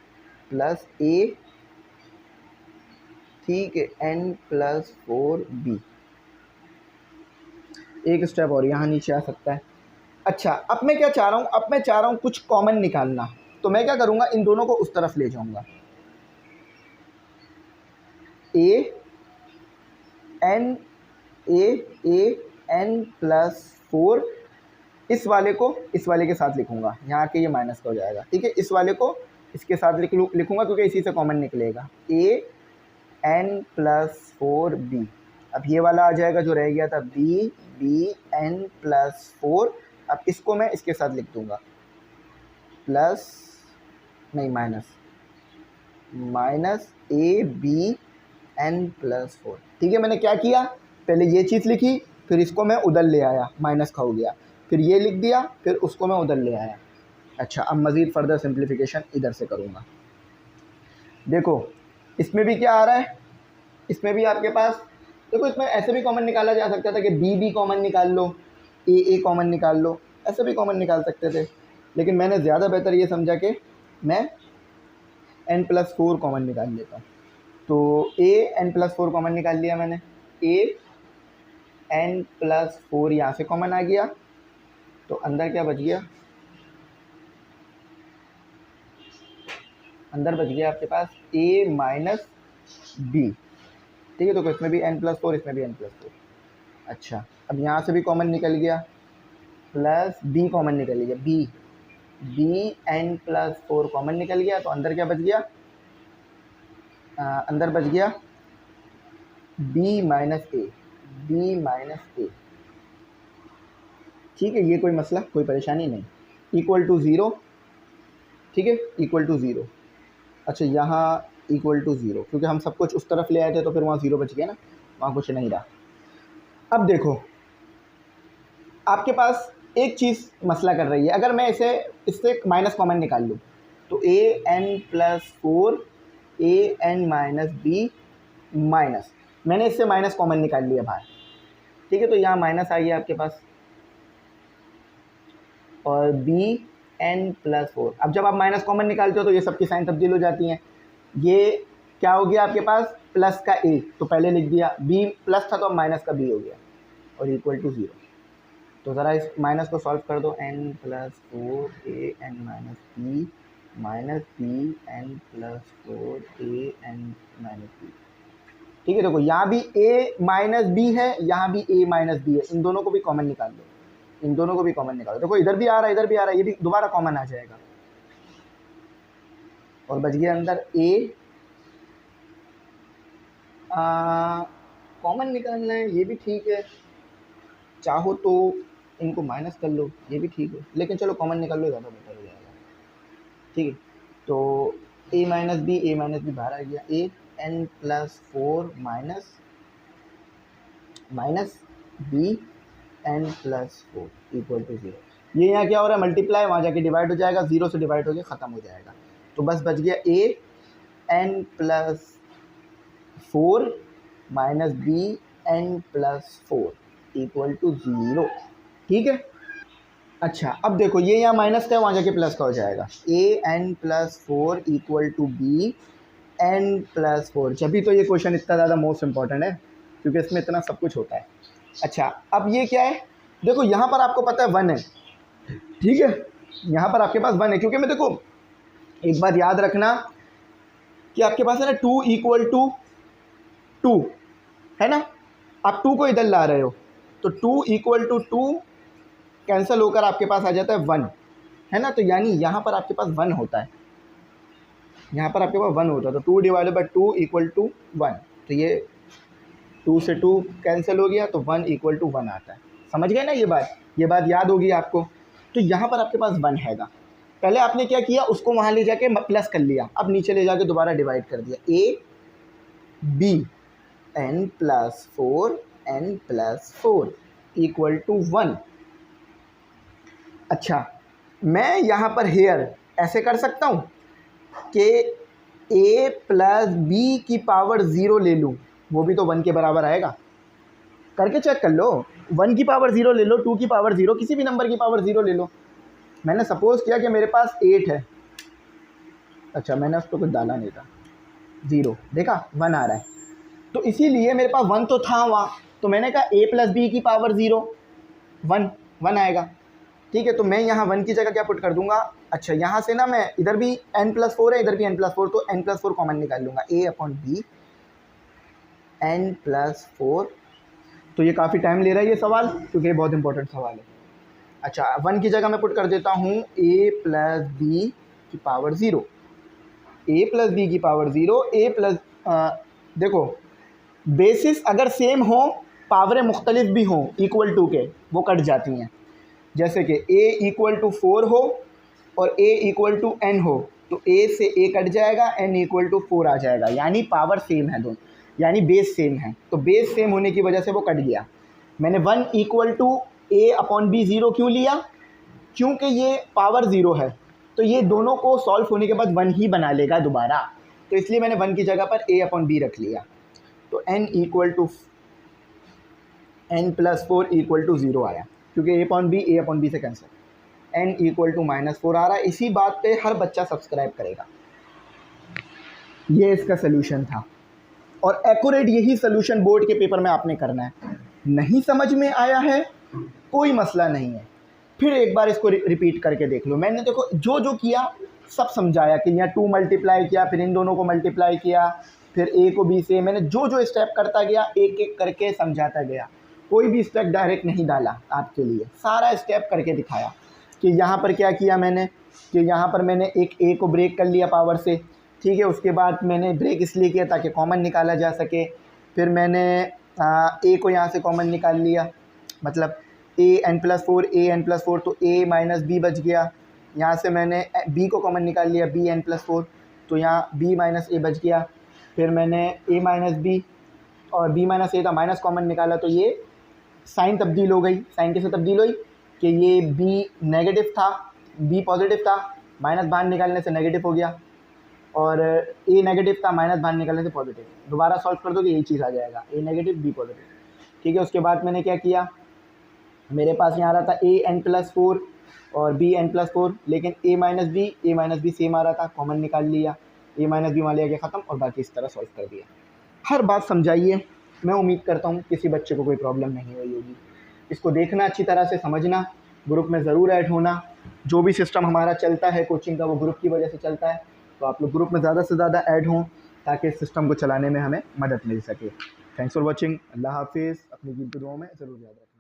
प्लस ए, ठीक है, n+4b। एक स्टेप और यहाँ नीचे आ सकता है। अच्छा, अब मैं क्या चाह रहा हूँ, अब मैं चाह रहा हूँ कुछ कॉमन निकालना। तो मैं क्या करूँगा, इन दोनों को उस तरफ ले जाऊँगा, n+4, इस वाले को इस वाले के साथ लिखूँगा, यहाँ के ये माइनस का हो जाएगा, ठीक है। इस वाले को इसके साथ लिखूँगा क्योंकि इसी से कॉमन निकलेगा, n+4b। अब ये वाला आ जाएगा जो रह गया था, n+4। अब इसको मैं इसके साथ लिख दूँगा, प्लस नहीं माइनस n+4। ठीक है, मैंने क्या किया, पहले ये चीज़ लिखी, फिर इसको मैं उधर ले आया, माइनस का हो गया, फिर ये लिख दिया, फिर उसको मैं उधर ले आया। अच्छा, अब मज़ीद फर्दर सिंप्लीफिकेशन इधर से करूँगा। देखो, इसमें भी क्या आ रहा है, इसमें भी आपके पास, देखो इसमें ऐसे भी कॉमन निकाला जा सकता था कि बी कॉमन निकाल लो, ए कॉमन निकाल लो, ऐसे भी कॉमन निकाल सकते थे। लेकिन मैंने ज़्यादा बेहतर ये समझा कि मैं n+4 कॉमन निकाल लेता हूँ। तो n+4 कॉमन निकाल लिया मैंने, n+4 यहाँ से कॉमन आ गया, तो अंदर क्या बच गया, अंदर बच गया आपके पास a-b। ठीक है, तो इसमें भी n+4, इसमें भी n+4। अच्छा, अब यहाँ से भी कॉमन निकल गया, प्लस b कॉमन निकल गया, b n+4 कॉमन निकल गया, तो अंदर क्या बच गया, अंदर बच गया b - a। ठीक है, ये कोई मसला, कोई परेशानी नहीं, इक्वल टू 0। ठीक है, इक्वल टू 0। अच्छा, यहाँ इक्वल टू 0, क्योंकि हम सब कुछ उस तरफ ले आए थे तो फिर वहाँ 0 बच गया ना, वहाँ कुछ नहीं रहा। अब देखो, आपके पास एक चीज़ मसला कर रही है, अगर मैं इससे माइनस कॉमन निकाल लूँ तो an+4 an-b माइनस, मैंने इससे माइनस कॉमन निकाल लिया बाहर। ठीक है, तो यहाँ माइनस आ गया आपके पास, और bn+4। अब जब आप माइनस कॉमन निकालते हो तो ये सबकी साइन तब्दील हो जाती हैं। ये क्या हो गया आपके पास, प्लस का a, तो पहले लिख दिया, b प्लस था तो अब माइनस का b हो गया, और इक्वल टू 0। तो ज़रा इस माइनस को सॉल्व कर दो, n+4 an-b minus bn+4 an-b। ठीक है, देखो यहाँ भी a-b है, यहाँ भी a-b है, इन दोनों को भी कॉमन निकाल दो, इन दोनों को भी कॉमन निकालो। देखो इधर भी आ रहा है, इधर भी आ रहा है, ये भी दोबारा कॉमन आ जाएगा, और बच गया अंदर a। कॉमन निकालना है, ये भी ठीक है, चाहो तो इनको माइनस कर लो, ये भी ठीक है, लेकिन चलो कॉमन निकाल लो, ज़्यादा बेटर हो जाएगा। ठीक है, तो a-b बाहर आ गया, an+4 minus bn+4 equal to 0। ये यहाँ क्या हो रहा है, मल्टीप्लाई, वहाँ जाके डिवाइड हो जाएगा, 0 से डिवाइड हो गया, ख़त्म हो जाएगा। तो बस बच गया an+4 minus bn+4 equal to 0। ठीक है, अच्छा, अब देखो ये यहाँ माइनस का है, वहाँ जाके प्लस का हो जाएगा, an+4 equal to b n+4। जब भी तो ये क्वेश्चन इतना ज़्यादा मोस्ट इंपॉर्टेंट है क्योंकि इसमें इतना सब कुछ होता है। अच्छा, अब ये क्या है, देखो यहाँ पर आपको पता है 1 है, ठीक है, यहाँ पर आपके पास 1 है, क्योंकि मैं देखो एक बात याद रखना कि आपके पास है ना 2 = 2 है ना, आप 2 को इधर ला रहे हो तो 2 = 2 कैंसिल होकर आपके पास आ जाता है 1, है ना, तो यानी यहाँ पर आपके पास 1 होता है, यहाँ पर आपके पास 1 होता है, तो 2 / 2 = 1, तो ये 2 से 2 कैंसिल हो गया तो 1 = 1 आता है। समझ गए ना ये बात याद होगी आपको। तो यहाँ पर आपके पास 1 हैगा, पहले आपने क्या किया, उसको वहाँ ले जाके प्लस कर लिया, अब नीचे ले जाके दोबारा डिवाइड कर दिया, a b n+4 = 1। अच्छा, मैं यहाँ पर हेयर ऐसे कर सकता हूँ कि a + b 0 ले लूँ, वो भी तो 1 के बराबर आएगा, करके चेक कर लो। 1 की पावर 0 ले लो, 2 की पावर 0, किसी भी नंबर की पावर 0 ले लो। मैंने सपोज़ किया कि मेरे पास 8 है, अच्छा मैंने उस पर कुछ डाला नहीं था, 0, देखा 1 आ रहा है, तो इसीलिए मेरे पास 1 तो था वहाँ, तो मैंने कहा a + b 0 1 आएगा, ठीक है। तो मैं यहाँ 1 की जगह क्या पुट कर दूंगा, अच्छा यहाँ से ना मैं इधर भी n+4 है, इधर भी n+4, तो n+4 कॉमन निकाल लूँगा, a/b n+4। तो ये काफ़ी टाइम ले रहा है ये सवाल, क्योंकि ये बहुत इंपॉर्टेंट सवाल है। अच्छा, 1 की जगह मैं पुट कर देता हूँ a + b 0, a + b 0, a plus देखो बेसिस अगर सेम हो, पावरें मुख्तलिफ भी हों इक्वल टू के, वो कट जाती हैं। जैसे कि a = 4 हो और a = n हो, तो a से a कट जाएगा, n = 4 आ जाएगा, यानी पावर सेम है दोनों, यानी बेस सेम है, तो बेस सेम होने की वजह से वो कट गया। मैंने 1 = a/b 0 क्यों लिया, क्योंकि ये पावर 0 है, तो ये दोनों को सॉल्व होने के बाद 1 ही बना लेगा दोबारा, तो इसलिए मैंने 1 की जगह पर a/b रख लिया। तो n + 4 = 0 आया, क्योंकि a/b से कैंसिल, n = -4 आ रहा है। इसी बात पे हर बच्चा सब्सक्राइब करेगा। ये इसका सलूशन था, और एक्यूरेट यही सलूशन बोर्ड के पेपर में आपने करना है। नहीं समझ में आया है कोई मसला नहीं है, फिर एक बार इसको रिपीट करके देख लो। मैंने देखो जो जो किया सब समझाया कि यहाँ 2 मल्टीप्लाई किया, फिर इन दोनों को मल्टीप्लाई किया, फिर a को b से, मैंने जो जो स्टेप करता गया एक एक करके समझाता गया, कोई भी स्टेप डायरेक्ट नहीं डाला आपके लिए, सारा स्टेप करके दिखाया कि यहाँ पर क्या किया मैंने, कि यहाँ पर मैंने एक a को ब्रेक कर लिया पावर से, ठीक है, उसके बाद मैंने ब्रेक इसलिए किया ताकि कॉमन निकाला जा सके, फिर मैंने a को यहाँ से कॉमन निकाल लिया, मतलब a n+4 तो a - b बच गया, यहाँ से मैंने b को कॉमन निकाल लिया, b n+4, तो यहाँ b - a बच गया, फिर मैंने a - b और b - a का माइनस कॉमन निकाला, तो ये साइन तब्दील हो गई। साइन कैसे तब्दील हुई कि ये b नेगेटिव था, b पॉजिटिव था, माइनस बाहर निकालने से नेगेटिव हो गया, और a नेगेटिव था, माइनस बाहर निकालने से पॉजिटिव। दोबारा सॉल्व कर दो कि यही चीज़ आ जाएगा, a नेगेटिव b पॉजिटिव, ठीक है। उसके बाद मैंने क्या किया, मेरे पास यहाँ आ रहा था a n+4 और b n+4, लेकिन a - b सेम आ रहा था, कॉमन निकाल लिया, a - b मान लिया गया ख़त्म, और बाकी इस तरह सॉल्व कर दिया। हर बात समझाइए, मैं उम्मीद करता हूँ किसी बच्चे को कोई प्रॉब्लम नहीं हुई होगी। इसको देखना, अच्छी तरह से समझना, ग्रुप में ज़रूर ऐड होना। जो भी सिस्टम हमारा चलता है कोचिंग का, वो ग्रुप की वजह से चलता है, तो आप लोग ग्रुप में ज़्यादा से ज़्यादा ऐड हों ताकि इस सिस्टम को चलाने में हमें मदद मिल सके। थैंक्स फॉर वॉचिंग, अल्लाह हाफिज़। अपनी कीमती दुआओं में ज़रूर याद रखें।